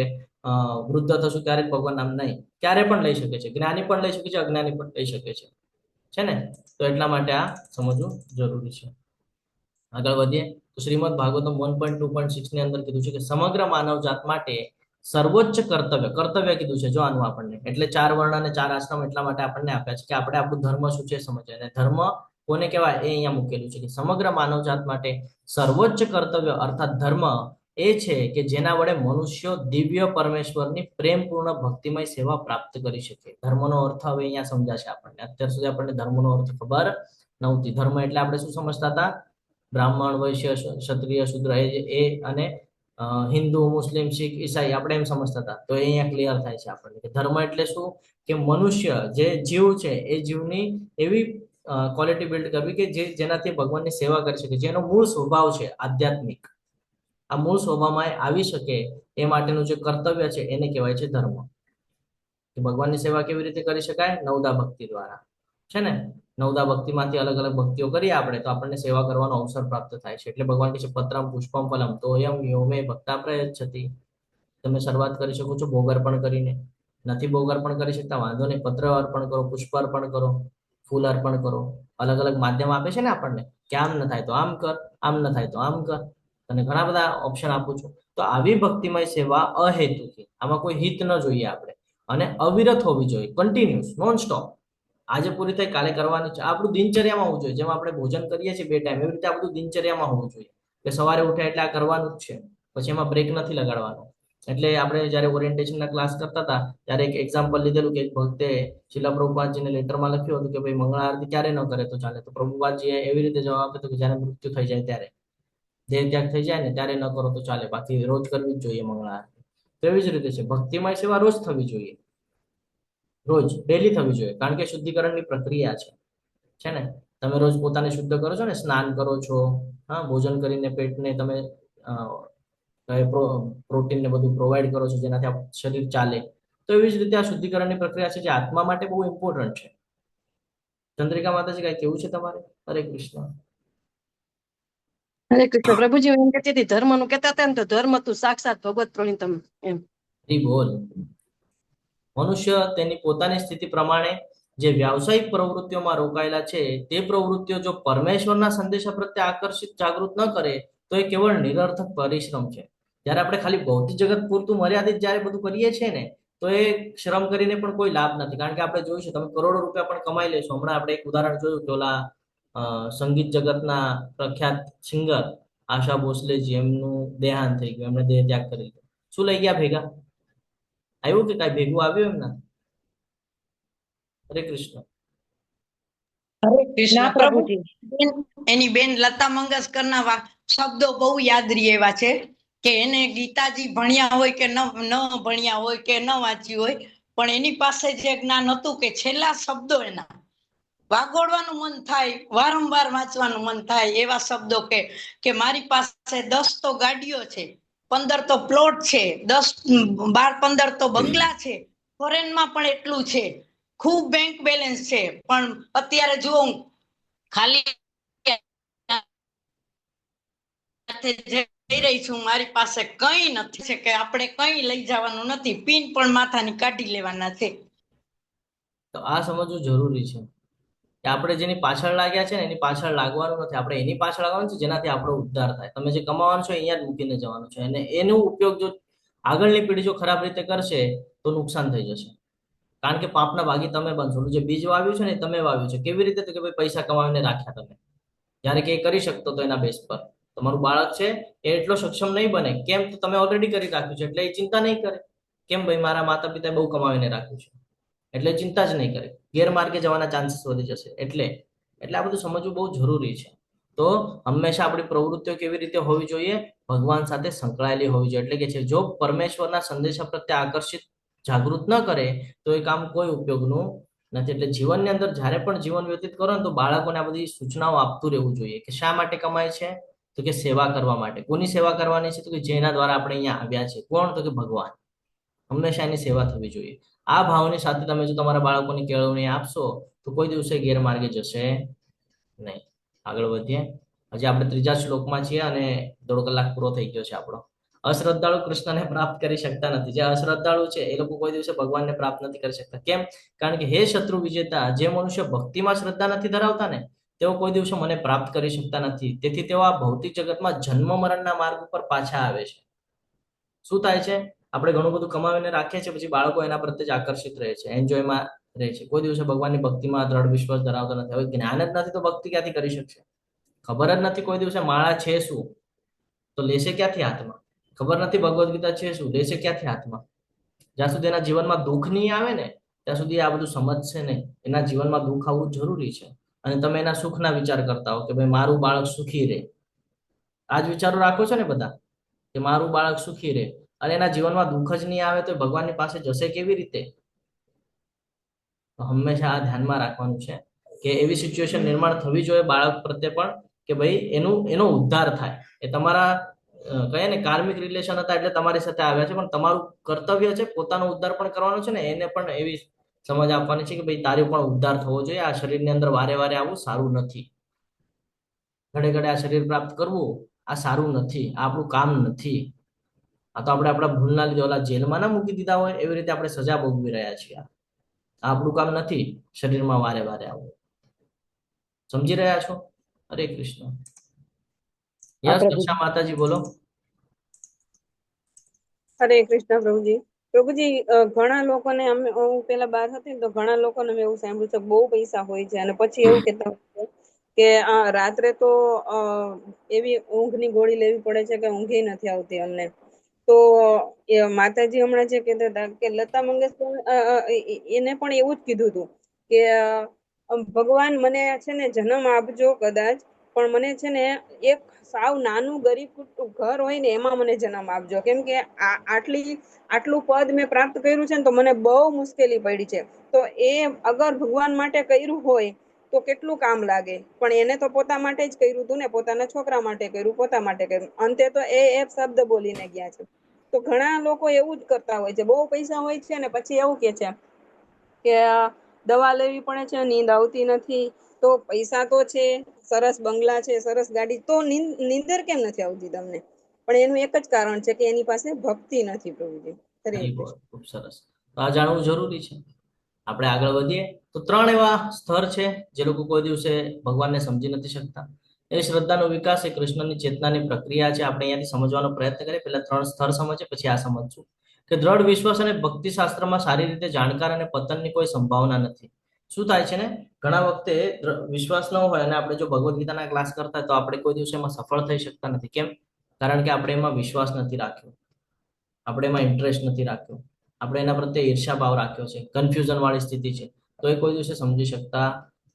વૃદ્ધ થશું ત્યારે જ ભગવાન નામ. નહીં, ક્યારે પણ લઈ શકે છે. જ્ઞાની પણ લઈ શકે છે, અજ્ઞાની પણ લઈ શકે છે ને. તો એટલા માટે આ સમજવું જરૂરી છે. આગળ વધીએ તો શ્રીમદ ભાગવતમ 1.2.6 ની અંદર કીધું છે કે સમગ્ર માનવજાત માટે સર્વોચ્ચ કર્તવ્ય કીધું છે. જો આનું આપણને એટલે 4 વર્ણ અને 4 આશ્રમ એટલા માટે આપણને આપ્યા છે કે આપણે આપણું ધર્મ શું છે સમજે. અને ધર્મ કોને કહેવાય એ અહીંયા મૂકેલું છે કે સમગ્ર માનવજાત માટે સર્વોચ્ચ કર્તવ્ય અર્થાત ધર્મ એ છે કે જેના વડે મનુષ્યો દિવ્ય પરમેશ્વરની પ્રેમપૂર્ણ ભક્તિમય સેવા પ્રાપ્ત કરી શકે. ધર્મનો અર્થ હવે અહીંયા સમજાશે આપણને. અત્યાર સુધી આપણને ધર્મનો અર્થ ખબર નહોતી. ધર્મ એટલે આપણે શું સમજતા હતા? બ્રાહ્મણ, વૈશ્ય, ક્ષત્રિય, શૂદ્ર એ અને હિન્દુ, મુસ્લિમ, શીખ, ઈસાઈ આપણે એમ સમજતા હતા. તો અહીંયા ક્લિયર થાય છે આપણને કે ધર્મ એટલે શું કે મનુષ્ય જે જીવ છે એ જીવની એવી ક્વોલિટી બિલ્ડ કરવી કે જેનાથી ભગવાનની સેવા કરી શકે, જેનો મૂળ સ્વભાવ છે આધ્યાત્મિક, આ મૂળ સ્વભાવમાં આવી શકે એ માટેનું જે કર્તવ્ય છે એને કહેવાય છે ધર્મ. કે ભગવાનની સેવા કેવી રીતે કરી શકાય? નવદા ભક્તિ દ્વારા, છે ને. નવદા ભક્તિમાંથી અલગ અલગ ભક્તિઓ કરીએ આપણે તો આપણને સેવા કરવાનો અવસર પ્રાપ્ત થાય છે. એટલે ભગવાન કહે છે પત્રમ પુષ્પમ ફલમ તોયમ યોમે ભક્તા પ્રયચ્છતિ. તમે શરૂઆત કરી શકો છો ભોગ અર્પણ કરીને. નથી ભોગ અર્પણ કરી શકતા, વાંધો નહીં, પત્ર અર્પણ કરો, પુષ્પ અર્પણ કરો, ફૂલ અર્પણ કરો. અલગ અલગ માધ્યમ આપે છે ને આપણને કે આમ ન થાય તો આમ કર, આમ ન થાય તો આમ કર. અને ઘણા બધા ઓપ્શન આપું છું. તો આવી ભક્તિમય સેવા અહેતુકી, આમાં કોઈ હિત ન જોઈએ આપણે, અને અવિરત હોવી જોઈએ, કન્ટિન્યુઅસ, નોન સ્ટોપ. આજે પૂરી થઈ કાલે કરવાની છે. આપણું દિનચર્યામાં હોવું જોઈએ. જેમ આપણે ભોજન કરીએ છીએ 2 ટાઈમ, એવી રીતે આપણું દિનચર્યામાં હોવું જોઈએ કે સવારે ઉઠે એટલે આ કરવાનું જ છે, પછી એમાં બ્રેક નથી લગાડવાનો. એટલે આપણે જયારે ઓરિએન્ટેશનના ક્લાસ કરતા હતા ત્યારે એક એક્ઝામ્પલ લીધેલું કે એક ભક્તે શીલા પ્રભુપાદજીને લેટરમાં લખ્યું હતું કે ભાઈ મંગળા આરતી ક્યારે ન કરે તો ચાલે. તો પ્રભુપાદજીએ એવી રીતે જવાબ આપ્યો કે જયારે મૃત્યુ થઈ જાય ત્યારે, દેહ ત્યાગ થઈ જાય ને ત્યારે ન કરો તો ચાલે, બાકી રોજ કરવી જ જોઈએ મંગળા આરતી. તો એવી જ રીતે છે, ભક્તિમય સેવા રોજ થવી જોઈએ, રોજ ડેલી થવી જોઈએ. કારણ કે શુદ્ધિકરણની પ્રક્રિયા છે ને. તમે રોજ પોતાને શુદ્ધ કરો છો ને, સ્નાન કરો છો, હા, ભોજન કરીને પેટને તમે પ્રોટીન ને બધું પ્રોવાઈડ કરો છો જેનાથી આપણું શરીર ચાલે. તો એવી જ રીતે આ શુદ્ધિકરણની પ્રક્રિયા છે જે આત્મા માટે બહુ ઇમ્પોર્ટન્ટ છે. ચંદ્રિકા માતાજી કઈ કેવું છે તમારે? હરે કૃષ્ણ. હરે કૃષ્ણ. પ્રભુજી એમ કહેતી હતી ધર્મ નું કહેતા હતા ને, તો ધર્મ તું સાક્ષાત ભગવત પ્રણીતમ એમ. બોલ. મનુષ્ય તેની પોતાની સ્થિતિ પ્રમાણે જે વ્યાવસાયિક પ્રવૃત્તિઓમાં રોકાયેલા છે તે પ્રવૃત્તિઓ જો પરમેશ્વરના સંદેશા પ્રત્યે આકર્ષિત જાગૃત ન કરે તો એ કેવળ નિરર્થક પરિશ્રમ છે. જ્યારે આપણે ખાલી ભૌતિક જગત પૂરતું મર્યાદિત જ્યારે બધું કરીએ છીએ ને, તો એ શ્રમ કરીને પણ કોઈ લાભ નથી. કારણ કે આપણે જોયું છે, તમે કરોડો રૂપિયા પણ કમાઈ લેશો. હમણાં આપણે એક ઉદાહરણ જોયું કે ઓલા સંગીત જગતના પ્રખ્યાત સિંગર આશા ભોસલેજી, એમનું દેહાંત થઈ ગયું, એમણે દેહ ત્યાગ કરી લીધો. શું લઈ ગયા ભેગા? આવ્યું કે કઈ ભેગું આવ્યું એમના? હરે કૃષ્ણ. હરે કૃષ્ણ. પ્રભુજી એની બેન લતા મંગેશકરના શબ્દો બહુ યાદ રહે એવા છે કે એને ગીતાજી ભણ્યા હોય કે ન ભણ્યા હોય કે ન વાંચ્યું હોય, પણ એની પાસે જે જ્ઞાન હતું કે છેલ્લા શબ્દો એના વાગોડવાનું મન થાય, વારંવાર વાંચવાનું મન થાય એવા શબ્દો કે મારી પાસે 10 તો ગાડીઓ છે, 15 તો પ્લોટ છે, 10, 12, 15 તો બંગલા છે, ફોરેનમાં પણ એટલું છે, ખૂબ બેંક બેલેન્સ છે, પણ અત્યારે જો હું ખાલી જઈ રહી છું, મારી પાસે કઈ નથી છે કે આપણે કઈ લઈ જવાનું નથી, પિન પણ માથાની કાઢી લેવાના છે. તો આ સમજવું જરૂરી છે કે આપણે જેની પાછળ લાગ્યા છે ને એની પાછળ લાગવાનું નથી. આપણે એની પાછળ લાગવાનું છે જેનાથી આપણો ઉદ્ધાર થાય. તમે જે કમાવાનું છે અહીંયા જ મૂકીને જવાનું છે, અને એનો ઉપયોગ જો આગળની પેઢી જો ખરાબ રીતે કરશે તો નુકસાન થઈ જશે. કારણ કે પાપના ભાગી તમે બનશો. જે બીજ વાવ્યું છે ને તમે વાવ્યું છે. કેવી રીતે? તો કે ભાઈ પૈસા કમાવીને રાખ્યા તમે, જયારે કે કરી શકતો તો એના બેસ પર. તમારું બાળક છે એ એટલો સક્ષમ નહીં બને. કેમ? તો તમે ઓલરેડી કરી રાખ્યું છે એટલે એ ચિંતા નહીં કરે. કેમ? ભાઈ મારા માતા પિતાએ બહુ કમાવીને રાખ્યું છે એટલે ચિંતા જ નહીં કરે. ગેરમાર્ગે જવાના ચાન્સીસ વધી જશે. એટલે આ બધું સમજવું બહુ જરૂરી છે. તો હંમેશા આપણી પ્રવૃત્તિઓ કેવી રીતે હોવી જોઈએ? ભગવાન સાથે સંકળાયેલી હોવી જોઈએ. એટલે કે છે જો પરમેશ્વરના સંદેશા પ્રત્યે આકર્ષિત જાગૃત ન કરે તો એ કામ કોઈ ઉપયોગનું નથી. એટલે જીવનની અંદર જ્યારે પણ જીવન વ્યતીત કરો ને તો બાળકોને આ બધી સૂચનાઓ આપતું રહેવું જોઈએ કે શા માટે કમાય છે, તો કે સેવા કરવા માટે. કોની સેવા કરવાની છે, તો કે જેના દ્વારા આપણે અહીંયા આવ્યા છે. કોણ, તો કે ભગવાન. હંમેશા એની સેવા થવી જોઈએ. આ ભાવની સાથે તમે જો તમારા બાળકોની કેળવણી આપશો તો કોઈ દિવસે ગેરમાર્ગે જશે નહીં. આગળ વધીએ. હજી આપણે 3જા શ્લોકમાં છીએ અને 1.5 કલાક પૂરો થઈ ગયો છે આપણો. અશ્રદ્ધાળુ કૃષ્ણને પ્રાપ્ત કરી શકતા નથી. જે અશ્રદ્ધાળુ છે એ લોકો કોઈ દિવસે ભગવાનને પ્રાપ્ત નથી કરી શકતા. કેમ? કારણ કે હે શત્રુ વિજેતા, જે મનુષ્ય ભક્તિમાં શ્રદ્ધા નથી ધરાવતા ને તેઓ કોઈ દિવસે મને પ્રાપ્ત કરી શકતા નથી. તેથી તેઓ આ ભૌતિક જગતમાં જન્મ મરણના માર્ગ ઉપર પાછા આવે છે. શું થાય છે? આપણે ઘણું બધું કમાવીને રાખીએ છીએ, પછી બાળકો એના પ્રત્યે જ આકર્ષિત રહે છે, એન્જોયમાં રહે છે. કોઈ દિવસે ભગવાનની ભક્તિમાં દ્રઢ વિશ્વાસ ધરાવતો નથી. હવે જ્ઞાન જ નથી તો ભક્તિ ક્યાંથી કરી શકશે? ખબર જ નથી કોઈ દિવસે માળા છે શું, તો લેશે ક્યાંથી હાથમાં? ખબર નથી ભગવદ્ ગીતા છે શું, લેશે ક્યાંથી હાથમાં? જ્યાં સુધી એના જીવનમાં દુઃખ નહીં આવે ને ત્યાં સુધી આ બધું સમજશે નહીં. એના જીવનમાં દુઃખ આવવું જરૂરી છે. અને તમે એના સુખના વિચાર કરતા હો કે ભાઈ મારું બાળક સુખી રહે, આ જ વિચારો રાખો છો ને બધા, કે મારું બાળક સુખી રહે, અને એના જીવનમાં દુઃખ જ નહીં આવે તો ભગવાનની પાસે જશે કેવી રીતે? તો હંમેશા આ ધ્યાનમાં રાખવાનું છે કે એવી સિચ્યુએશન નિર્માણ થવી જોઈએ બાળક પ્રત્યે પણ કે ભાઈ એનો ઉદ્ધાર થાય. એ તમારા કહે ને કાર્મિક રિલેશન હતા એટલે તમારી સાથે આવ્યા છે, પણ તમારું કર્તવ્ય છે પોતાનો ઉદ્ધાર પણ કરવાનો છે ને. એને પણ એવી સમજ આપવાની છે કે ભાઈ તારો પણ ઉદ્ધાર થવો જોઈએ. આ શરીરની અંદર વારે વારે આવવું સારું નથી. ઘડે ઘડે આ શરીર પ્રાપ્ત કરવું આ સારું નથી, આ આપણું કામ નથી. આ તો આપણે આપણા ભૂલના લીધે ઓલા જેલમાં ના મૂકી દીધા હોય એવી રીતે આપણે સજા ભોગવી રહ્યા છીએ. આ આપણું કામ નથી શરીરમાં વારે વારે આવવું. સમજી રહ્યા છો? હરે કૃષ્ણ. યસ કૃષ્ણ માતાજી બોલો. હરે કૃષ્ણ પ્રભુજી. પ્રભુજી, ઘણા લોકોને હું પેલા બહાર હતી ને તો ઘણા લોકોને મેં એવું સાંભળ્યું છે કે બહુ પૈસા હોય છે અને પછી એવું કહેતા હોય છે કે રાત્રે તો એવી ઊંઘની ગોળી લેવી પડે છે કે ઊંઘે નથી આવતી અમને. તો માતાજી હમણાં જે કહેતા હતા કે લતા મંગેશકર એને પણ એવું જ કીધું હતું કે ભગવાન મને છે ને જન્મ આપજો કદાચ, પણ મને છે ને એક સાવ નાનું ગરીબ ઘર હોય ને એમાં મને જન્મ આપજો, કેમ કે આટલું પદ મેં પ્રાપ્ત કર્યું છે ને તો મને બહુ મુશ્કેલી પડી છે. તો એ અગર ભગવાન માટે કર્યું હોય તો કેટલું કામ લાગે, પણ એને તો પોતા માટે જ કર્યું હતું ને, પોતાના છોકરા માટે કર્યું, પોતા માટે કર્યું. અંતે તો એ શબ્દ બોલીને ગયા છે. તો ઘણા લોકો એવું જ કરતા હોય છે, બહુ પૈસા હોય છે ને પછી એવું કે છે કે દવા લેવી પડે છે, નીંદ આવતી નથી. તો પૈસા તો છે, સરસ બંગલા છે, સરસ ગાડી, તો નીંદર કેમ નથી આવતી તમને? પણ એનું એક જ કારણ છે કે એની પાસે ભક્તિ નથી. પ્રભુજી ખૂબ સરસ. આ જાણવું જરૂરી છે. આપણે આગળ વધીએ તો 3 એવા સ્તર છે જે લોકો કોઈ દિવસે ભગવાનને સમજી નથી શકતા. એ શ્રદ્ધાનો વિકાસ એ કૃષ્ણની ચેતનાની પ્રક્રિયા છે. આપણે અહીંયાથી સમજવાનો પ્રયત્ન કરીએ. પહેલા 3 સ્તર સમજીએ, પછી આ સમજશું કે દ્રઢ વિશ્વાસ અને ભક્તિ શાસ્ત્રમાં સારી રીતે જાણકાર અને પતનની કોઈ સંભાવના નથી. શું થાય છે ને, ઘણા વખતે વિશ્વાસ ન હોય અને આપણે જો ભગવદ્ ગીતાના ક્લાસ કરતા હોય તો આપણે કોઈ દિવસે એમાં સફળ થઈ શકતા નથી. કેમ? કારણ કે આપણે એમાં વિશ્વાસ નથી રાખ્યો, આપણે એમાં ઇન્ટરેસ્ટ નથી રાખ્યો, આપણે એના પ્રત્યે ઈર્ષા ભાવ રાખ્યો છે, કન્ફ્યુઝન વાળી સ્થિતિ છે, તો એ કોઈ દિવસે સમજી શકતા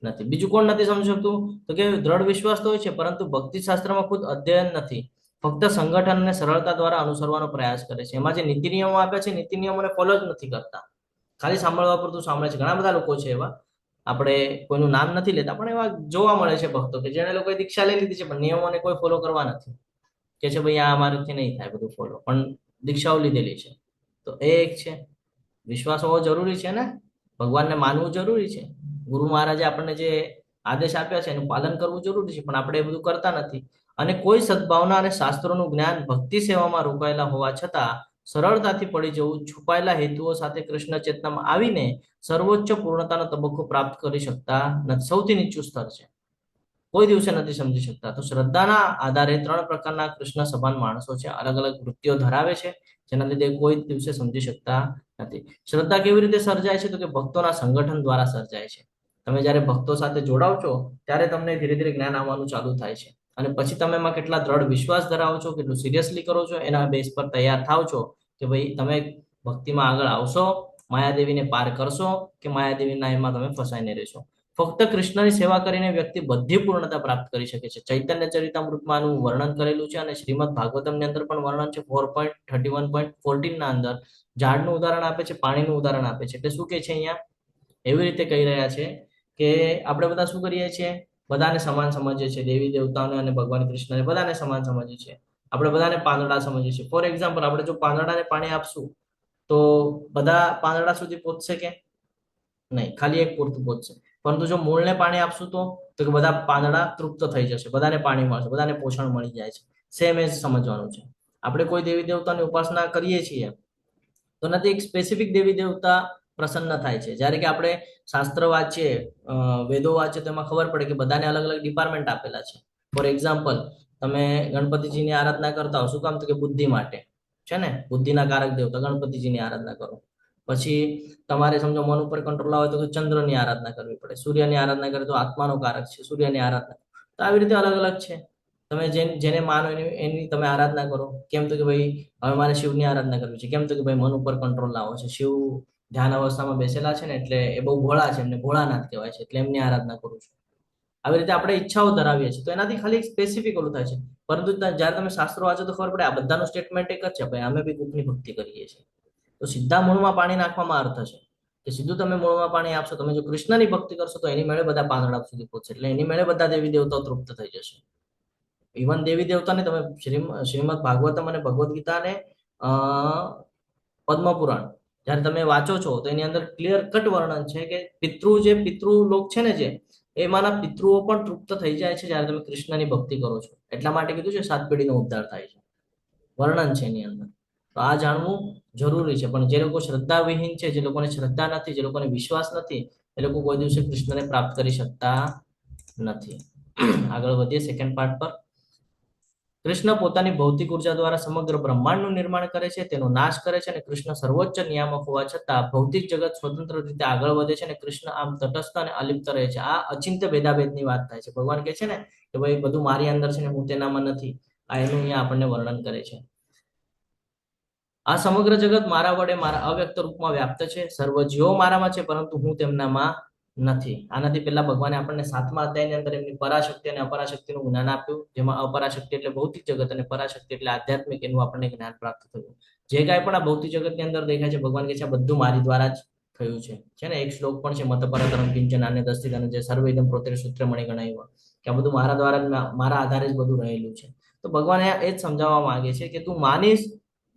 નથી. બીજું કોણ નથી સમજી શકતું? તો કે દ્રઢ વિશ્વાસ તો હોય છે પરંતુ ભક્તિ શાસ્ત્રમાં ખુદ અધ્યયન નથી, ફક્ત સંગઠન અને સરળતા દ્વારા અનુસરવાનો પ્રયાસ કરે છે. એમાં જે નીતિ નિયમો આપ્યા છે નીતિ નિયમોને ફોલો જ નથી કરતા, ખાલી સાંભળવા પૂરતું સાંભળે છે. ઘણા બધા લોકો છે એવા, આપણે કોઈનું નામ નથી લેતા પણ એવા જોવા મળે છે ભક્તો કે જેને લોકોએ દીક્ષા લઈ લીધી છે પણ નિયમોને કોઈ ફોલો કરવા નથી. કે છે ભાઈ આ અમારાથી નહીં થાય બધું ફોલો, પણ દીક્ષાઓ લીધેલી છે. તો એ એક છે. વિશ્વાસ હોવો જરૂરી છે ને, ભગવાનને માનવું જરૂરી છે, ગુરુ મહારાજે આપણને જે આદેશ આપ્યા છે એનું પાલન કરવું જરૂરી છે, પણ આપણે એ બધું કરતા નથી. અને કોઈ સદભાવના અને શાસ્ત્રોનું જ્ઞાન ભક્તિ સેવામાં રોકાયેલા હોવા છતાં સરળતાથી પડી જવું, છુપાયેલા હેતુઓ સાથે કૃષ્ણ ચેતનામાં આવીને સર્વોચ્ચ પૂર્ણતાનો તબક્કો પ્રાપ્ત કરી શકતા નથી. સૌથી નીચું સ્તર છે, કોઈ દિવસે નથી સમજી શકતા. તો શ્રદ્ધાના આધારે 3 પ્રકારના કૃષ્ણ સભાન માણસો છે, અલગ અલગ વૃત્તિઓ ધરાવે છે, જેના લીધે કોઈ દિવસે સમજી શકતા નથી. શ્રદ્ધા કેવી રીતે સર્જાય છે? તો કે ભક્તોના સંગઠન દ્વારા સર્જાય છે. તમે જ્યારે ભક્તો સાથે જોડાવ છો ત્યારે તમને ધીરે ધીરે જ્ઞાન આવવાનું ચાલુ થાય છે, અને પછી તમે એમાં કેટલા દ્રઢ વિશ્વાસ ધરાવો છો, કેટલું સિરિયસલી કરો છો, એના બેઝ પર તૈયાર થાવ છો કે ભાઈ તમે ભક્તિમાં આગળ આવશો, માયાદેવીને પાર કરશો કે માયાદેવીના એમાં તમે ફસાઈને રહેશો. ફક્ત કૃષ્ણની સેવા કરીને વ્યક્તિ બધી પૂર્ણતા પ્રાપ્ત કરી શકે છે. ચૈતન્ય ચરિતામૃતમાં આનું વર્ણન કરેલું છે અને શ્રીમદ ભાગવતમની અંદર પણ વર્ણન છે. 4.31.14 ના અંદર ઝાડનું ઉદાહરણ આપે છે, પાણીનું ઉદાહરણ આપે છે. એટલે શું કે છે અહીંયા? એવી રીતે કહી રહ્યા છે કે આપણે બધા શું કરીએ છીએ? બધાને સમાન સમજીએ છીએ, દેવી દેવતાઓને અને ભગવાન કૃષ્ણને બધાને સમાન સમજીએ છીએ. આપણે બધાને પાંદડા સમજીએ છીએ. ફોર એક્ઝામ્પલ, આપણે જો પાંદડાને પાણી આપશું તો બધા પાંદડા સુધી પહોંચશે કે નહીં? ખાલી એક પૂરતું પહોંચશે. પરંતુ જો મૂળને પાણી આપશું તો કે બધા પાંદડા તૃપ્ત થઈ જશે, બધાને પાણી મળશે, બધાને પોષણ મળી જાય છે. સેમ એ સમજવાનું છે. આપણે કોઈ દેવી દેવતાની ઉપાસના કરીએ છીએ તો નથી એક સ્પેસિફિક દેવી દેવતા પ્રસન્ન થાય છે. જ્યારે કે આપણે શાસ્ત્ર વાંચીએ, વેદો વાંચીએ તો એમાં ખબર પડે કે બધાને અલગ અલગ ડિપાર્ટમેન્ટ આપેલા છે. ફોર એક્ઝામ્પલ, તમે ગણપતિજીની આરાધના કરતા હો, શું કામ? તો કે બુદ્ધિ માટે છે ને, બુદ્ધિના કારક દેવતા ગણપતિજીની આરાધના કરો. પછી તમારે સમજો મન ઉપર કંટ્રોલ આવે તો ચંદ્રની આરાધના કરવી પડે. સૂર્યની આરાધના કરે તો આત્માનો કારક છે, સૂર્યની આરાધના. તો આવી રીતે અલગ અલગ છે. તમે જેને માનો એની તમે આરાધના કરો. કેમ? તો કે ભાઈ હવે મારે શિવની આરાધના કરવી છે. કેમ? તો કે ભાઈ મન ઉપર કંટ્રોલ લાવો છે. શિવ ધ્યાન અવસ્થામાં બેસેલા છે ને, એટલે એ બહુ ભોળા છે, એમને ભોળાનાથ કહેવાય છે, એટલે એમની આરાધના કરું છું. આવી રીતે આપણે ઈચ્છાઓ ધરાવીએ છીએ તો એનાથી ખાલી સ્પેસિફિક ઓલું થાય છે. પરંતુ જ્યારે તમે શાસ્ત્રો વાંચો તો ખબર પડે આ બધાનું સ્ટેટમેન્ટ એક જ છે, ભાઈ અમે બી કુકની ભક્તિ કરીએ છીએ. તો સીધા મૂળમાં પાણી નાખવામાં અર્થ છે કે સીધું તમે મૂળમાં પાણી આપશો. તમે જો કૃષ્ણની ભક્તિ કરશો તો એની મેળે બધા પાંદડા સુધી પહોંચશે, એટલે એની મેળે બધા દેવી દેવતાઓ તૃપ્ત થઈ જશે. ઇવન દેવી દેવતાને તમે શ્રીમદ ભાગવતમ અને ભગવદ્ ગીતાને પદ્મપુરાણ જ્યારે તમે વાંચો છો તો એની અંદર ક્લિયર કટ વર્ણન છે કે પિતૃલોક છે ને, જે એમાંના પિતૃઓ પણ તૃપ્ત થઈ જાય છે જ્યારે તમે કૃષ્ણની ભક્તિ કરો છો. એટલા માટે કીધું છે 7 પેઢીનો ઉદ્ધાર થાય છે. વર્ણન છે એની અંદર. તો આ જાણવું જરૂરી છે. પણ જે લોકો શ્રદ્ધાવિહીન છે, જે લોકોને શ્રદ્ધા નથી, જે લોકોને વિશ્વાસ નથી, એ લોકો કોઈ દિવસે કૃષ્ણને પ્રાપ્ત કરી શકતા નથી. આગળ વધીએ સેકન્ડ પાર્ટ પર. કૃષ્ણ પોતાની ભૌતિક ઉર્જા દ્વારા સમગ્ર બ્રહ્માંડનું નિર્માણ કરે છે, તેનો નાશ કરે છે અને કૃષ્ણ સર્વોચ્ચ નિયામક હોવા છતાં ભૌતિક જગત સ્વતંત્ર રીતે આગળ વધે છે અને કૃષ્ણ આમ તટસ્થ અને અલિપ્ત રહે છે. આ અચિંત્ય ભેદાભેદની વાત થાય છે. ભગવાન કહે છે ને કે ભાઈ બધું મારી અંદર છે ને હું તેનામાં નથી. આ એનું અહીંયા આપણને વર્ણન કરે છે. આ સમગ્ર જગત મારા વડે મારા અવ્યક્ત રૂપમાં વ્યાપ્ત છે. સર્વ જીવો મારામાં છે પરંતુ હું તેમનામાં નથી. આનાથી પહેલા ભગવાને આપણને 7મા અધ્યાયની અંદર એમની પરાશક્તિ અને અપરાશક્તિનું જ્ઞાન આપ્યું, જેમાં અપરાશક્તિ એટલે ભૌતિક જગત અને પરાશક્તિ એટલે આધ્યાત્મિક, એનું આપણને જ્ઞાન પ્રાપ્ત થયું. જે કાંઈ પણ આ ભૌતિક જગતની અંદર દેખાય છે, ભગવાન કહે છે બધું મારી દ્વારા જ થયું છે ને. એક શ્લોક પણ છે મત પરતરમ કિંચન આને દસ્તિત અને જે સર્વેદમ પ્રોતે સૂત્રમણી ગણાવ્યું કે આ બધું મારા દ્વારા, મારા આધારે જ બધું રહેલું છે. તો ભગવાને એ જ સમજાવવા માંગે છે કે તું માનીશ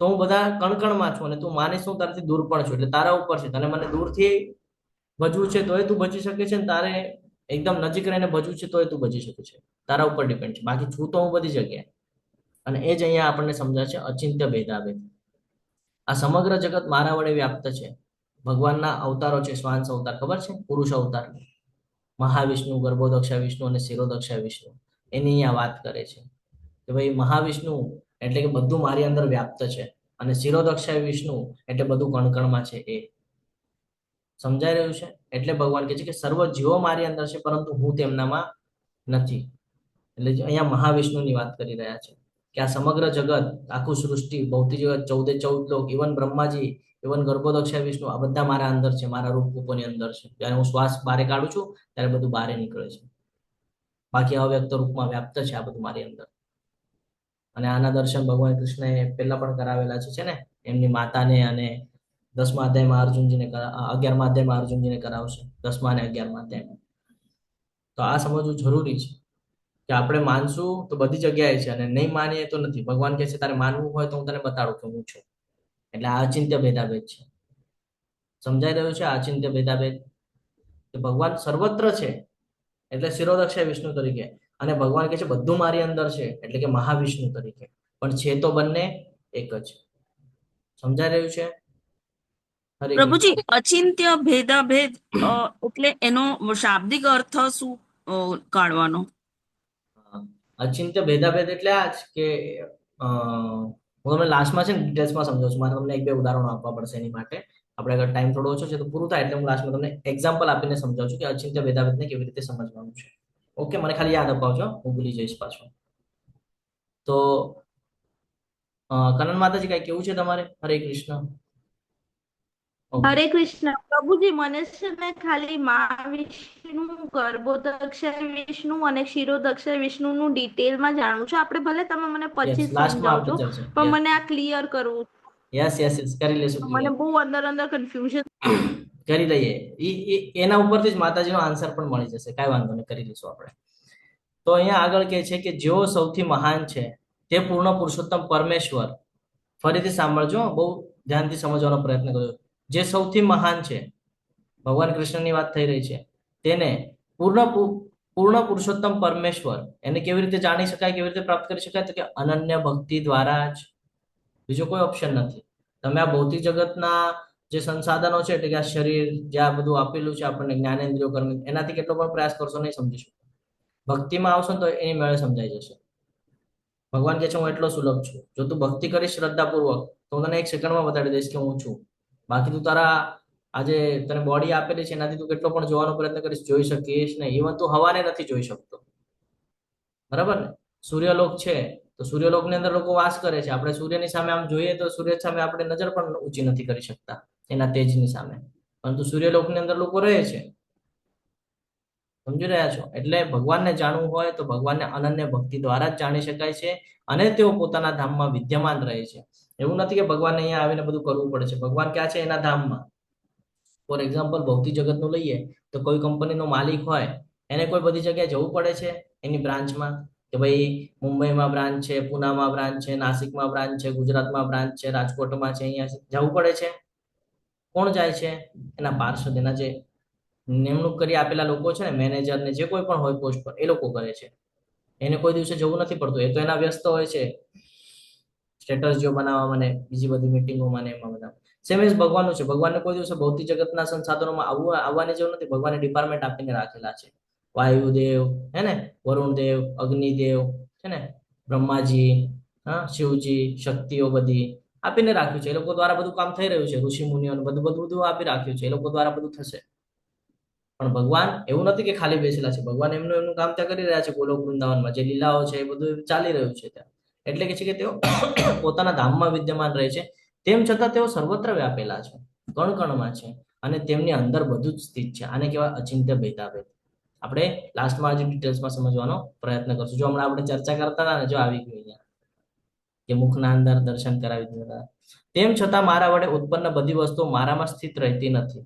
તો હું બધા કણકણમાં છું, અને તું માનીશ હું તારાથી દૂર પણ છું. એટલે તારા ઉપર છે. તને મને દૂરથી ભજવું છે તોય તું ભજી શકે છે, તારે એકદમ નજીક રહીને ભજવું છે તોય તું ભજી શકે છે. તારા ઉપર ડિપેન્ડ છે. બાકી છું તો હું બધી જગ્યાએ. અને એ જ અહીંયા આપણને સમજાય છે અચિંત્ય ભેદાભેદ. આ સમગ્ર જગત મારા વડે વ્યાપ્ત છે. ભગવાનના અવતારો છે. શ્વાંસ અવતાર ખબર છે, પુરુષ અવતાર, મહાવિષ્ણુ, ગર્ભોદક્ષા વિષ્ણુ અને શિરોદક્ષા વિષ્ણુ, એની અહીંયા વાત કરે છે કે ભાઈ મહાવિષ્ણુ એટલે કે બધું મારી અંદર વ્યાપ્ત છે, અને શિરોદક્ષા વિષ્ણુ એટલે બધું કણકણમાં છે. એ સમજાઈ રહ્યું છે? એટલે ભગવાન કહે છે કે સર્વ જીવો મારી અંદર છે પરંતુ હું તેમનામાં નથી. એટલે અહીંયા મહાવિષ્ણુની વાત કરી રહ્યા છે કે આ સમગ્ર જગત, આખું સૃષ્ટિ, ભૌતિક જગત, 14 લોક, ઇવન બ્રહ્માજી, ઇવન ગર્ભોદક્ષા વિષ્ણુ, આ બધા મારા અંદર છે, મારા રૂપની અંદર છે. જ્યારે હું શ્વાસ બહાર કાઢું છું ત્યારે બધું બહાર નીકળે છે. બાકી અવ્યક્ત રૂપમાં વ્યાપ્ત છે આ બધું મારી અંદર. અને આના દર્શન ભગવાન કૃષ્ણએ પહેલા પણ કરાવેલા છે ને, એમની માતાને, અને 10મા અધ્યાયમાં અર્જુનજીને 11મા અધ્યાયમાં અર્જુનજીને કરાવશે, 10મા અને 11મા અધ્યાયમાં. તો આ સમજવું જરૂરી છે કે આપણે માનશું તો બધી જગ્યાએ છે અને નહીં માનીએ તો નથી. ભગવાન કહે છે તારે માનવું હોય તો હું તને બતાડું કે હું છું. એટલે આ અચિંત્ય ભેદાભેદ છે. સમજાઈ રહ્યું છે? અચિંત્ય ભેદાભેદ કે ભગવાન સર્વત્ર છે એટલે શિરોદક્ષા વિષ્ણુ તરીકે, અને ભગવાન કહે છે બધું મારી અંદર છે એટલે કે મહાવિષ્ણુ તરીકે. પણ છે તો બંને એક જ. સમજાઈ રહ્યું છે? પ્રભુજી, અચિંત્ય ભેદાભેદ એટલે એનો શાબ્દિક અર્થ શું કાઢવાનો? અચિંત્ય ભેદાભેદ એટલે આ જ કે હું તમને લાસ્ટમાં છે ને ડિટેલ્સમાં સમજાવું છું. મારે તમને 1-2 ઉદાહરણો આપવા પડશે એની માટે. આપણે અગર ટાઈમ થોડો ઓછો છે તો પૂરું થાય એટલે હું લાસ્ટમાં તમને એક્ઝામ્પલ આપીને સમજાવું છું કે અચિંત્ય ભેદાભેદને કેવી રીતે સમજવાનું છે. ઓકે, મને ખાલી યાદ અપાવજો, હું ભૂલી જઈશ પાછો. તો કનન માતાજી કઈ કેવું છે તમારે? હરે કૃષ્ણ. ઓકે. હરે કૃષ્ણ પ્રભુજી, મને છે ને ખાલી મહાવિષ્ણુ, ગર્ભોદક્ષ વિષ્ણુ અને ક્ષીરોદક્ષ વિષ્ણુનું ડિટેલમાં જાણવું છે. આપણે ભલે તમે મને પછી યસ, લાસ્ટમાં સમજાવજો, આપણે ચર્ચા. પણ યસ મને આ ક્લિયર કરવું યસ યસ યસ, કરી લેશું છે. મને ક્લિયર. બહુ અંદર કન્ફ્યુઝન. કરી લઈએ. એના ઉપરથી જ માતાજીનો આન્સર પણ મળી જશે, કાંઈ વાંધો નહીં, કરી લઈશું આપણે. તો અહીંયા આગળ કહે છે કે જેઓ સૌથી મહાન છે તે પૂર્ણ પુરુષોત્તમ પરમેશ્વર. ફરીથી સાંભળજો, બહુ ધ્યાનથી સમજવાનો પ્રયત્ન કરજો. જે સૌથી મહાન છે, ભગવાન કૃષ્ણની વાત થઈ રહી છે, તેને પૂર્ણ પુરુષોત્તમ પરમેશ્વર, એને કેવી રીતે જાણી શકાય, કેવી રીતે પ્રાપ્ત કરી શકાય? તો કે અનન્ય ભક્તિ દ્વારા જ. બીજો કોઈ ઓપ્શન નથી. તમે આ ભૌતિક જગતના જે સંસાધનો છે, એટલે કે આ શરીર, જે આ બધું આપેલું છે આપણને, જ્ઞાનેન્દ્રિયો, કર્મ, એનાથી કેટલો પણ પ્રયાસ કરશો નહીં સમજી શકો. ભક્તિમાં આવશો ને તો એની મેળે સમજાઈ જશે. ભગવાન કહે છે હું એટલો સુલભ છું, જો તું ભક્તિ કરીશ શ્રદ્ધાપૂર્વક તો હું તને 1 સેકન્ડમાં બતાડી દઈશ કે હું છું. બાકી તું તારા આજે તને બોડી આપેલી છે એનાથી તું કેટલો પણ જોવાનો પ્રયત્ન કરીશ, જોઈ શકીશ નહીં. ઇવન તું હવાને નથી જોઈ શકતો, બરાબર ને? સૂર્યલોક છે તો સૂર્યલોકની અંદર લોકો વાસ કરે છે. આપણે સૂર્યની સામે આમ જોઈએ તો સૂર્ય સામે આપણે નજર પણ ઊંચી નથી કરી શકતા એના તેજની સામે, પરંતુ સૂર્યલોકની અંદર લોકો રહે છે. સમજી રહ્યા છો? એટલે ભગવાનને જાણવું હોય તો ભગવાનને અનન્ય ભક્તિ દ્વારા જ જાણી શકાય છે, અને તેઓ પોતાના ધામમાં વિદ્યમાન રહે છે. એવું નથી કે ભગવાનને અહીંયા આવીને બધું કરવું પડે છે. ભગવાન ક્યાં છે? એના ધામમાં. ફોર એક્ઝામ્પલ, ભૌતિક જગતનું લઈએ તો કોઈ કંપનીનો માલિક હોય, એને કોઈ બધી જગ્યાએ જવું પડે છે એની બ્રાન્ચમાં, કે ભાઈ મુંબઈમાં બ્રાન્ચ છે, પુનામાં બ્રાન્ચ છે, નાસિકમાં બ્રાન્ચ છે, ગુજરાતમાં બ્રાન્ચ છે, રાજકોટમાં છે, અહીંયા જવું પડે છે. કોણ જાય છે? એના પાર્ષદ, એના જે નિમણૂક કરી આપેલા લોકો છે ને, મેનેજર ને જે કોઈ પણ હોય પોસ્ટ પર, એ લોકો કરે છે. એને કોઈ દિવસે જવું નથી પડતું. એ તો એના વ્યસ્ત હોય છે સ્ટેટસ જો બનાવવામાં ને બીજી બધી મિટિંગોમાં ને એમાં બધા. સેમ એઝ ભગવાનનું છે. ભગવાનને કોઈ દિવસે ભૌતિક જગતના સંસાધનોમાં આવવાની જરૂર નથી. ભગવાને ડિપાર્ટમેન્ટ આપીને રાખેલા છે. વાયુદેવ, હે ને, વરુણદેવ, અગ્નિદેવ છે ને, બ્રહ્માજી, હા, શિવજી, શક્તિઓ બધી આપીને રાખ્યું છે. એ લોકો દ્વારા બધું કામ થઈ રહ્યું છે. ઋષિ મુનિઓને બધું બધું બધું આપી રાખ્યું છે. એ લોકો દ્વારા બધું થશે. પણ ભગવાન એવું નથી કે ખાલી બેસેલા છે. ભગવાન એમનું કામ ત્યાં કરી રહ્યા છે. ગોલોક વૃંદાવનમાં જે લીલાઓ છે એ બધું ચાલી રહ્યું છે ત્યાં. એટલે કે છે કે તેઓ પોતાના ધામમાં વિદ્યમાન રહે છે, તેમ છતાં તેઓ સર્વત્ર વ્યાપેલા છે, કણ કણમાં છે, અને તેમની અંદર બધું જ સ્થિત છે. આને કહેવાય અચિંત્ય ભેદાભેદ. આપણે લાસ્ટમાં આજે ડિટેલ્સમાં સમજવાનો પ્રયત્ન કરશું. જો હમણાં આપણે ચર્ચા કરતા હતા ને, જો આવી ગયું અહીંયા કે મુખના અંદર દર્શન કરાવી દીધા. તેમ છતાં મારા વડે ઉત્પન્ન બધી વસ્તુઓ મારામાં સ્થિત રહેતી નથી.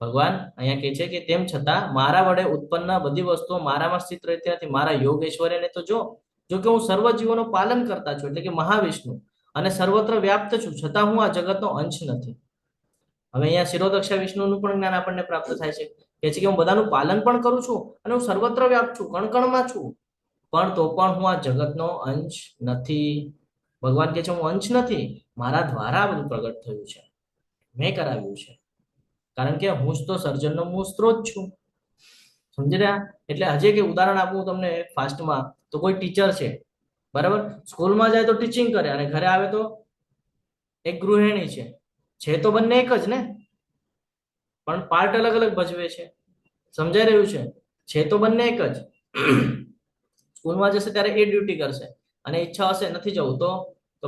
ભગવાન અહીંયા કહે છે કે તેમ છતાં મારા વડે ઉત્પન્ન બધી વસ્તુઓ મારામાં સ્થિત રહેતી નથી. મારા યોગ ઐશ્વર્યને તો જો કે હું સર્વ જીવોનું પાલન કરતા છું, એટલે કે મહાવિષ્ણુ, અને સર્વત્ર વ્યાપ્ત છું, છતાં હું આ જગતનો અંશ નથી. હવે અહીંયા શિરોદક્ષા વિષ્ણુનું પણ જ્ઞાન આપણને પ્રાપ્ત થાય છે. કે છે કે હું બધાનું પાલન પણ કરું છું અને હું સર્વત્ર વ્યાપ્ત છું, કણકણમાં છું, પણ તો પણ હું આ જગતનો અંશ નથી. ભગવાન કહે છે હું અંશ નથી, મારા દ્વારા બધું પ્રગટ થયું છે, મેં કરાવ્યું છે. કારણ કે હું જ તો સર્જનનો મૂળ સ્ત્રોત છું. સમજી રહ્યા? એટલે હજી કે ઉદાહરણ આપું તમને ફાસ્ટમાં, તો કોઈ ટીચર છે, બરાબર, સ્કૂલમાં જાય તો ટીચિંગ કરે અને ઘરે આવે તો એક ગૃહિણી છે તો બંને એક જ ને, પણ પાર્ટ અલગ અલગ ભજવે છે. સમજાઈ રહ્યું છે તો બંને એક જ. સ્કૂલમાં જશે ત્યારે એ ડ્યુટી કરશે, અને ઈચ્છા હશે નથી જવું તો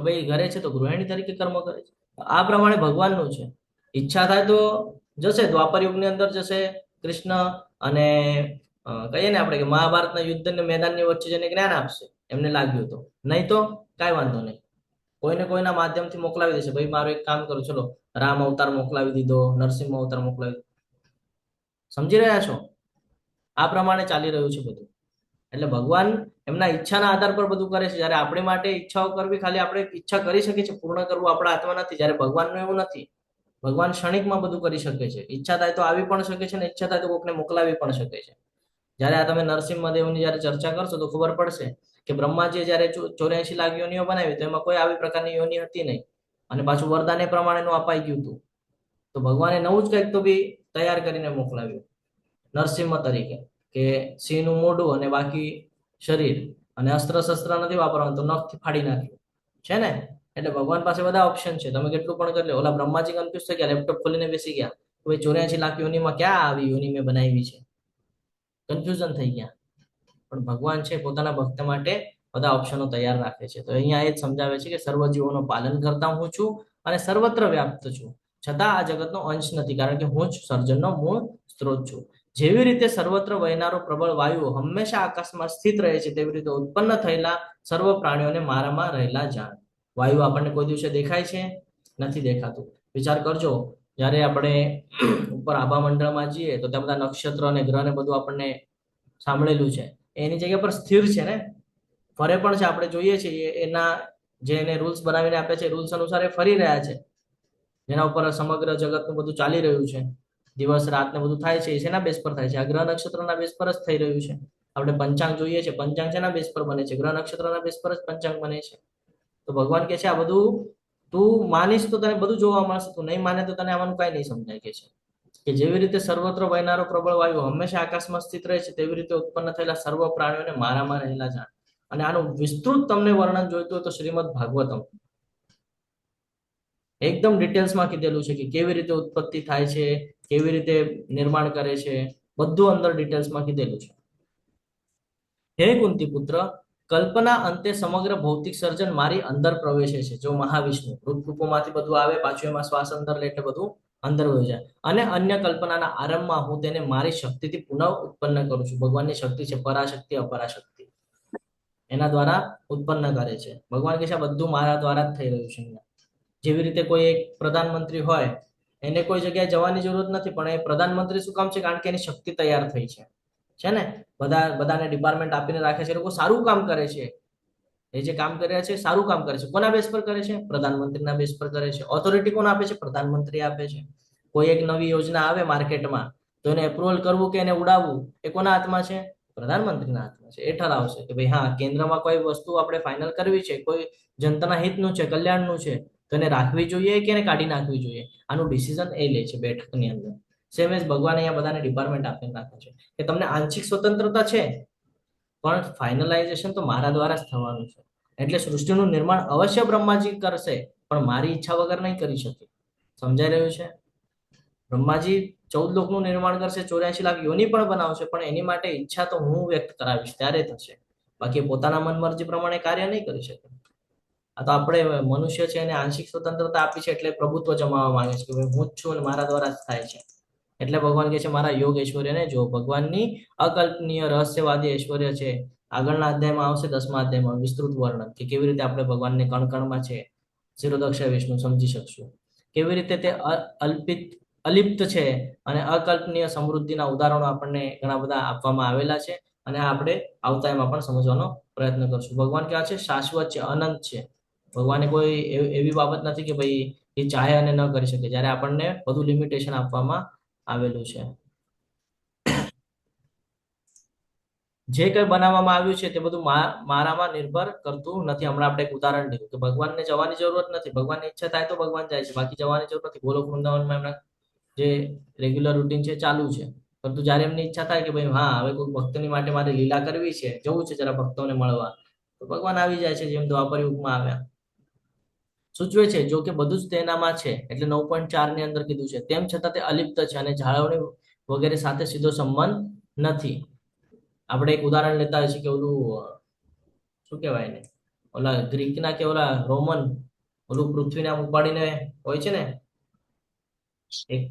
ભાઈ ઘરે છે તો ગૃહિણી તરીકે કર્મ કરે છે. આ પ્રમાણે ભગવાનનું છે. ઈચ્છા થાય તો જશે, દ્વાપર યુગની અંદર જશે કૃષ્ણ, અને કહીએ ને આપણે કે મહાભારતના યુદ્ધના મેદાનની વચ્ચે જઈને જ્ઞાન આપશે એમને લાગ્યું તો. નહીં તો કાંઈ વાંધો નહીં, કોઈને કોઈના માધ્યમથી મોકલાવી દેશે. ભાઈ મારું એક કામ કરો, ચલો રામ અવતાર મોકલાવી દીધો, નરસિંહ અવતાર મોકલાવી દીધો. સમજી રહ્યા છો? આ પ્રમાણે ચાલી રહ્યું છે બધું. એટલે ભગવાન એમના ઈચ્છાના આધાર પર બધું કરે છે. જ્યારે આપણી માટે ઈચ્છાઓ કરવી, ખાલી આપણે ઈચ્છા કરી શકીએ છીએ, પૂર્ણ કરવું આપણા હાથમાં નથી. જ્યારે ભગવાનનું એવું નથી. ભગવાન ક્ષણિકમાં બધું કરી શકે છે. ઈચ્છા થાય તો આવી પણ શકે છે, ને ઈચ્છા થાય તો કોકને મોકલાવી પણ શકે છે. જ્યારે આ તમે નરસિંહ દેવની જ્યારે ચર્ચા કરશો તો ખબર પડશે કે બ્રહ્માજીએ જ્યારે 84 લાખ યોનિઓ બનાવી તો એમાં કોઈ આવી પ્રકારની યોની હતી નહીં, અને પાછું વરદાન એ પ્રમાણેનું અપાઈ ગયું હતું. તો ભગવાને નવું જ કંઈક તો બી તૈયાર કરીને મોકલાવ્યું નરસિંહ તરીકે, કે સિંહનું મોઢું અને બાકી શરીર, અને અસ્ત્ર શસ્ત્ર નથી વાપરવાનું તો નખથી ફાડી નાખ્યું છે ને. એટલે ભગવાન પાસે બધા ઓપ્શન છે, તમે કેટલું પણ કરી લો. ઓલા બ્રહ્માજી કન્ફ્યુઝ થઈ ગયા, લેપટોપ ખોલીને બેસી ગયા, ભાઈ 84 લાખ યોનીમાં ક્યાં આવી યોની મેં બનાવી છે, કન્ફ્યુઝન થઈ ગયા. પણ ભગવાન છે પોતાના ભક્ત માટે બધા ઓપ્શનો તૈયાર રાખે છે. તો અહીંયા એ જ સમજાવે છે કે સર્વ જીવોનું પાલન કરતા હું છું અને સર્વત્ર વ્યાપ્ત છું. છતાં આ જગતનો અંશ નથી, કારણ કે હું જ સર્જનનો મૂળ સ્ત્રોત છું. જેવી રીતે સર્વત્ર વહેનારો પ્રબળ વાયુ હંમેશા આકાશમાં સ્થિત રહે છે, તેવી રીતે ઉત્પન્ન થયેલા સર્વ પ્રાણીઓને મારામાં રહેલા જાણ. વાયુ આપણને કોઈ દિવસે દેખાય છે? નથી દેખાતું. વિચાર કરજો, જ્યારે આપણે ઉપર આભા મંડળમાં જઈએ તો ત્યાં બધા નક્ષત્ર અને ગ્રહ ને બધું આપણને સાંભળેલું છે, એની જગ્યા પર સ્થિર છે ને, ફરે પણ છે. આપણે જોઈએ છીએ એના જે એને રૂલ્સ બનાવીને આપે છે, રૂલ્સ અનુસાર એ ફરી રહ્યા છે, જેના ઉપર સમગ્ર જગતનું બધું ચાલી રહ્યું છે. દિવસ રાત ને બધું થાય છે, શેના બેઝ પર થાય છે? આ ગ્રહ નક્ષત્રના બેઝ પર જ થઈ રહ્યું છે. આપણે પંચાંગ જોઈએ છે, પંચાંગ શેના બેઝ પર બને છે? ગ્રહ નક્ષત્રના બેઝ પર જ પંચાંગ બને છે. તો ભગવાન કે છે આ બધું તું માનીશ તો તને બધું જોવા મળશે, તું નહીં માને તો તને આમાંનું કઈ નહીં સમજાય. કે છે કે જેવી રીતે સર્વત્ર વહેનારો પ્રબળ વાયુ હંમેશા આકાશમાં સ્થિત રહે છે, તેવી રીતે ઉત્પન્ન થયેલા સર્વ પ્રાણીઓને મારામાં રહેલા જાણ. અને આનું વિસ્તૃત તમને વર્ણન જોઈતું હોય તો શ્રીમદ ભાગવતમ એકદમ ડિટેલ્સમાં કીધેલું છે કે કેવી રીતે ઉત્પત્તિ થાય છે, કેવી રીતે નિર્માણ કરે છે, બધું અંદર ડિટેલ્સમાં કીધેલું છે. હે કુંતી પુત્ર, કલ્પના અંતે સમગ્ર ભૌતિક સર્જન મારી અંદર પ્રવેશે છે. જો મહાવિષ્ણુ ઋતુમાંથી બધું આવે, પાછું એમાં શ્વાસ અંદર લે એટલે બધું અંદર વહી જાય. અને અન્ય કલ્પનાના આરંભમાં હું તેને મારી શક્તિથી પુનઃ ઉત્પન્ન કરું છું. ભગવાનની શક્તિ છે પરાશક્તિ, અપરાશક્તિ, એના દ્વારા ઉત્પન્ન કરે છે. ભગવાન કહે છે આ બધું મારા દ્વારા જ થઈ રહ્યું છે. જેવી રીતે કોઈ એક પ્રધાનમંત્રી હોય, એને કોઈ જગ્યાએ જવાની જરૂરત નથી, પણ એ પ્રધાનમંત્રી શું કામ છે? કારણ કે એની શક્તિ તૈયાર થઈ છે ને. બધાને ડિપાર્ટમેન્ટ આપીને રાખે છે, એ લોકો સારું કામ કરે છે. એ જે કામ કરી રહ્યા છે સારું કામ કરે છે. કોના બેઝ પર કરે છે? પ્રધાનમંત્રીના બેઝ પર કરે છે. ઓથોરિટી કોણ આપે છે? પ્રધાનમંત્રી આપે છે. કોઈ એક નવી યોજના આવે માર્કેટમાં તો એને એપ્રુવલ કરવું કે એને ઉડાવવું એ કોના હાથમાં છે? પ્રધાનમંત્રીના હાથમાં છે. એ ઠરાવશે કે ભાઈ હા, કેન્દ્રમાં કોઈ વસ્તુ આપણે ફાઇનલ કરવી છે, કોઈ જનતાના હિતનું છે, કલ્યાણનું છે, તો એને રાખવી જોઈએ કે એને કાઢી નાખવી જોઈએ, આનું ડિસિઝન એ લે છે બેઠકની અંદર. સેમ એજ ભગવાન અહીંયા બધાને ડિપાર્ટમેન્ટ આપીને રાખે છે કે તમને આંશિક સ્વતંત્રતા છે, પણ ફાઇનલાઇઝેશન તો મારા દ્વારા જ થવાનું છે. એટલે સૃષ્ટિનું નિર્માણ અવશ્ય બ્રહ્માજી કરશે, પણ મારી ઈચ્છા વગર નહીં કરી શકે. સમજાઈ રહ્યું છે? બ્રહ્માજી 14 લોકનું નિર્માણ કરશે, 84 લાખ યોની પણ બનાવશે, પણ એની માટે ઈચ્છા તો હું વ્યક્ત કરાવીશ ત્યારે થશે. બાકી પોતાના મન મરજી પ્રમાણે કાર્ય નહીં કરી શકે. આ તો આપણે મનુષ્ય છે એને આંશિક સ્વતંત્રતા આપી છે, એટલે પ્રભુત્વ જમાવવા માંગે છે કે ભાઈ હું જ છું અને મારા દ્વારા જ થાય છે. એટલે ભગવાન કહે છે મારા યોગ ઐશ્વર્યને જો. ભગવાનની અકલ્પનીય રહસ્યવાદી ઐશ્વર્ય છે. આગળના અધ્યાયમાં આવશે, 10મા અધ્યાયમાં વિસ્તૃત વર્ણન કે કેવી રીતે આપણે ભગવાનને કણકણમાં છે, શિરોદક્ષ વિષ્ણુ સમજી શકશું. કેવી રીતે તે અલિપ્ત છે અને અકલ્પનીય સમૃદ્ધિના ઉદાહરણો આપણને ઘણા બધા આપવામાં આવેલા છે. અને આપણે આવતા એમાં પણ સમજવાનો પ્રયત્ન કરશું. ભગવાન કેવા છે? શાશ્વત છે, અનંત છે. ભગવાને કોઈ એવી બાબત નથી કે ભાઈ એ ચાહે અને ન કરી શકે, જ્યારે આપણને બધું લિમિટેશન આપવામાં આવેલું છે. જે કઈ બનાવવામાં આવ્યું છે તે બધું મારામાં નિર્ભર કરતું નથી. હમણાં આપણે એક ઉદાહરણ લીધું કે ભગવાનને જવાની જરૂરત નથી, ભગવાનની ઈચ્છા થાય તો ભગવાન જાય છે, બાકી જવાની જરૂર નથી. ગોલોક વૃંદાવનમાં એમના જે રેગ્યુલર રૂટીન છે ચાલુ છે, પરંતુ જયારે એમની ઈચ્છા થાય કે ભાઈ હા હવે કોઈ ભક્તની માટે મારે લીલા કરવી છે, જવું છે જરા ભક્તોને મળવા, તો ભગવાન આવી જાય છે, જેમ દ્વાપર યુગમાં આવ્યા. સૂચવે છે જો કે બધું જ તેનામાં છે, એટલે 9.4 ની અંદર કીધું છે. તેમ છતાં તે અલિપ્ત છે અને જાળવણી વગેરે સાથે સીધો સંબંધ નથી. આપણે એક ઉદાહરણ લેતા હોય છે કે ઓલું શું કહેવાય ને, ઓલા ગ્રીકના કે ઓલા રોમન ઓલું પૃથ્વીને આમ ઉપાડીને હોય છે ને, એક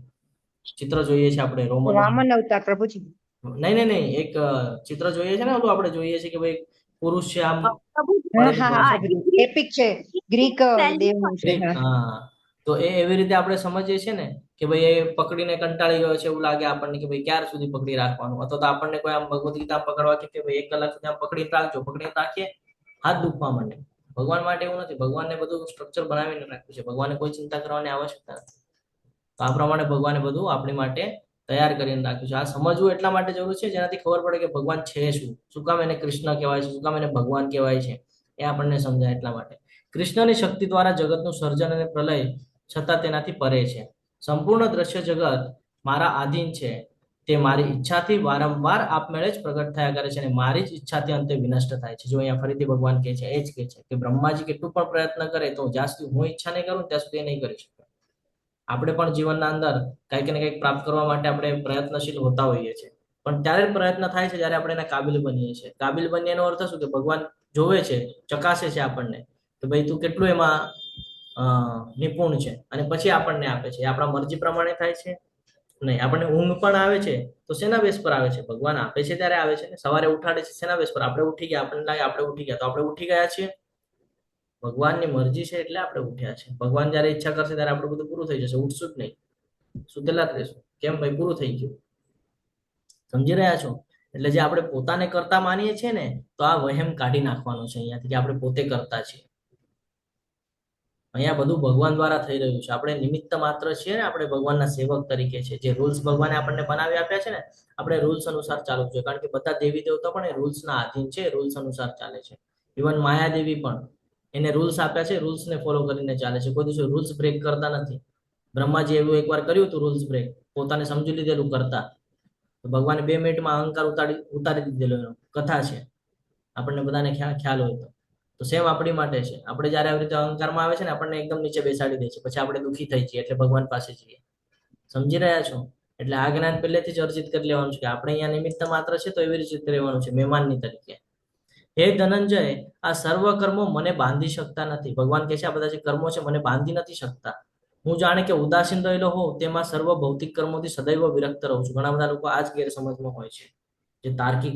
ચિત્ર જોઈએ છે આપણે રોમન. વામન અવતાર પ્રભુજી. નહીં, એક ચિત્ર જોઈએ છે ને ઓલું આપણે જોઈએ છે કે ભાઈ પુરુષ છે આમ એપિક છે, ગ્રીક દેવનું છે. હા, તો એવી રીતે આપણે સમજીએ છીએ ને કે ભાઈ એ પકડીને કંટાળી ગયો છે એવું લાગે આપણને કે ભાઈ ક્યાર સુધી પકડી રાખવાનું. અથવા તો આપણને કોઈ આમ ભગવદ ગીતા પકડવા કે ભાઈ 1 કલાક સુધી આમ પકડીને રાખજો, પકડીને રાખીએ હાથ દુખવા માંડે. ભગવાન માટે એવું નથી. ભગવાનને બધું સ્ટ્રક્ચર બનાવીને રાખ્યું છે. ભગવાનને કોઈ ચિંતા કરવાની આવશ્યકતા નથી. તો આ પ્રમાણે ભગવાને બધું આપણી માટે તૈયાર કરીને રાખ્યું છે. આ સમજવું એટલા માટે જરૂરી છે જેનાથી ખબર પડે કે ભગવાન છે શું કામ એને કૃષ્ણ કહેવાય છે, શું કામ એને ભગવાન કહેવાય છે, એ આપણને સમજાય એટલા માટે. કૃષ્ણની શક્તિ દ્વારા જગતનું સર્જન અને પ્રલય છતાં તેનાથી પરે છે. સંપૂર્ણ દ્રશ્ય જગત મારા આધીન છે. તે મારી ઈચ્છાથી વારંવાર આપમેળે જ પ્રગટ થયા કરે છે અને મારી જ ઈચ્છાથી અંતે વિનષ્ટ થાય છે. જો અહીંયા ફરીથી ભગવાન કહે છે, એ જ કહે છે કે બ્રહ્માજી કેટલું પણ પ્રયત્ન કરે તો જ્યાં સુધી હું ઈચ્છા નહીં કરું ત્યાં સુધી એ નહીં કરી શકે. આપણે પણ જીવનના અંદર કંઈક ને કંઈક પ્રાપ્ત કરવા માટે આપણે પ્રયત્નશીલ હોતા હોઈએ છીએ, પણ ત્યારે પ્રયત્ન થાય છે જ્યારે આપણે એના કાબિલ બનીએ છીએ. કાબિલ બનીએનો અર્થ શું કે ભગવાન જોવે છે, ચકાસે છે આપણને કે ભાઈ તું કેટલું એમાં નિપુણ છે અને પછી આપણને આપે છે. એ આપણા મરજી પ્રમાણે થાય છે નહીં. આપણને ઊંઘ પણ આવે છે તો શેના બેસ પર આવે છે? ભગવાન આપે છે ત્યારે આવે છે ને. સવારે ઉઠાડે છે શેના બેસ પર? આપણે ઉઠી ગયા, આપણને લાગે આપણે ઉઠી ગયા, તો આપણે ઉઠી ગયા છીએ. ભગવાનની મરજી છે એટલે આપણે ઉઠ્યા છે. ભગવાન જયારે ઈચ્છા કરશે ત્યારે આપણું બધું પૂરું થઈ જશે. ઉઠશું જ નહીં, સુતેલા જ રહેશું. કેમ ભાઈ? પૂરું થઈ ગયું. સમજી રહ્યા છો? એટલે જે આપણે પોતાને કરતા માનીએ છીએ ને, તો આ વહેમ કાઢી નાખવાનો છે અહીંયાથી, કે આપણે પોતે કરતા છીએ. અહીંયા બધું ભગવાન દ્વારા થઈ રહ્યું છે. આપણે નિમિત્ત માત્ર છીએ ને, આપણે ભગવાનના સેવક તરીકે છે. જે રૂલ્સ ભગવાને આપણને બનાવી આપ્યા છે ને, આપણે રૂલ્સ અનુસાર ચાલવું જોઈએ. કારણ કે બધા દેવી દેવતા પણ એ રૂલ્સના આધીન છે, રૂલ્સ અનુસાર ચાલે છે. ઇવન માયાદેવી પણ એને રૂલ્સ આપ્યા છે, રૂલ્સને ફોલો કરીને ચાલે છે. કોઈ દિવસ રૂલ્સ બ્રેક કરતા નથી. બ્રહ્માજી એવું એકવાર કર્યું હતું રૂલ્સ બ્રેક, પોતાને સમજી લીધેલું કરતા, તો ભગવાને 2 મિનિટમાં અહંકાર ઉતારી દીધેલો. એનો કથા છે, આપણને બધાને ખ્યાલ હોય તો સેમ આપણી માટે છે. આપણે જયારે આવી રીતે અહંકારમાં આવે છે ને, આપણને એકદમ નીચે બેસાડી દે છે, પછી આપણે દુઃખી થઈ છીએ, એટલે ભગવાન પાસે જઈએ. સમજી રહ્યા છો? એટલે આ જ્ઞાન પહેલેથી જ અર્જિત કરી લેવાનું છે કે આપણે અહીંયા નિમિત્ત માત્ર છે, તો એવી રીતે રહેવાનું છે, મહેમાનની તરીકે. હે ધનંજય, આ સર્વ કર્મો મને બાંધી શકતા નથી. ભગવાન કહે છે આ બધા જે કર્મો છે મને બાંધી નથી શકતા. હું જાણે કે ઉદાસીન રહેલો હોઉં તેમાં સર્વ ભૌતિક કર્મોથી સદૈવ વિરક્ત રહું છું. ઘણા બધા લોકો આ જ ગેરસમજમાં હોય છે, જે તાર્કિક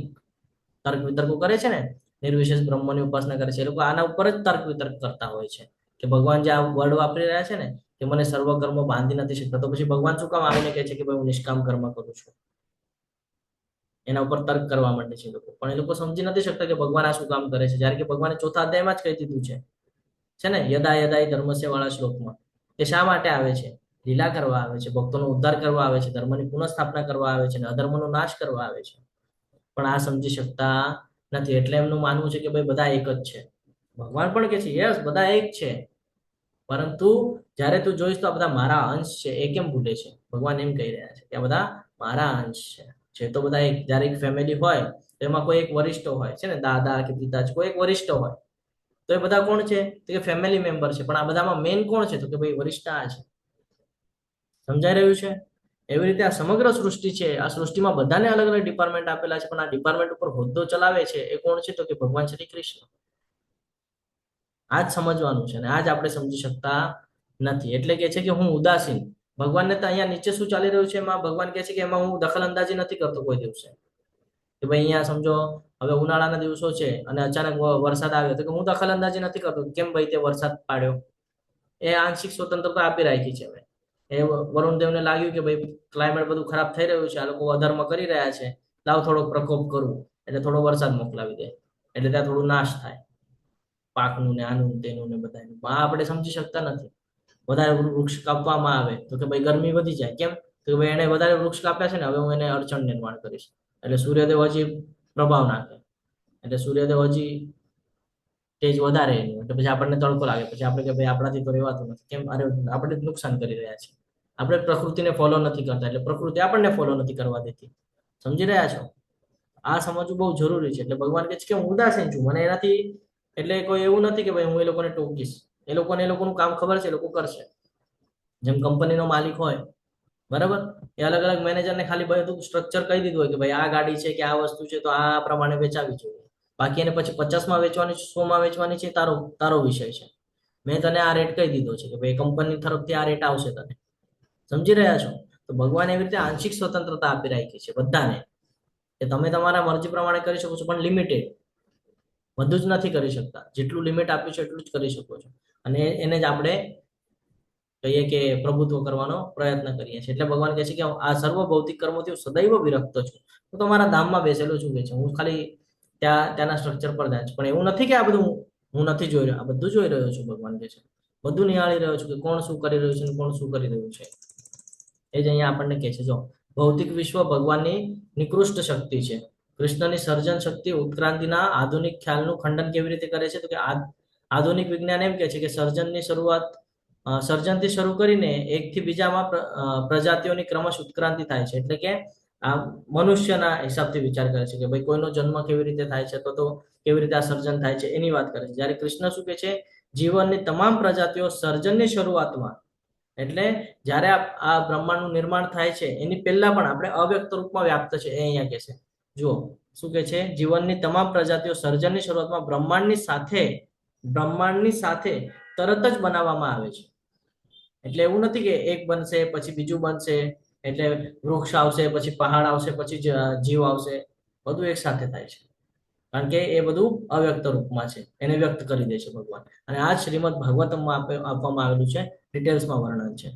તર્ક વિતર્કો કરે છે ને, નિર્વિશેષ બ્રહ્મની ઉપાસના કરે છે, એ લોકો આના ઉપર જ તર્ક વિતર્ક કરતા હોય છે કે ભગવાન જે આ વર્ડ વાપરી રહ્યા છે ને, કે મને સર્વ કર્મો બાંધી નથી શકતા, તો પછી ભગવાન શું કામ આવીને કહે છે કે ભાઈ હું નિષ્કામ કર્મ કરું છું? એના ઉપર તર્ક કરવા માંડે છે લોકો. પણ એ લોકો સમજી નથી શકતા કે ભગવાન આ શું કામ કરે છે. જ્યારે કે ભગવાને ચોથા અધ્યાયમાં જ કહી દીધું છે ને, યદા યદા ધર્મસ્ય વાળા શ્લોકમાં, કે શા માટે આવે છે? લીલા કરવા આવે છે, ભક્તોનો ઉદ્ધાર કરવા આવે છે, ધર્મની પુનઃસ્થાપના કરવા આવે છે, અને અધર્મનો નાશ કરવા આવે છે. પણ આ સમજી શકતા નથી. એટલે એમનું માનવું છે કે ભાઈ બધા એક જ છે. ભગવાન પણ કે છે યસ બધા એક છે, પરંતુ જ્યારે તું જોઈશ તો આ બધા મારા અંશ છે. એ કેમ ભૂલે છે? ભગવાન એમ કહી રહ્યા છે કે આ બધા મારા અંશ છે. તો બધા એક, જ્યારે એક ફેમિલી હોય તો એમાં કોઈ એક વરિષ્ઠ હોય છે ને, દાદા કે પિતા, કોઈ એક વરિષ્ઠ હોય, તો એ બધા કોણ છે? તો કે ફેમિલી મેમ્બર છે. પણ આ બધામાં મેઇન કોણ છે? તો કે ભાઈ વરિષ્ઠ આ છે. સમજાઈ રહ્યું છે? એવી રીતે આ સમગ્ર સૃષ્ટિ છે. આ સૃષ્ટિમાં બધાને અલગ અલગ ડિપાર્ટમેન્ટ આપેલા છે, પણ આ ડિપાર્ટમેન્ટ ઉપર હોદ્દો ચલાવે છે એ કોણ છે? તો કે ભગવાન શ્રી કૃષ્ણ. આ જ સમજવાનું છે, અને આ જ આપણે સમજી શકતા નથી. એટલે કે છે કે હું ઉદાસીન. ભગવાનને તો અહીંયા નીચે શું ચાલી રહ્યું છે એમાં ભગવાન કહે છે કે એમાં હું દખલ અંદાજી નથી કરતો કોઈ દિવસે. કે ભાઈ અહીંયા સમજો હવે ઉનાળાના દિવસો છે અને અચાનક વરસાદ આવ્યો, તો કે હું દખલ અંદાજી નથી કરતો. કેમ ભાઈ તે વરસાદ પાડ્યો? એ આંશિક સ્વતંત્રતા આપી રાખી છે. હવે એ વરુણદેવને લાગ્યું કે ભાઈ ક્લાઇમેટ બધું ખરાબ થઈ રહ્યું છે, આ લોકો અધર્મ કરી રહ્યા છે, લાવ થોડોક પ્રકોપ કરું, એટલે થોડો વરસાદ મોકલાવી દે, એટલે ત્યાં થોડું નાશ થાય પાકનું ને આનું તેનું ને બધાનું. આ આપણે સમજી શકતા નથી. વધારે વૃક્ષ કાપવામાં આવે તો કે ભાઈ ગરમી વધી જાય. કેમ? તો કે ભાઈ એને વધારે વૃક્ષ કાપ્યા છે ને, હવે હું એને અડચણ નિર્માણ કરીશ, એટલે સૂર્યદેવ હજી પ્રભાવ નાખે, એટલે સૂર્યદેવ હજી તેજ વધારે એનું, એટલે પછી આપણને તડકો લાગે, પછી આપણે કે ભાઈ આપણાથી તો રહેવાતું નથી. કેમ? અરે આપણે નુકસાન કરી રહ્યા છીએ. આપણે પ્રકૃતિને ફોલો નથી કરતા, એટલે પ્રકૃતિ આપણને ફોલો નથી કરવા દેતી. સમજી રહ્યા છો? આ સમજવું બહુ જરૂરી છે. એટલે ભગવાન કહે છે કે હું ઉદાસીન છું, મને એનાથી એટલે કોઈ એવું નથી કે ભાઈ હું એ લોકોને ટોકીશ. એ લોકોને એ લોકોનું કામ ખબર છે, એ લોકો કરશે. જેમ કંપનીનો માલિક હોય, બરાબર, એ અલગ અલગ મેનેજરને ખાલી બધું સ્ટ્રક્ચર કહી દીધું હોય કે ભાઈ આ ગાડી છે કે આ વસ્તુ છે તો આ પ્રમાણે વેચાવી જોઈએ. બાકી એને પછી 50માં વેચવાની છે, 100માં વેચવાની છે, તારો વિષય છે. મેં તને આ રેટ કહી દીધો છે કે ભાઈ કંપની તરફથી આ રેટ આવશે તને. સમજી રહ્યા છો? તો ભગવાન એવી રીતે આંશિક સ્વતંત્રતા આપી રાખી છે બધાને, કે તમે તમારા મરજી પ્રમાણે કરી શકો છો, પણ લિમિટેડ. બધું જ નથી કરી શકતા. જેટલું લિમિટ આપ્યું છે એટલું જ કરી શકો છો. અને એને જ આપણે કહીએ કે પ્રભુત્વ કરવાનો પ્રયત્ન કરીએ છીએ. એટલે ભગવાન કહે છે કે આ સર્વ ભૌતિક કર્મોથી હું સદૈવ વિરક્ત છું. હું તમારા ધામમાં બેસેલો છું કે છે, હું ખાલી ત્યાંના સ્ટ્રક્ચર પર જાય છે. પણ એવું નથી કે આ બધું હું નથી જોઈ રહ્યો, આ બધું જોઈ રહ્યો છું. ભગવાન કહે છે બધું નિહાળી રહ્યો છું કે કોણ શું કરી રહ્યું છે અને કોણ શું કરી રહ્યું છે. એ જ અહીંયા આપણને કહે છે. જો ભૌતિક વિશ્વ ભગવાનની નિકૃષ્ટ શક્તિ છે. કૃષ્ણની સર્જન શક્તિ ઉત્ક્રાંતિના આધુનિક ખ્યાલનું ખંડન કેવી રીતે કરે છે? તો કે આધુનિક વિજ્ઞાન એમ કહે છે કે સર્જનથી શરૂ કરીને એકથી બીજામાં પ્રજાતિઓની ક્રમશ ઉત્ક્રાંતિ થાય છે. એટલે કે આ મનુષ્યના હિસાબથી વિચાર કરે છે કે ભાઈ કોઈનો જન્મ કેવી રીતે થાય છે, તો કેવી રીતે આ સર્જન થાય છે એની વાત કરે છે. જ્યારે કૃષ્ણ શું કહે છે? જીવનની તમામ પ્રજાતિઓ સર્જનની શરૂઆતમાં, એટલે જ્યારે આ બ્રહ્માંડનું નિર્માણ થાય છે એની પહેલા પણ આપણે અવ્યક્ત રૂપમાં વ્યાપ્ત છે. એ અહીંયા કહે છે. જુઓ શું કહે છે? જીવનની તમામ પ્રજાતિઓ સર્જનની શરૂઆતમાં બ્રહ્માંડની સાથે તરત જ બનાવવામાં આવે છે. એટલે એવું નથી કે એક બનશે પછી બીજું બનશે, એટલે વૃક્ષ આવશે પછી પહાડ આવશે પછી જીવ આવશે, બધું એક સાથે થાય છે. કારણ કે એ બધું અવ્યક્ત રૂપમાં છે, એને વ્યક્ત કરી દે છે ભગવાન. અને આ શ્રીમદ ભાગવતમમાં આપવામાં આવેલું છે, ડિટેલ્સમાં વર્ણન છે.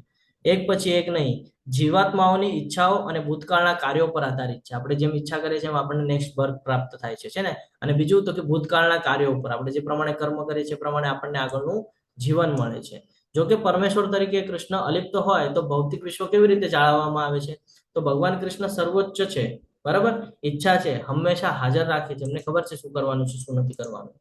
એક પછી એક નહીં, જીવાત્માઓની ઈચ્છાઓ અને ભૂતકાળના કાર્યો પર આધારિત છે. આપણે જેમ ઈચ્છા કરીએ છીએ એમ આપણને નેક્સ્ટ બર્થ પ્રાપ્ત થાય છે ને. અને બીજું તો કે ભૂતકાળના કાર્યો ઉપર આપણે જે પ્રમાણે કર્મ કરીએ છીએ પ્રમાણે આપણને આગળનું જીવન મળે છે. જો કે પરમેશ્વર તરીકે કૃષ્ણ અલિપ્ત હોય તો ભૌતિક વિશ્વ કેવી રીતે જાળવવામાં આવે છે? તો ભગવાન કૃષ્ણ સર્વોચ્ચ છે, બરાબર. ઈચ્છા છે, હંમેશા હાજર રાખે છે, એમને ખબર છે શું કરવાનું છે શું નથી કરવાનું.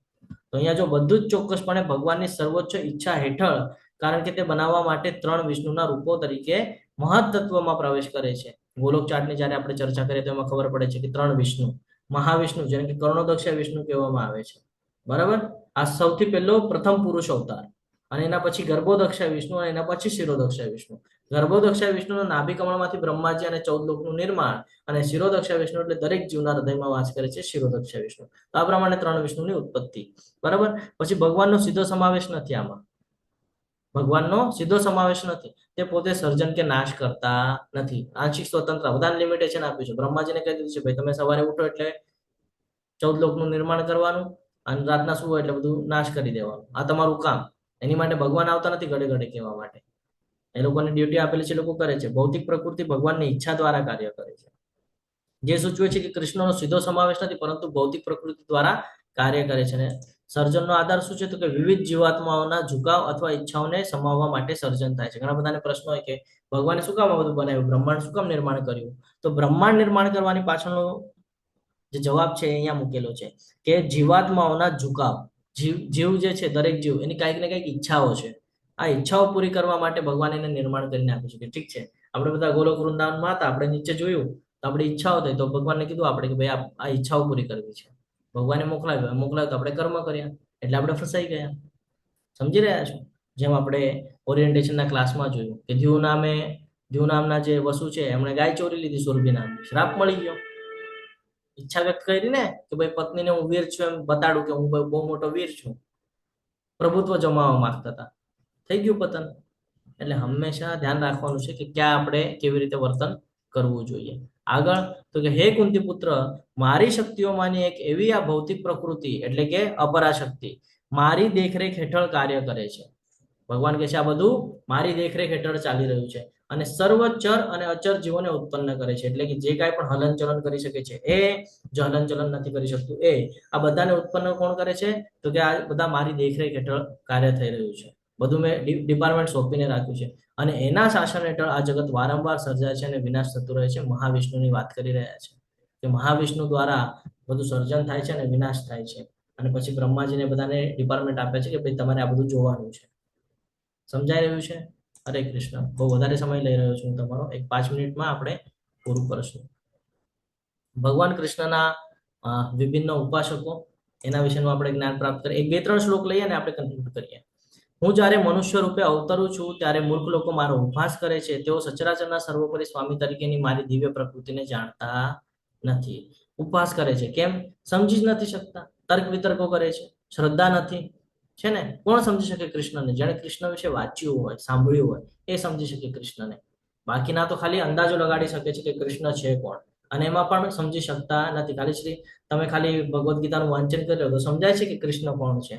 તો અહીંયા જો બધું જ ચોક્કસપણે ભગવાનની સર્વોચ્ચ ઈચ્છા હેઠળ, કારણ કે તે બનાવવા માટે 3 વિષ્ણુના રૂપો તરીકે મહત્તત્વમાં પ્રવેશ કરે છે. ગોલોક ચાર્ટની જ્યારે આપણે ચર્ચા કરીએ તો એમાં ખબર પડે છે કે 3 વિષ્ણુ, મહાવિષ્ણુ જેને કે કર્ણોદક્ષ વિષ્ણુ કહેવામાં આવે છે, બરાબર. આ સૌથી પહેલો પ્રથમ પુરુષ અવતાર, અને એના પછી ગર્ભોદક્ષ વિષ્ણુ, અને એના પછી શિરોદક્ષ વિષ્ણુ. ગર્ભોદક્ષ વિષ્ણુના નાભી કમળમાંથી બ્રહ્માજી અને 14 લોકનું નિર્માણ, અને શિરોદક્ષ વિષ્ણુ એટલે દરેક જીવના હૃદયમાં વાસ કરે છે શિરોદક્ષ વિષ્ણુ. તો આ પ્રમાણે 3 વિષ્ણુની ઉત્પત્તિ, બરાબર. પછી ભગવાનનો સીધો સમાવેશ નથી આમાં, ભગવાનનો સીધો સમાવેશ નથી. તે પોતે સર્જન કે નાશ કરતા નથી, આંશિક સ્વતંત્ર, બધાને લિમિટેશન આપ્યું છે. બ્રહ્માજીને કહી દીધું છે ભાઈ તમે સવારે ઉઠો એટલે 14 લોકનું નિર્માણ કરવાનું, અને રાતના સુવો એટલે બધું નાશ કરી દેવાનું, આ તમારું કામ. એની માટે ભગવાન આવતા નથી ઘડે ઘડે કહેવા માટે, એ લોકોને ડ્યુટી આપેલી છે, લોકો કરે છે. ભૌતિક પ્રકૃતિ ભગવાનની ઈચ્છા દ્વારા કાર્ય કરે છે, જે સૂચવે છે કે કૃષ્ણનો સીધો સમાવેશ નથી પરંતુ ભૌતિક પ્રકૃતિ દ્વારા કાર્ય કરે છે. સર્જનનો આધાર શું છે? તો કે વિવિધ જીવાત્માઓના ઝુકાવ અથવા ઈચ્છાઓને સમાવવા માટે સર્જન થાય છે. ઘણા બધાને પ્રશ્ન હોય કે ભગવાને શું કામ આ બધું બનાવ્યું, બ્રહ્માંડ શું કામ નિર્માણ કર્યું? તો બ્રહ્માંડ નિર્માણ કરવાની પાછળનો જે જવાબ છે અહીંયા મૂકેલો છે કે જીવાત્માઓના ઝુકાવ, જીવ જે છે, દરેક જીવ એની કંઈક ને કંઈક ઈચ્છાઓ છે. આ ઈચ્છાઓ પૂરી કરવા માટે ભગવાન એને નિર્માણ કરીને આપ્યું છે. કે ઠીક છે, આપણે બધા ગોલોક વૃંદાવનમાં હતા, આપણે નીચે જોયું તો આપણી ઈચ્છાઓ થઈ, તો ભગવાનને કીધું આપણે કે ભાઈ આ ઈચ્છાઓ પૂરી કરવી છે. ભગવાને મોકલાવ્યો તો આપણે કર્મ કર્યા, એટલે આપણે ફસાઈ ગયા. સમજી રહ્યા છો? જેમ આપણે ઓરિએન્ટેશનના ક્લાસમાં જોયું કે ધ્યુ નામના જે વસુ છે એમણે ગાય ચોરી લીધી, સુરભી નામની, શ્રાપ મળી ગયો. ઈચ્છા વ્યક્ત કરી ને કે ભાઈ પત્નીને હું વીર છું એમ બતાડું કે હું બહુ મોટો વીર છું, પ્રભુત્વ જમાવવા માંગતા હતા, થઈ ગયું પતન. એટલે હંમેશા ધ્યાન રાખવાનું છે કે ક્યાં આપણે કેવી રીતે વર્તન કરવું જોઈએ. આગળ તો કે હે કુંતી પુત્ર, મારી શક્તિઓમાંની એક એવી આ ભૌતિક પ્રકૃતિ એટલે કે અપરાશક્તિ મારી દેખરેખ હેઠળ કાર્ય કરે છે. ભગવાન કહે છે આ બધું મારી દેખરેખ હેઠળ ચાલી રહ્યું છે, અને સર્વ ચર અને અચર જીવોને ઉત્પન્ન કરે છે. એટલે કે જે કાંઈ પણ હલનચલન કરી શકે છે એ, જે હલનચલન નથી કરી શકતું એ, આ બધાને ઉત્પન્ન કોણ કરે છે? તો કે આ બધા મારી દેખરેખ હેઠળ કાર્ય થઈ રહ્યું છે. બધું મેં ડિપાર્ટમેન્ટ સોંપીને રાખ્યું છે, અને એના શાસન હેઠળ આ જગત વારંવાર સર્જાય છે અને વિનાશ થતું રહે છે. મહાવિષ્ણુની વાત કરી રહ્યા છે કે મહાવિષ્ણુ દ્વારા બધું સર્જન થાય છે અને વિનાશ થાય છે. અને પછી બ્રહ્માજીને બધાને ડિપાર્ટમેન્ટ આપે છે કે ભાઈ તમારે આ બધું જોવાનું છે. સમજાઈ રહ્યું છે? હરે કૃષ્ણ. બહુ વધારે સમય લઈ રહ્યો છું હું તમારો, એક 5 મિનિટમાં આપણે પૂરું કરશું. ભગવાન કૃષ્ણના વિભિન્ન ઉપાસકો, એના વિશેનું આપણે જ્ઞાન પ્રાપ્ત કરીએ. 2-3 શ્લોક લઈએ અને આપણે કન્ક્લુડ કરીએ. હું જ્યારે મનુષ્ય રૂપે અવતરું છું ત્યારે મૂર્ખ લોકો મારો ઉપહાસ કરે છે. તેઓ સચરાચરના સર્વોપરી સ્વામી તરીકેની મારી દિવ્ય પ્રકૃતિને જાણતા નથી. ઉપહાસ કરે છે, કેમ? સમજી જ નથી શકતા, તર્ક વિતર્કો કરે છે, શ્રદ્ધા નથી, છે ને. કોણ સમજી શકે કૃષ્ણને? જેણે કૃષ્ણ વિશે વાંચ્યું હોય, સાંભળ્યું હોય, એ સમજી શકે કૃષ્ણને. બાકીના તો ખાલી અંદાજો લગાડી શકે છે કે કૃષ્ણ છે કોણ, અને એમાં પણ સમજી શકતા નથી. તમે ખાલી ભગવદ્ ગીતાનું વાંચન કરી લો તો સમજાય છે કે કૃષ્ણ કોણ છે.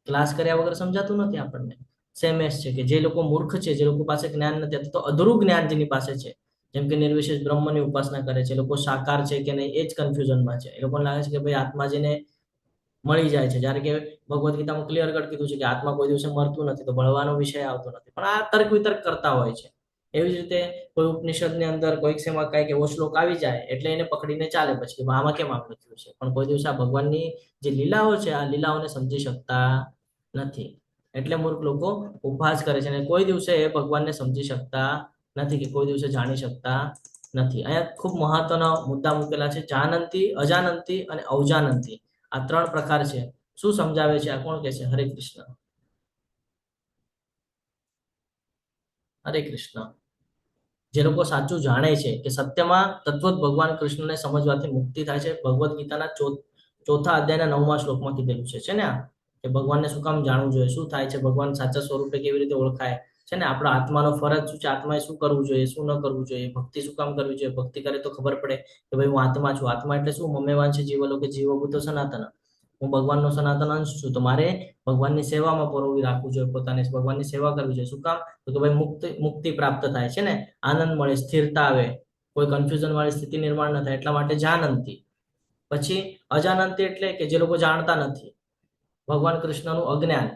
ક્લાસ કર્યા વગર સમજાતું નથી આપણને. સેમ એસ છે કે જે લોકો મૂર્ખ છે, જે લોકો પાસે જ્ઞાન નથી, તો અધૂરું જ્ઞાન જેની પાસે છે, જેમ કે નિર્વિશેષ બ્રહ્મની ઉપાસના કરે છે, લોકો સાકાર છે કે નહીં એ જ કન્ફ્યુઝનમાં છે. એ લોકોને લાગે છે કે ભાઈ આત્મા જેને મળી જાય છે, જ્યારે કે ભગવદ્ ગીતામાં ક્લિયર કટ કીધું છે કે આત્મા કોઈ દિવસે મરતું નથી, તો બળવાનો વિષય આવતો નથી. પણ આ તર્ક વિતર્ક કરતા હોય છે. એવી જ રીતે કોઈ ઉપનિષદની અંદર કોઈક શેમાં કઈક એવો શ્લોક આવી જાય એટલે એને પકડીને ચાલે પછી કે આમાં કેમ આમ લખ્યું છે. પણ કોઈ દિવસે આ ભગવાનની જે લીલાઓ છે આ લીલાઓને સમજી શકતા નથી, એટલે મૂર્ખ લોકો ઉપહાસ કરે છે, અને કોઈ દિવસે એ ભગવાનને સમજી શકતા નથી, કે કોઈ દિવસે જાણી શકતા નથી. અહીંયા ખૂબ મહત્વના મુદ્દા મૂકેલા છે. જાનંતી, અજાનંતી અને ઔજાનંતી, આ 3 પ્રકાર છે. શું સમજાવે છે આ? કોણ કહે છે? હરે કૃષ્ણ. હરે કૃષ્ણ. જે લોકો સાચું જાણે છે કે સત્યમાં તદ્વત ભગવાન કૃષ્ણને સમજવાથી મુક્તિ થાય છે. ભગવદ્ ગીતાના 4થા અધ્યાયના 9મા શ્લોકમાં કીધેલું છે ને આ, કે ભગવાનને શું કામ જાણવું જોઈએ, શું થાય છે, ભગવાન સાચા સ્વરૂપે કેવી રીતે ઓળખાય છે ને, આપણો આત્માનો ફરજ શું છે, આત્માએ શું કરવું જોઈએ, શું ન કરવું જોઈએ, ભક્તિ શું કામ કરવી જોઈએ, ભક્તિ કરે તો ખબર પડે કે ભાઈ હું આત્મા છું. આત્મા એટલે શું? મમ્મેવાન છે જીવલો કે જીવભૂતો સનાતન. હું ભગવાનનો સનાતન અંશ છું, તો મારે ભગવાનની સેવામાં પરોવી રાખવું જોઈએ, પોતાને ભગવાનની સેવા કરવી જોઈએ. શું કામ? તો કે ભાઈ મુક્તિ પ્રાપ્ત થાય છે ને, આનંદ મળે, સ્થિરતા આવે, કોઈ કન્ફ્યુઝન વાળી સ્થિતિ નિર્માણ ન થાય, એટલા માટે જાનંતી. પછી અજાનંતી એટલે કે જે લોકો જાણતા નથી, ભગવાન કૃષ્ણનું અજ્ઞાન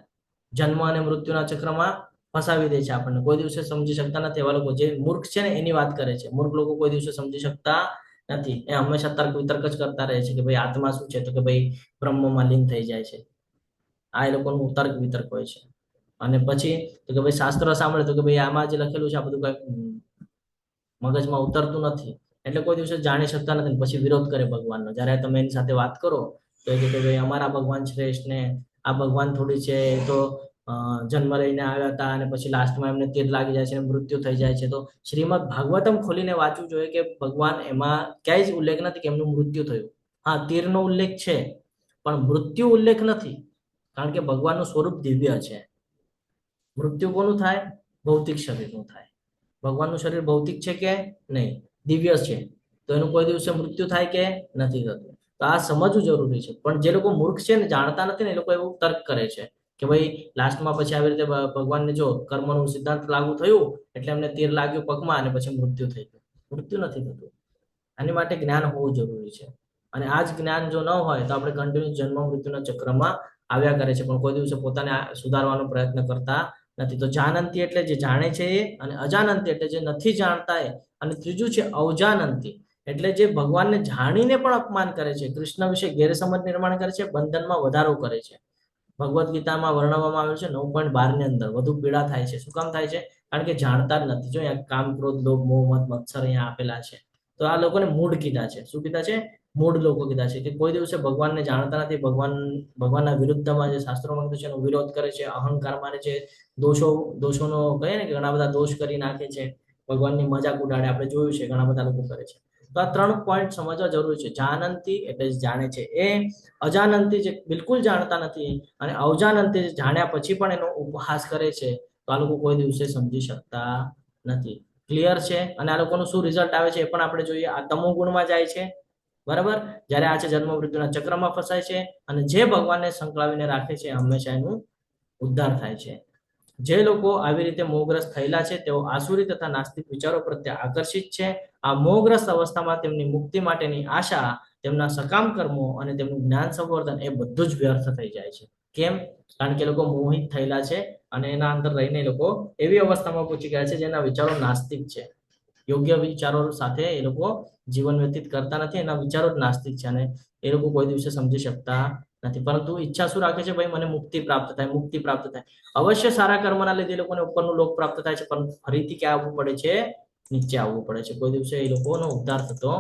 જન્મ અને મૃત્યુના ચક્રમાં ફસાવી દે છે આપણને, કોઈ દિવસે સમજી શકતા નથી. એવા લોકો જે મૂર્ખ છે ને એની વાત કરે છે. મૂર્ખ લોકો કોઈ દિવસે સમજી શકતા નથી, એ હંમેશા તર્ક વિતર્ક જ કરતા રહે છે કે ભાઈ આત્મા શું છે, તો કે ભાઈ બ્રહ્મમાં લીન થઈ જાય છે. આ એ લોકોનું તર્ક વિતર્ક હોય છે. અને પછી તો કે ભાઈ શાસ્ત્ર સાંભળે તો કે ભાઈ આમાં જે લખેલું છે આ બધું કઈ મગજમાં ઉતરતું નથી, એટલે કોઈ દિવસે જાણી શકતા નથી. પછી વિરોધ કરે ભગવાનનો. જયારે તમે એની સાથે વાત કરો તો એ કે ભાઈ અમારા ભગવાન શ્રેષ્ઠ ને આ ભગવાન થોડી છે, એ તો જન્મ લઈને આવ્યા હતા અને પછી લાસ્ટમાં એમને તીર લાગી જાય છે અને મૃત્યુ થઈ જાય છે. તો શ્રીમદ ભાગવતમ ખોલીને વાંચવું જોઈએ કે ભગવાન એમાં ક્યાંય જ ઉલ્લેખ નથી કે એમનું મૃત્યુ થયું. હા, તીરનો ઉલ્લેખ છે પણ મૃત્યુ ઉલ્લેખ નથી, કારણ કે ભગવાનનું સ્વરૂપ દિવ્ય છે. મૃત્યુ કોનું થાય? ભૌતિક શરીરનું થાય. ભગવાનનું શરીર ભૌતિક છે કે નહીં? દિવ્ય છે, તો એનું કોઈ દિવસે મૃત્યુ થાય કે નથી થતું. તો આ સમજવું જરૂરી છે. પણ જે લોકો મૂર્ખ છે ને, જાણતા નથી ને, એ લોકો એવું તર્ક કરે છે કે ભાઈ લાસ્ટમાં પછી આવી રીતે ભગવાનને જો કર્મનું સિદ્ધાંત લાગુ થયું એટલે એમને તીર લાગ્યું પગમાં અને પછી મૃત્યુ થઈ ગયું. મૃત્યુ નથી થતું. આની માટે જ્ઞાન હોવું જરૂરી છે. અને આ જ જ્ઞાન જો ન હોય તો આપણે કન્ટિન્યુ જન્મ મૃત્યુના ચક્રમાં આવ્યા કરે છે, પણ કોઈ દિવસે પોતાને સુધારવાનો પ્રયત્ન કરતા નથી. તો જાનંતી એટલે જે જાણે છે એ, અને અજાનંતી એટલે જે નથી જાણતા એ, અને ત્રીજું છે અવજાનંતી એટલે જે ભગવાનને જાણીને પણ અપમાન કરે છે, કૃષ્ણ વિશે ગેરસમજ નિર્માણ કરે છે, બંધનમાં વધારો કરે છે. ભગવદ્ ગીતામાં વર્ણવવામાં આવ્યું છે 9.12 ની અંદર. વધુ પીડા થાય છે. શું કામ થાય છે? કારણ કે જાણતા જ નથી. જો અહીંયા કામ, ક્રોધ, લોભ, મોહ, મદ, મત્સર અહીંયા આપેલા છે. તો આ લોકોને મૂળ કીધા છે. શું કીધા છે? મૂળ લોકો કીધા છે કે કોઈ દિવસે ભગવાનને જાણતા નથી, ભગવાનના વિરુદ્ધમાં જે શાસ્ત્રોમાં કીધું છે એનો વિરોધ કરે છે, અહંકાર માને છે, દોષોનો કહે ને કે ઘણા બધા દોષ કરી નાખે છે, ભગવાનની મજાક ઉડાડે. આપણે જોયું છે ઘણા બધા લોકો કરે છે. તો આ 3 પોઈન્ટ સમજવા જરૂરી છે. જાનંતી એટલે જાણે છે એ, અજાનંતી જે બિલકુલ જાણતા નથી, અને અવજાનંતી જાણ્યા પછી પણ એનો ઉપહાસ કરે છે. તો આ લોકો કોઈ દિવસે સમજી શકતા નથી. ક્લિયર છે? અને આ લોકોનું શું રિઝલ્ટ આવે છે એ પણ આપણે જોઈએ. આ તમો ગુણમાં જાય છે, બરાબર. જ્યારે આ છે જન્મ મૃત્યુના ચક્રમાં ફસાય છે, અને જે ભગવાનને સંકળાવીને રાખે છે હંમેશા એનું ઉદ્ધાર થાય છે. જે લોકો આવી રીતે મોહગ્રસ્ત થયેલા છે તેઓ આસુરી તથા નાસ્તિક વિચારો પ્રત્યે આકર્ષિત છે. આ મોહગ્રસ્ત અવસ્થામાં તેમની મુક્તિ માટેની આશા, તેમના સકામ કર્મો અને તેમનું જ્ઞાન સંવર્ધન એ બધું જ વ્યર્થ થઈ જાય છે. કેમ? કારણ કે લોકો મોહિત થયેલા છે અને એના અંદર રહીને લોકો એવી અવસ્થામાં પહોંચી ગયા છે જેના વિચારો નાસ્તિક છે. યોગ્ય વિચારો સાથે એ લોકો જીવન વ્યતીત કરતા નથી. એના વિચારો જ નાસ્તિક છે અને એ લોકો કોઈ દિવસે સમજી શકતા નથી. પરંતુ ઈચ્છા શું રાખે છે? ભાઈ મને મુક્તિ પ્રાપ્ત થાય, મુક્તિ પ્રાપ્ત થાય. અવશ્ય સારા કર્મના લીધે એ લોકોને ઉપરનું લોક પ્રાપ્ત થાય છે, પરંતુ ફરીથી ક્યાં આવવું પડે છે? નીચે આવવું પડે છે. કોઈ દિવસે એ લોકોનો ઉદ્ધાર થતો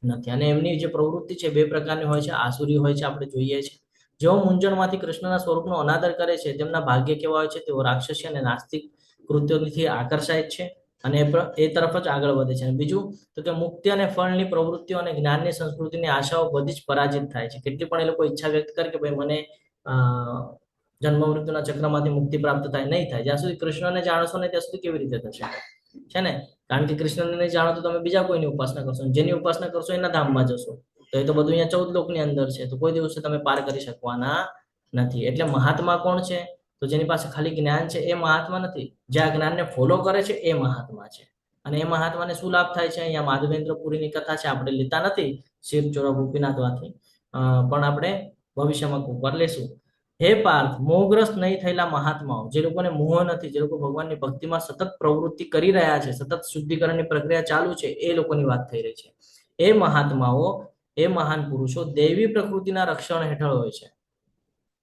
નથી. અને એમની જે પ્રવૃત્તિ છે 2 પ્રકારની હોય છે. આસુરી હોય છે, આપણે જોઈએ છે. જેઓ મૂંઝવણમાંથી કૃષ્ણના સ્વરૂપનો અનાદર કરે છે તેમના ભાગ્ય કેવા હોય છે? તેઓ રાક્ષસી અને નાસ્તિક કૃત્યોથી આકર્ષાય છે અને એ તરફ જ આગળ વધે છે. અને બીજું તો કે મુક્તિ અને ફળની પ્રવૃત્તિઓ અને જ્ઞાનની સંસ્કૃતિની આશાઓ બધી જ પરાજિત થાય છે. કેટલી પણ એ લોકો ઈચ્છા વ્યક્ત કરે કે ભાઈ મને જન્મ મૃત્યુના ચક્રમાંથી મુક્તિ પ્રાપ્ત થાય, નહીં થાય. જ્યાં સુધી કૃષ્ણને જાણશો ને ત્યાં સુધી કેવી રીતે થશે? છે ને? કારણ કે કૃષ્ણને નહીં જાણો તો તમે બીજા કોઈની ઉપાસના કરશો, જેની ઉપાસના કરશો એના ધામમાં જશો. તો એ તો બધું અહીંયા 14 લોકની અંદર છે, તો કોઈ દિવસે તમે પાર કરી શકવાના નથી. એટલે મહાત્મા કોણ છે? તો જેની પાસે ખાલી જ્ઞાન છે એ મહાત્મા નથી. જે આ જ્ઞાનને ફોલો કરે છે એ મહાત્મા છે. અને એ મહાત્માને શું લાભ થાય છે? અહીંયા માધવેન્દ્ર પુરીની કથા છે, આપણે લેતા નથી શિવ ચોરા ગોપીનાથવાથી, પણ આપણે ભવિષ્યમાં ઉપર લેશું. હે પાર્થ, મોહગ્રસ્ત નહીં થયેલા મહાત્માઓ, જે લોકોને મોહ નથી, જે લોકો ભગવાનની ભક્તિમાં સતત પ્રવૃત્તિ કરી રહ્યા છે, સતત શુદ્ધિકરણની પ્રક્રિયા ચાલુ છે, એ લોકોની વાત થઈ રહી છે. એ મહાત્માઓ, એ મહાન પુરુષો દૈવી પ્રકૃતિના રક્ષણ હેઠળ હોય છે.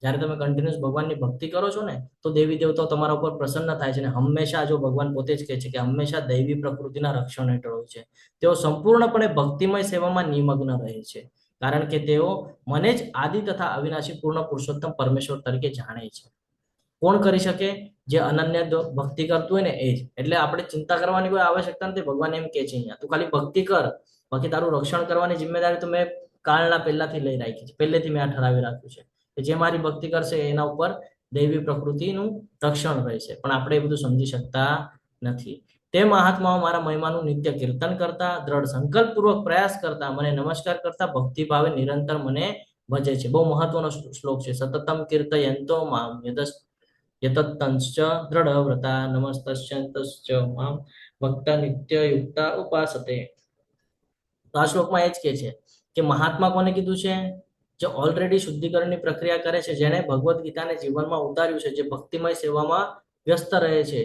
જ્યારે તમે કન્ટિન્યુઅસ ભગવાનની ભક્તિ કરો છો ને તો દેવી દેવતાઓ તમારા ઉપર પ્રસન્ન થાય છે. અને હંમેશા, જો ભગવાન પોતે જ કહે છે કે હંમેશા દૈવી પ્રકૃતિના રક્ષણ હેઠળ હોય છે. તેઓ સંપૂર્ણપણે ભક્તિમય સેવામાં નિમગ્ન રહે છે, કારણ કે તેઓ મને જ આદિ તથા અવિનાશી પૂર્ણ પુરુષોત્તમ પરમેશ્વર તરીકે જાણે છે. કોણ કરી શકે? જે અનન્ય ભક્તિ કરતું હોય ને એ જ. એટલે આપણે ચિંતા કરવાની કોઈ આવશ્યકતા નથી. ભગવાન એમ કે છે અહીંયા તું ખાલી ભક્તિ કર, બાકી તારું રક્ષણ કરવાની જિમ્મેદારી તો મેં કાળના પહેલાથી લઈ રાખી છે, પહેલેથી મેં આ ઠરાવી રાખ્યું છે. કે જે મારી ભક્તિ કરશે એના ઉપર દૈવી પ્રકૃતિનું રક્ષણ રહેશે, પણ આપણે એ બધું સમજી શકતા નથી. તે મહાત્માઓ મારા મહિમાનું નિત્ય કીર્તન કરતા, દ્રઢ સંકલ્પપૂર્વક પ્રયાસ કરતા, મને નમસ્કાર કરતા, ભક્તિભાવે નિરંતર મને ભજે છે. બહુ મહત્વનો શ્લોક છે. સતતમ કીર્તયંતો મામ યતત્તંશ્ચ દ્રઢવ્રતા નમસ્તસ્ય મામ ભક્તા નિત્ય યુક્તા ઉપાસતે. તો આ શ્લોકમાં એ જ કે છે કે મહાત્મા કોને કીધું છે? જે ઓલરેડી શુદ્ધિકરણની પ્રક્રિયા કરે છે, જેને ભગવદ્ ગીતાને જીવનમાં ઉતાર્યું છે, જે ભક્તિમય સેવામાં વ્યસ્ત રહે છે,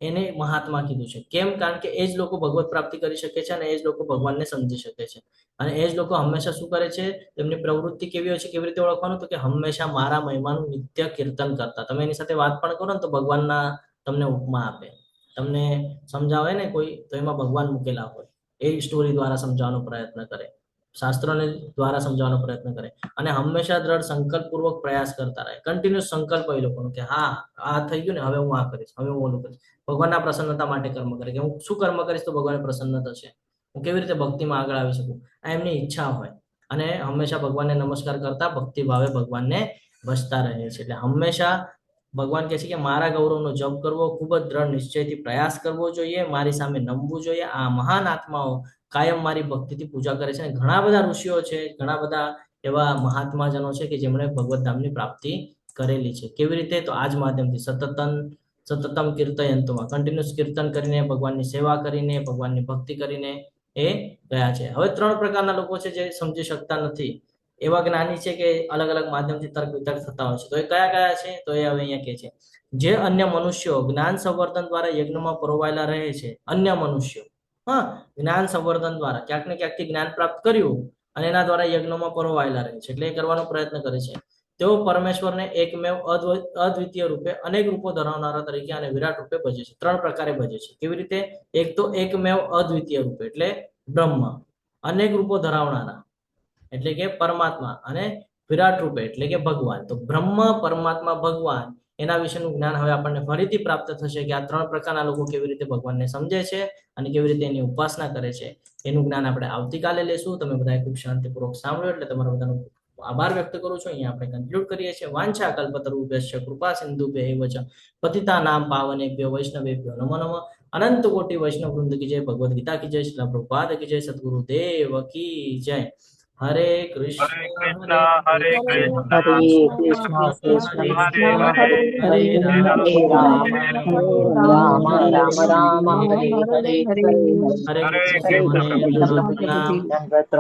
એને મહાત્મા કીધું છે. કેમ? કારણ કે એ જ લોકો ભગવત પ્રાપ્તિ કરી શકે છે અને એ જ લોકો ભગવાનને સમજી શકે છે. અને એ જ લોકો હંમેશા શું કરે છે? તેમની પ્રવૃત્તિ કેવી હોય છે, કેવી રીતે ઓળખવાનું? તો કે હંમેશા મારા મહિમાનું નિત્ય કીર્તન કરતા. તમે એની સાથે વાત પણ કરો ને તો ભગવાનના તમને ઉપમા આપે, તમને સમજાવે ને કોઈ, તો એમાં ભગવાન મૂકેલા હોય, એ સ્ટોરી દ્વારા સમજાવવાનો પ્રયત્ન કરે, શાસ્ત્રોને દ્વારા સમજાવવાનો પ્રયત્ન કરે, અને હંમેશા દ્રઢ સંકલ્પપૂર્વક પ્રયાસ કરતા રહે. કન્ટિન્યુઅસ સંકલ્પ હોય લોકોનો કે હા આ થઈ ગયું ને, હવે હું આ કરીશ, હવે હું ઓલું કરીશ. ભગવાનના પ્રસન્નતા માટે કર્મ કરે, કે હું શું કર્મ કરીશ તો ભગવાન પ્રસન્ન થશે, હું કેવી રીતે ભક્તિમાં આગળ આવી શકું, આ એમની ઈચ્છા હોય. અને હંમેશા ભગવાનને નમસ્કાર કરતા ભક્તિ ભાવે ભગવાનને ભજતા રહે છે. એટલે હંમેશા ભગવાન કહે છે કે મારા ગૌરવનો જપ કરવો, ખૂબ જ દ્રઢ નિશ્ચયથી પ્રયાસ કરવો જોઈએ, મારી સામે નમવું જોઈએ. આ મહાન આત્માઓ કાયમ મારી ભક્તિથી પૂજા કરે છે. અને ઘણા બધા ઋષિઓ છે, ઘણા બધા એવા મહાત્માજનો છે કે જેમણે ભગવત ધામની પ્રાપ્તિ કરેલી છે. કેવી રીતે? તો આ જ માધ્યમથી સતતમ કીર્તયંતોમાં કન્ટિન્યુઅસ કીર્તન કરીને, ભગવાનની સેવા કરીને, ભગવાનની ભક્તિ કરીને એ ગયા છે. હવે 3 પ્રકારના લોકો છે જે સમજી શકતા નથી, એવા જ્ઞાની છે કે અલગ અલગ માધ્યમથી તર્ક વિતર્ક થતા હોય છે. તો એ કયા છે? તો એ હવે અહીંયા કે છે, જે અન્ય મનુષ્યો જ્ઞાન સંવર્ધન દ્વારા યજ્ઞમાં પરોવાયેલા રહે છે. અન્ય મનુષ્યો, હા, જ્ઞાન સંવર્ધન દ્વારા ક્યાંક ને ક્યાંકથી જ્ઞાન પ્રાપ્ત કર્યું અને એના દ્વારા યજ્ઞમાં પરોવાયેલા રહે છે, એટલે એ કરવાનો પ્રયત્ન કરે છે. તેઓ પરમેશ્વરને એકમેવ અદ્વિતીય રૂપે અનેક રૂપો ધરાવનારા તરીકે અને વિરાટ રૂપે ભજે છે. 3 પ્રકારે ભજે છે. કેવી રીતે? એક તો એકમેવ અદ્વિતીય રૂપે એટલે બ્રહ્મ, અનેક રૂપો ધરાવનારા એટલે કે પરમાત્મા, અને વિરાટ રૂપે એટલે કે ભગવાન. તો બ્રહ્મ, પરમાત્મા, ભગવાન, એના વિશેનું જ્ઞાન હવે આપણને ફરીથી પ્રાપ્ત થશે કે આ 3 પ્રકારના લોકો કેવી રીતે ભગવાનને સમજે છે અને કેવી રીતે એની ઉપાસના કરે છે. એનું જ્ઞાન આપણે આવતીકાલે લેશું. તમે બધાએ ખૂબ શાંતિપૂર્વક સાંભળ્યું, એટલે તમારો બધાનો આભાર વ્યક્ત કરું છું. અહીંયા આપણે કન્ક્લુડ કરીએ છીએ. વાંછા કલ્પતરુભ્યશ્ચ કૃપા સિંધુભ્યૈવ ચ પતિતાનાં પાવનેભ્યો વૈષ્ણવેભ્યો નમો નમઃ. અનંત કોટિ વૈષ્ણવ વૃંદ કી જય, ભગવદ ગીતા કી જય, શ્રીલ પ્રભુપાદ કી જય, સદગુરુ દેવ કી જય. હરે કૃષ્ણ હરે કૃષ્ણ હરે કૃષ્ણ કૃષ્ણ કૃષ્ણ હરે હરે રામ રામ રામ રામ હરે હરે હરે હરે કૃષ્ણ કૃષ્ણ. હરે કૃષ્ણ.